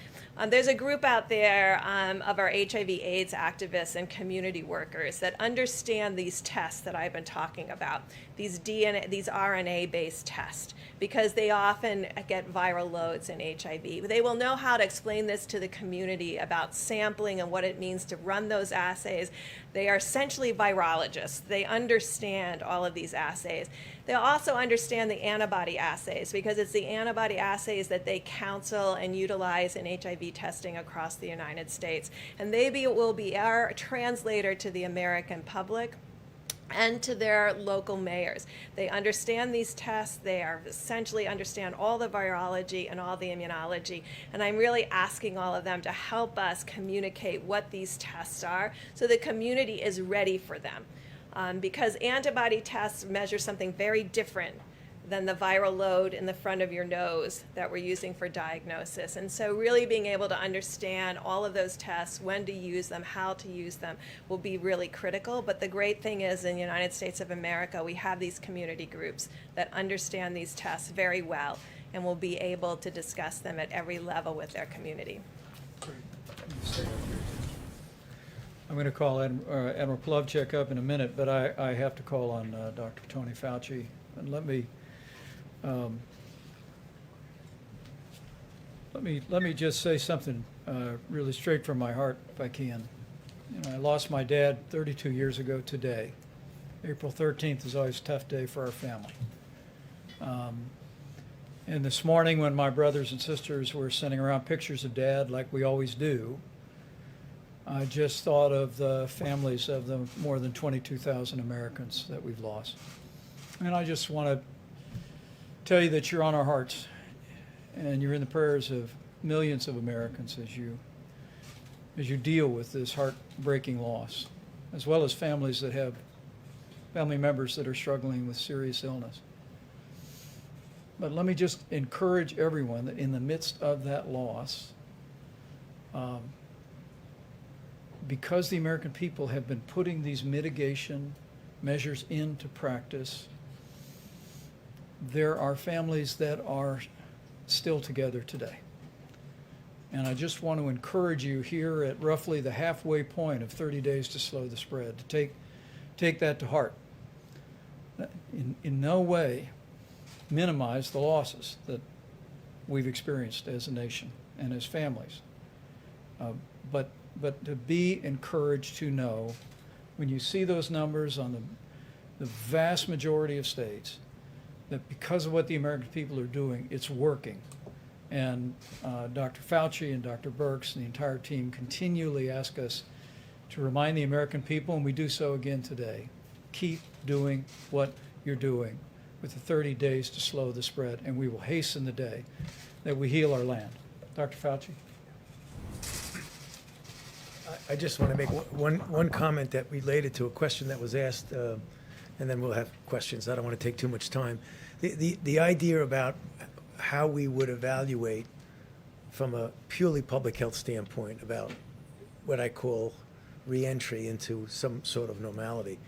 There's a group out there of our HIV/AIDS activists and community workers that understand these tests that I've been talking about, these RNA-based tests, because they often get viral loads in HIV. They will know how to explain this to the community about sampling and what it means to run those assays. They are essentially virologists. They understand all of these assays. They also understand the antibody assays, because it's the antibody assays that they counsel and utilize in HIV testing across the United States. And they will be our translator to the American public and to their local mayors. They understand these tests. They are essentially understand all the virology and all the immunology. And I'm really asking all of them to help us communicate what these tests are so the community is ready for them. Because antibody tests measure something very different than the viral load in the front of your nose that we're using for diagnosis. And so really being able to understand all of those tests, when to use them, how to use them, will be really critical. But the great thing is, in the United States of America, we have these community groups that understand these tests very well and will be able to discuss them at every level with their community.
I'm going to call Admiral Plavchik up in a minute, but I have to call on Dr. Tony Fauci. And let me just say something really straight from my heart, if I can. You know, I lost my dad 32 years ago today. April 13th is always a tough day for our family. And this morning, when my brothers and sisters were sending around pictures of Dad, like we always do, I just thought of the families of the more than 22,000 Americans that we've lost. And I just want to tell you that you're on our hearts, and you're in the prayers of millions of Americans as you deal with this heartbreaking loss, as well as families that have family members that are struggling with serious illness. But let me just encourage everyone that in the midst of that loss, because the American people have been putting these mitigation measures into practice, there are families that are still together today. And I just want to encourage you here at roughly the halfway point of 30 days to slow the spread to take that to heart. In no way minimize the losses that we've experienced as a nation and as families. But to be encouraged to know, when you see those numbers on the vast majority of states, that because of what the American people are doing, it's working. And Dr. Fauci and Dr. Birx and the entire team continually ask us to remind the American people, and we do so again today, keep doing what you're doing with the 30 days to slow the spread, and we will hasten the day that we heal our land. Dr. Fauci?
I just want to make one comment that related to a question that was asked, and then we'll have questions. I don't want to take too much time. The idea about how we would evaluate from a purely public health standpoint about what I call reentry into some sort of normality.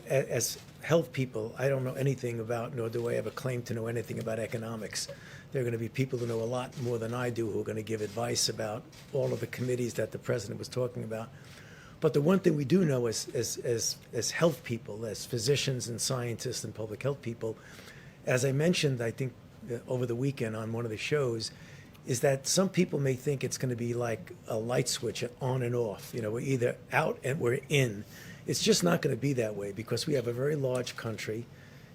As health people, I don't know anything about, nor do I have a claim to know anything about economics. There are going to be people who know a lot more than I do who are going to give advice about all of the committees that the president was talking about. But the one thing we do know as health people, as physicians and scientists and public health people, as I mentioned, I think over the weekend on one of the shows, is that some people may think it's going to be like a light switch, on and off. You know, we're either out and we're in. It's just not going to be that way because we have a very large country,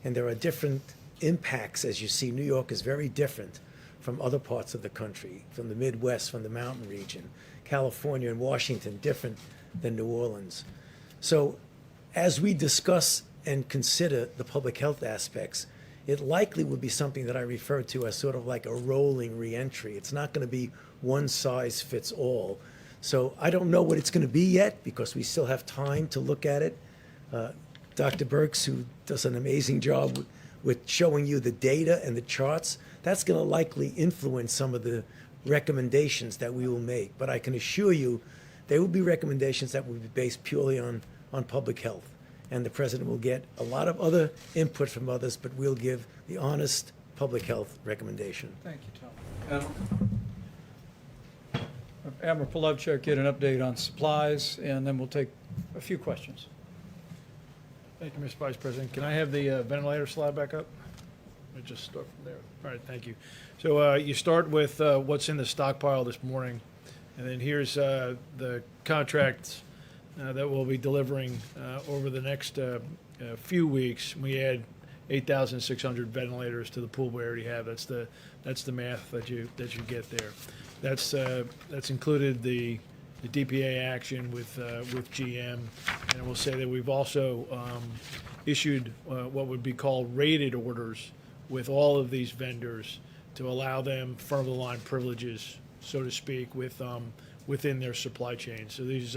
and there are different impacts. As you see, New York is very different from other parts of the country, from the Midwest, from the mountain region. California and Washington, different than New Orleans. So as we discuss and consider the public health aspects, it likely would be something that I refer to as sort of like a rolling reentry. It's not going to be one size fits all. So I don't know what it's going to be yet because we still have time to look at it. Dr. Birx, who does an amazing job with showing you the data and the charts, that's going to likely influence some of the recommendations that we will make. But I can assure you there will be recommendations that will be based purely on public health. And the president will get a lot of other input from others, but we'll give the honest public health recommendation.
Thank you, Tom. Admiral Polovchuk, get an update on supplies, and then we'll take a few questions.
Thank you, Mr. Vice President. Can I have the ventilator slide back up? Let me just start from there. All right, thank you. So you start with what's in the stockpile this morning, and then here's the contracts that we'll be delivering over the next few weeks. We add 8,600 ventilators to the pool we already have. That's the math that you get there. That's included the DPA action with GM, and we'll say that we've also issued what would be called rated orders with all of these vendors to allow them front of the line privileges, so to speak, within their supply chain. So we've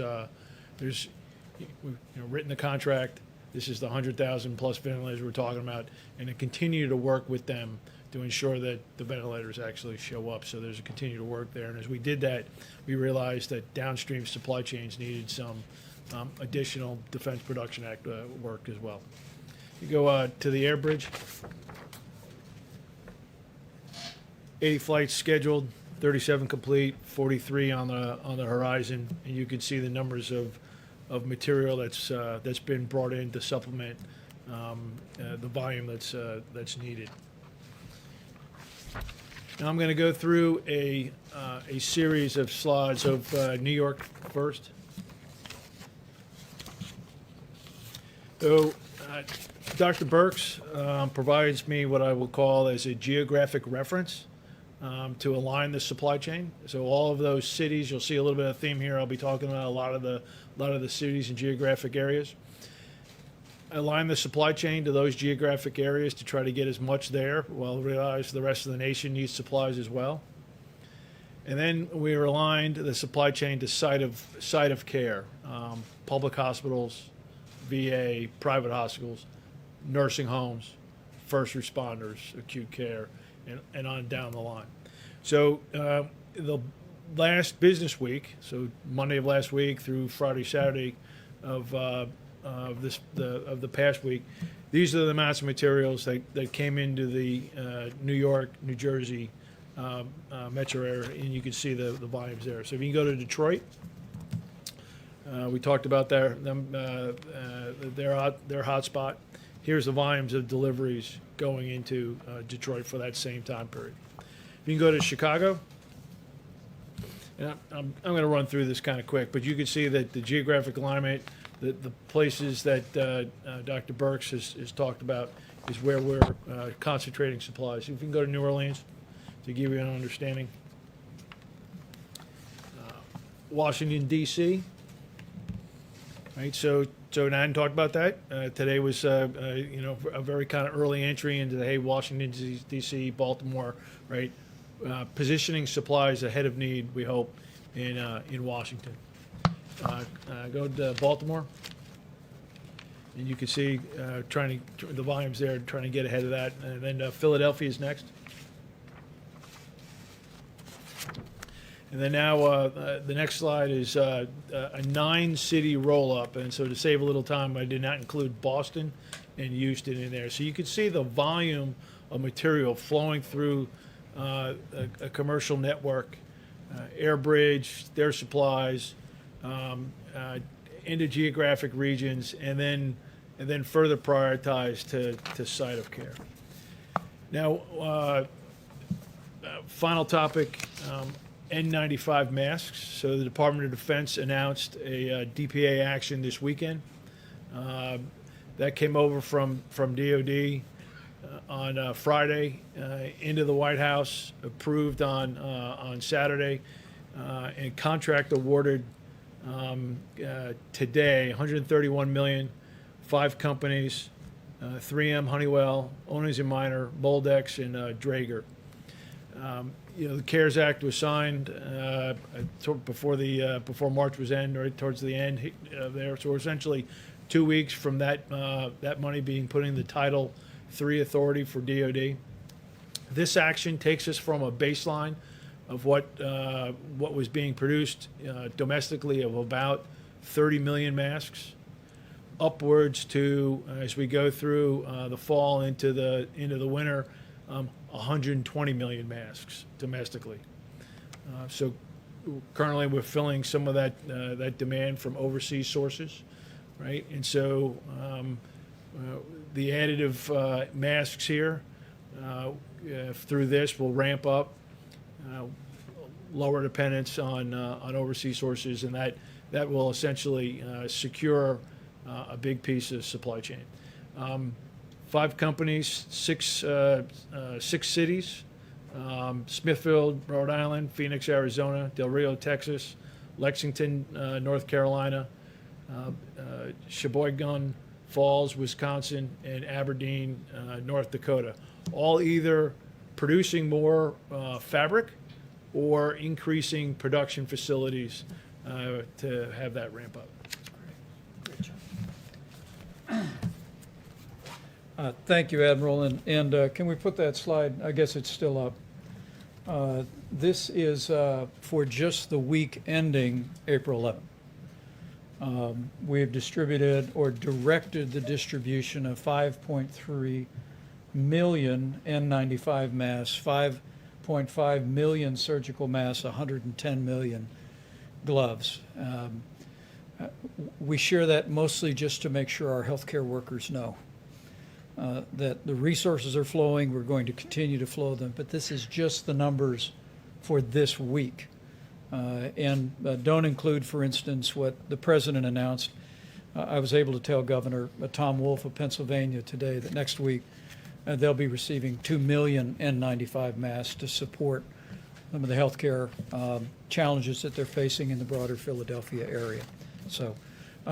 written the contract. This is the 100,000 plus ventilators we're talking about, and to continue to work with them to ensure that the ventilators actually show up. So there's a continue to work there. And as we did that, we realized that downstream supply chains needed some additional Defense Production Act work as well. You go to the air bridge. 80 flights scheduled, 37 complete, 43 on the horizon, and you can see the numbers of material that's been brought in to supplement the volume that's needed. Now I'm going to go through a series of slides of New York first. So Dr. Birx provides me what I will call as a geographic reference to align the supply chain. So all of those cities, you'll see a little bit of theme here. I'll be talking about a lot of the cities and geographic areas. Align the supply chain to those geographic areas to try to get as much there, while realize the rest of the nation needs supplies as well. And then we aligned the supply chain to site of care, public hospitals, VA, private hospitals, nursing homes, first responders, acute care, and on down the line. So the last business week, so Monday of last week through Friday, Saturday of the past week, these are the amounts of materials that came into the New York, New Jersey metro area, and you can see the volumes there. So if you can go to Detroit, we talked about their hotspot. Here's the volumes of deliveries going into Detroit for that same time period. If you can go to Chicago, and I'm going to run through this kind of quick, but you can see that the geographic alignment, the places that Dr. Birx has talked about is where we're concentrating supplies. If you can go to New Orleans to give you an understanding. Washington, D.C. Right, so I hadn't talked about that. Today was a very kind of early entry into the Washington, D.C., Baltimore, right? Positioning supplies ahead of need, we hope, in Washington. Go to Baltimore, and you can see the volumes there, trying to get ahead of that. And then Philadelphia is next. And then now the next slide is a 9-city roll-up. And so to save a little time, I did not include Boston and Houston in there. So you can see the volume of material flowing through a commercial network, air bridge, their supplies, into geographic regions, and then further prioritized to site of care. Now, final topic, N95 masks. So the Department of Defense announced a DPA action this weekend. That came over from DOD on Friday into the White House, approved on Saturday, and contract awarded today, $131 million, 5 companies, 3M, Honeywell, Owens & Minor, Moldex, and Draeger. The CARES Act was signed before March was end, or towards the end there. So essentially 2 weeks from that money being put in the Title III authority for DoD. This action takes us from a baseline of what was being produced domestically of about 30 million masks, upwards to, as we go through the fall into the winter, 120 million masks domestically. So currently we're filling some of that demand from overseas sources, right? And so the additive masks here through this will ramp up, lower dependence on overseas sources, and that will essentially secure a big piece of supply chain. 5 companies, 6 cities: Smithfield, Rhode Island; Phoenix, Arizona; Del Rio, Texas; Lexington, North Carolina; Sheboygan Falls, Wisconsin; and Aberdeen, North Dakota. All either producing more fabric or increasing production facilities to have that ramp up.
Thank you, Admiral. And can we put that slide? I guess it's still up. This is for just the week ending April 11th. We have distributed or directed the distribution of 5.3 million N95 masks, 5.5 million surgical masks, 110 million gloves. We share that mostly just to make sure our healthcare workers know that the resources are flowing. We're going to continue to flow them, but this is just the numbers for this week. And don't include, for instance, what the president announced. I was able to tell Governor Tom Wolf of Pennsylvania today that next week they'll be receiving 2 million N95 masks to support some of the healthcare challenges that they're facing in the broader Philadelphia area. So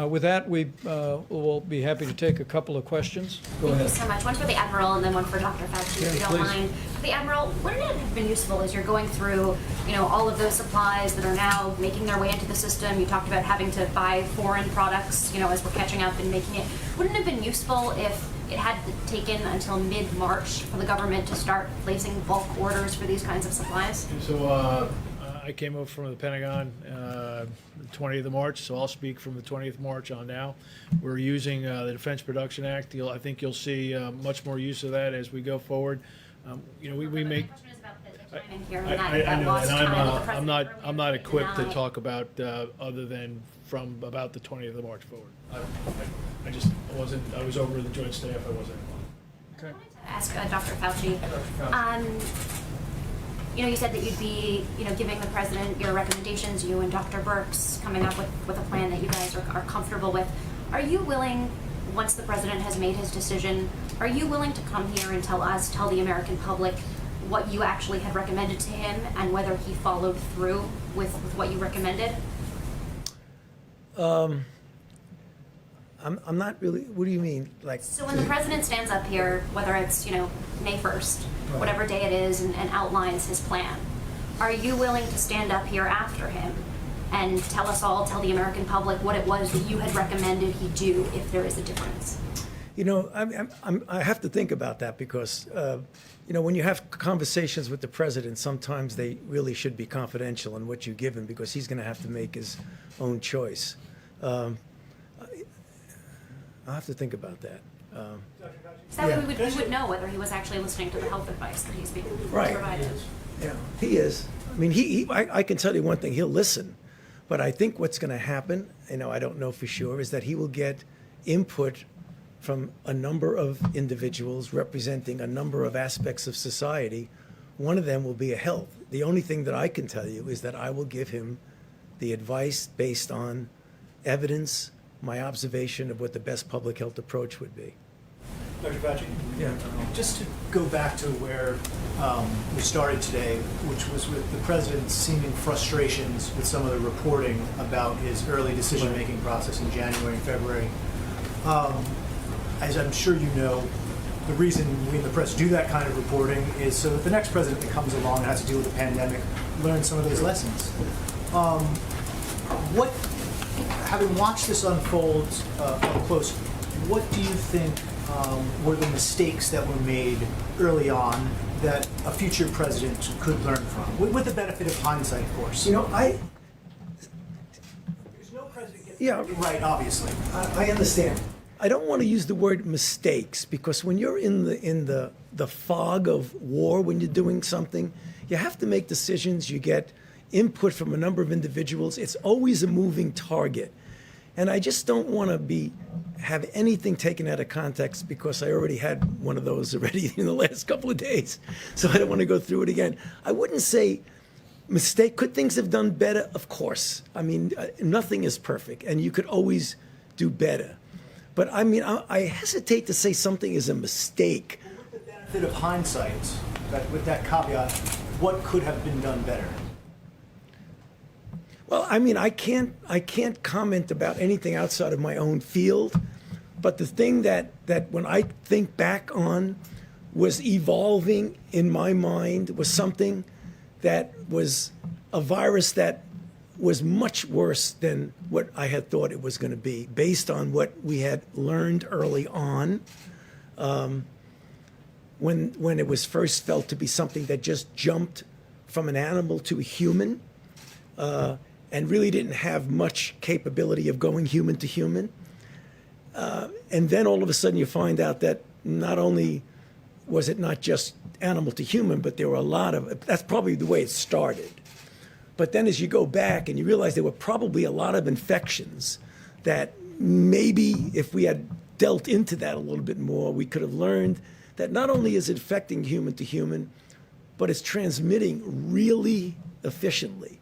with that, we will be happy to take a couple of questions. Go
Thank
ahead.
you so much. One for the Admiral and then one for Dr. Fauci, if you don't
please.
mind. For the Admiral, wouldn't it have been useful as you're going through, all of those supplies that are now making their way into the system? You talked about having to buy foreign products, as we're catching up and making it. Wouldn't it have been useful if it had taken until mid-March for the government to start placing bulk orders for these kinds of supplies?
So I came over from the Pentagon the 20th of March, so I'll speak from the 20th of March on now. We're using the Defense Production Act. I think you'll see much more use of that as we go forward. We make. I know that I'm not equipped to talk about other than from about the 20th of March forward. I was over the Joint Staff. I wasn't involved.
Okay.
Ask Dr. Fauci. You said that you'd be, giving the president your recommendations, you and Dr. Birx coming up with a plan that you guys are comfortable with. Are you willing, once the president has made his decision, are you willing to come here and tell the American public what you actually had recommended to him and whether he followed through with what you recommended?
I'm not really. What do you mean?
So when the president stands up here, whether it's May 1st, whatever day it is, and outlines his plan, are you willing to stand up here after him and tell the American public what it was that you had recommended he do if there is a difference?
I have to think about that because when you have conversations with the president, sometimes they really should be confidential in what you give him because he's going to have to make his own choice. I'll have to think about that.
So that way we would know whether he was actually listening to the health advice that he's being provided.
Yeah, he is. I mean, I can tell you one thing, he'll listen. But I think what's going to happen, I don't know for sure, is that he will get input from a number of individuals representing a number of aspects of society. One of them will be a health. The only thing that I can tell you is that I will give him the advice based on evidence, my observation of what the best public health approach would be.
Dr. Fauci?
Yeah.
Just to go back to where we started today, which was with the president's seeming frustrations with some of the reporting about his early decision-making process in January and February. As I'm sure you know, the reason we in the press do that kind of reporting is so that the next president that comes along and has to deal with the pandemic learns some of those lessons. Having watched this unfold up close, what do you think were the mistakes that were made early on that a future president could learn from, with the benefit of hindsight, of course?
You know,
there's no president gets everything right, obviously.
I understand. I don't want to use the word mistakes because when you're in the fog of war, when you're doing something, you have to make decisions. You get input from a number of individuals. It's always a moving target. And I just don't want to have anything taken out of context because I already had one of those already in the last couple of days. So I don't want to go through it again. I wouldn't say mistake. Could things have done better? Of course. I mean, nothing is perfect, and you could always do better. But I mean, I hesitate to say something is a mistake.
With the benefit of hindsight, with that caveat, what could have been done better?
Well, I mean, I can't comment about anything outside of my own field, but the thing that when I think back on was evolving in my mind was something that was a virus that was much worse than what I had thought it was going to be, based on what we had learned early on, when it was first felt to be something that just jumped from an animal to a human. And really didn't have much capability of going human to human. And then all of a sudden you find out that not only was it not just animal to human, but there were a lot of, that's probably the way it started. But then as you go back and you realize there were probably a lot of infections that maybe if we had dealt into that a little bit more, we could have learned that not only is it affecting human to human, but it's transmitting really efficiently.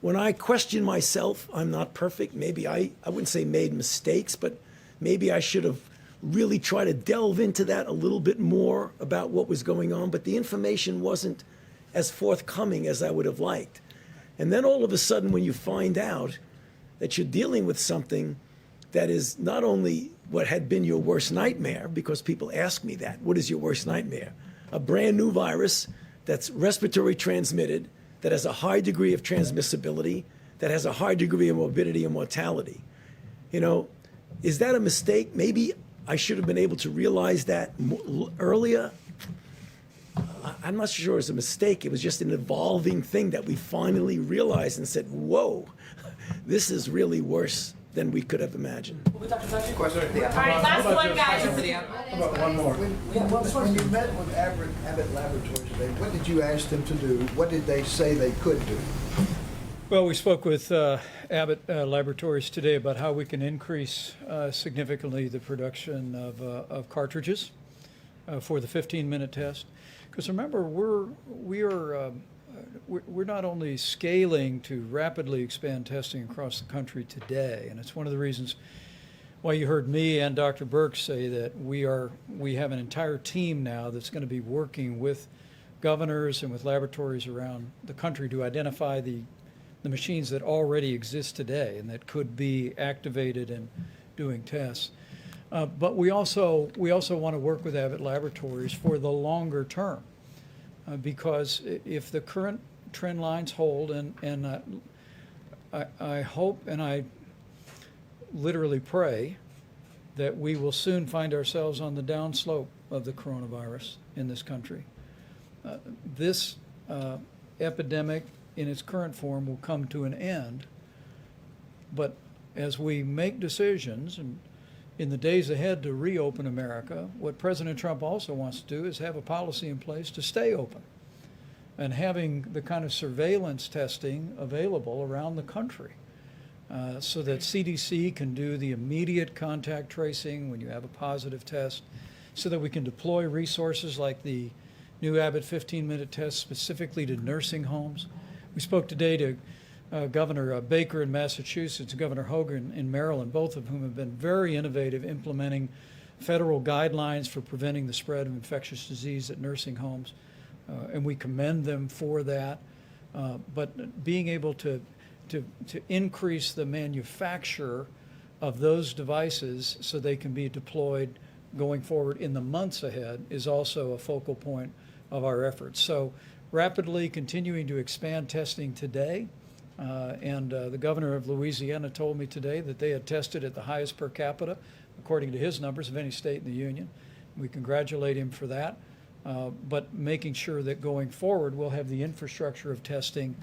When I question myself, I'm not perfect. Maybe I wouldn't say made mistakes, but maybe I should have really tried to delve into that a little bit more about what was going on. But the information wasn't as forthcoming as I would have liked. And then all of a sudden, when you find out that you're dealing with something that is not only what had been your worst nightmare, because people ask me that, what is your worst nightmare? A brand new virus that's respiratory transmitted, that has a high degree of transmissibility, that has a high degree of morbidity and mortality. You know, is that a mistake? Maybe I should have been able to realize that earlier. I'm not sure it's a mistake. It was just an evolving thing that we finally realized and said, whoa, this is really worse than we could have imagined.
Question.
All right, last one, guys.
How about one more? When you met with Abbott Laboratories today, what did you ask them to do? What did they say they could do?
Well, we spoke with Abbott Laboratories today about how we can increase significantly the production of cartridges for the 15-minute test. Because remember, we're not only scaling to rapidly expand testing across the country today, and it's one of the reasons why you heard me and Dr. Burke say that we have an entire team now that's going to be working with governors and with laboratories around the country to identify the machines that already exist today and that could be activated and doing tests. But we also want to work with Abbott Laboratories for the longer term, because if the current trend lines hold, and I hope and I literally pray that we will soon find ourselves on the downslope of the coronavirus in this country. This epidemic in its current form will come to an end, but as we make decisions and in the days ahead to reopen America, what President Trump also wants to do is have a policy in place to stay open. And having the kind of surveillance testing available around the country so that CDC can do the immediate contact tracing when you have a positive test, so that we can deploy resources like the new Abbott 15-minute test specifically to nursing homes. We spoke today to Governor Baker in Massachusetts, Governor Hogan in Maryland, both of whom have been very innovative implementing federal guidelines for preventing the spread of infectious disease at nursing homes, and we commend them for that. But being able to increase the manufacture of those devices so they can be deployed going forward in the months ahead is also a focal point of our efforts. So rapidly continuing to expand testing today. The governor of Louisiana told me today that they had tested at the highest per capita, according to his numbers, of any state in the union. We congratulate him for that. But making sure that going forward we'll have the infrastructure of testing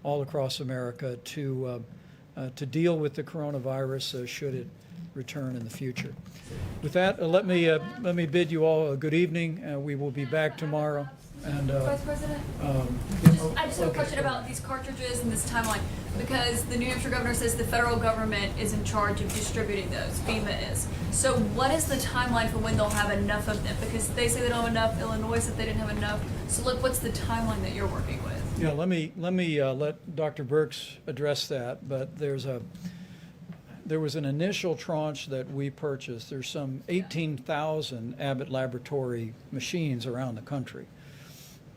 all across America to deal with the coronavirus should it return in the future. With that, let me bid you all a good evening. We will be back tomorrow. And
Vice President, I just have a question about these cartridges and this timeline, because the New Hampshire governor says the federal government is in charge of distributing those, FEMA is. So what is the timeline for when they'll have enough of them? Because they say they don't have enough, Illinois said they didn't have enough. So look, what's the timeline that you're working with?
Yeah, let me let Dr. Birx address that, but there was an initial tranche that we purchased. There's some 18,000 Abbott Laboratory machines around the country.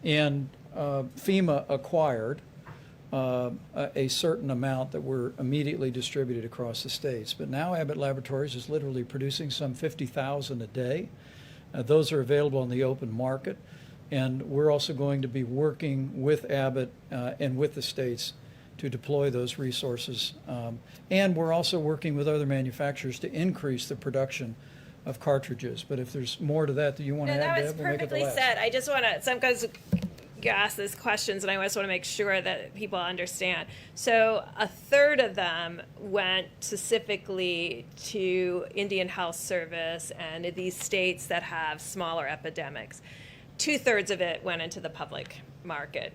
And FEMA acquired a certain amount that were immediately distributed across the states. But now Abbott Laboratories is literally producing some 50,000 a day. Those are available on the open market. And we're also going to be working with Abbott and with the states to deploy those resources. And we're also working with other manufacturers to increase the production of cartridges. But if there's more to that you want to add,
that was perfectly said. I just want to, sometimes you ask these questions and I just want to make sure that people understand. So a third of them went specifically to Indian Health Service and these states that have smaller epidemics. 2/3 of it went into the public market,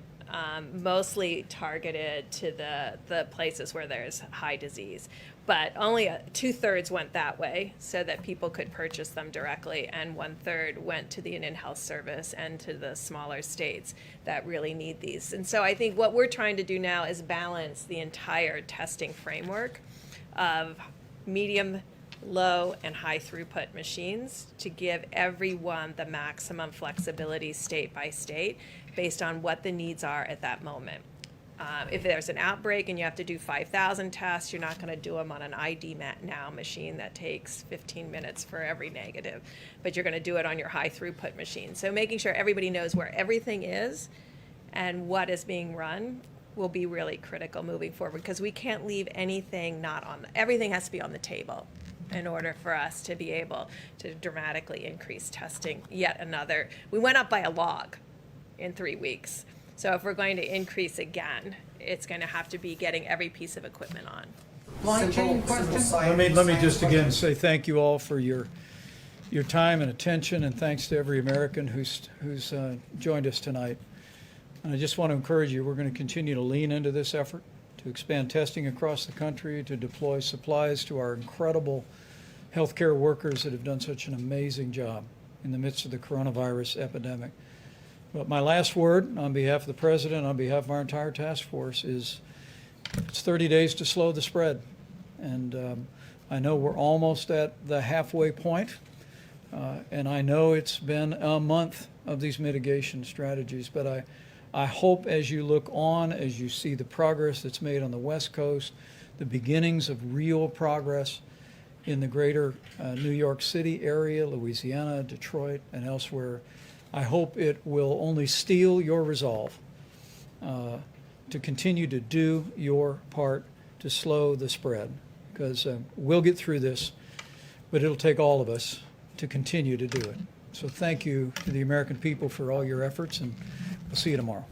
mostly targeted to the places where there's high disease. But only 2/3 went that way so that people could purchase them directly, and 1/3 went to the Indian Health Service and to the smaller states that really need these. And so I think what we're trying to do now is balance the entire testing framework of medium, low, and high throughput machines to give everyone the maximum flexibility state by state based on what the needs are at that moment. If there's an outbreak and you have to do 5,000 tests, you're not going to do them on an ID now machine that takes 15 minutes for every negative, but you're going to do it on your high throughput machine. So making sure everybody knows where everything is and what is being run will be really critical moving forward, because we can't leave anything not on, everything has to be on the table in order for us to be able to dramatically increase testing. We went up by a log in 3 weeks. So if we're going to increase again, it's going to have to be getting every piece of equipment on.
Let me just again say thank you all for your time and attention, and thanks to every American who's joined us tonight. And I just want to encourage you, we're going to continue to lean into this effort to expand testing across the country, to deploy supplies to our incredible healthcare workers that have done such an amazing job in the midst of the coronavirus epidemic. But my last word on behalf of the President, on behalf of our entire task force, is it's 30 days to slow the spread. And I know we're almost at the halfway point, and I know it's been a month of these mitigation strategies, but I hope as you look on, as you see the progress that's made on the West Coast, the beginnings of real progress in the greater New York City area, Louisiana, Detroit, and elsewhere, I hope it will only steel your resolve to continue to do your part to slow the spread, because we'll get through this, but it'll take all of us to continue to do it. So thank you to the American people for all your efforts, and we'll see you tomorrow.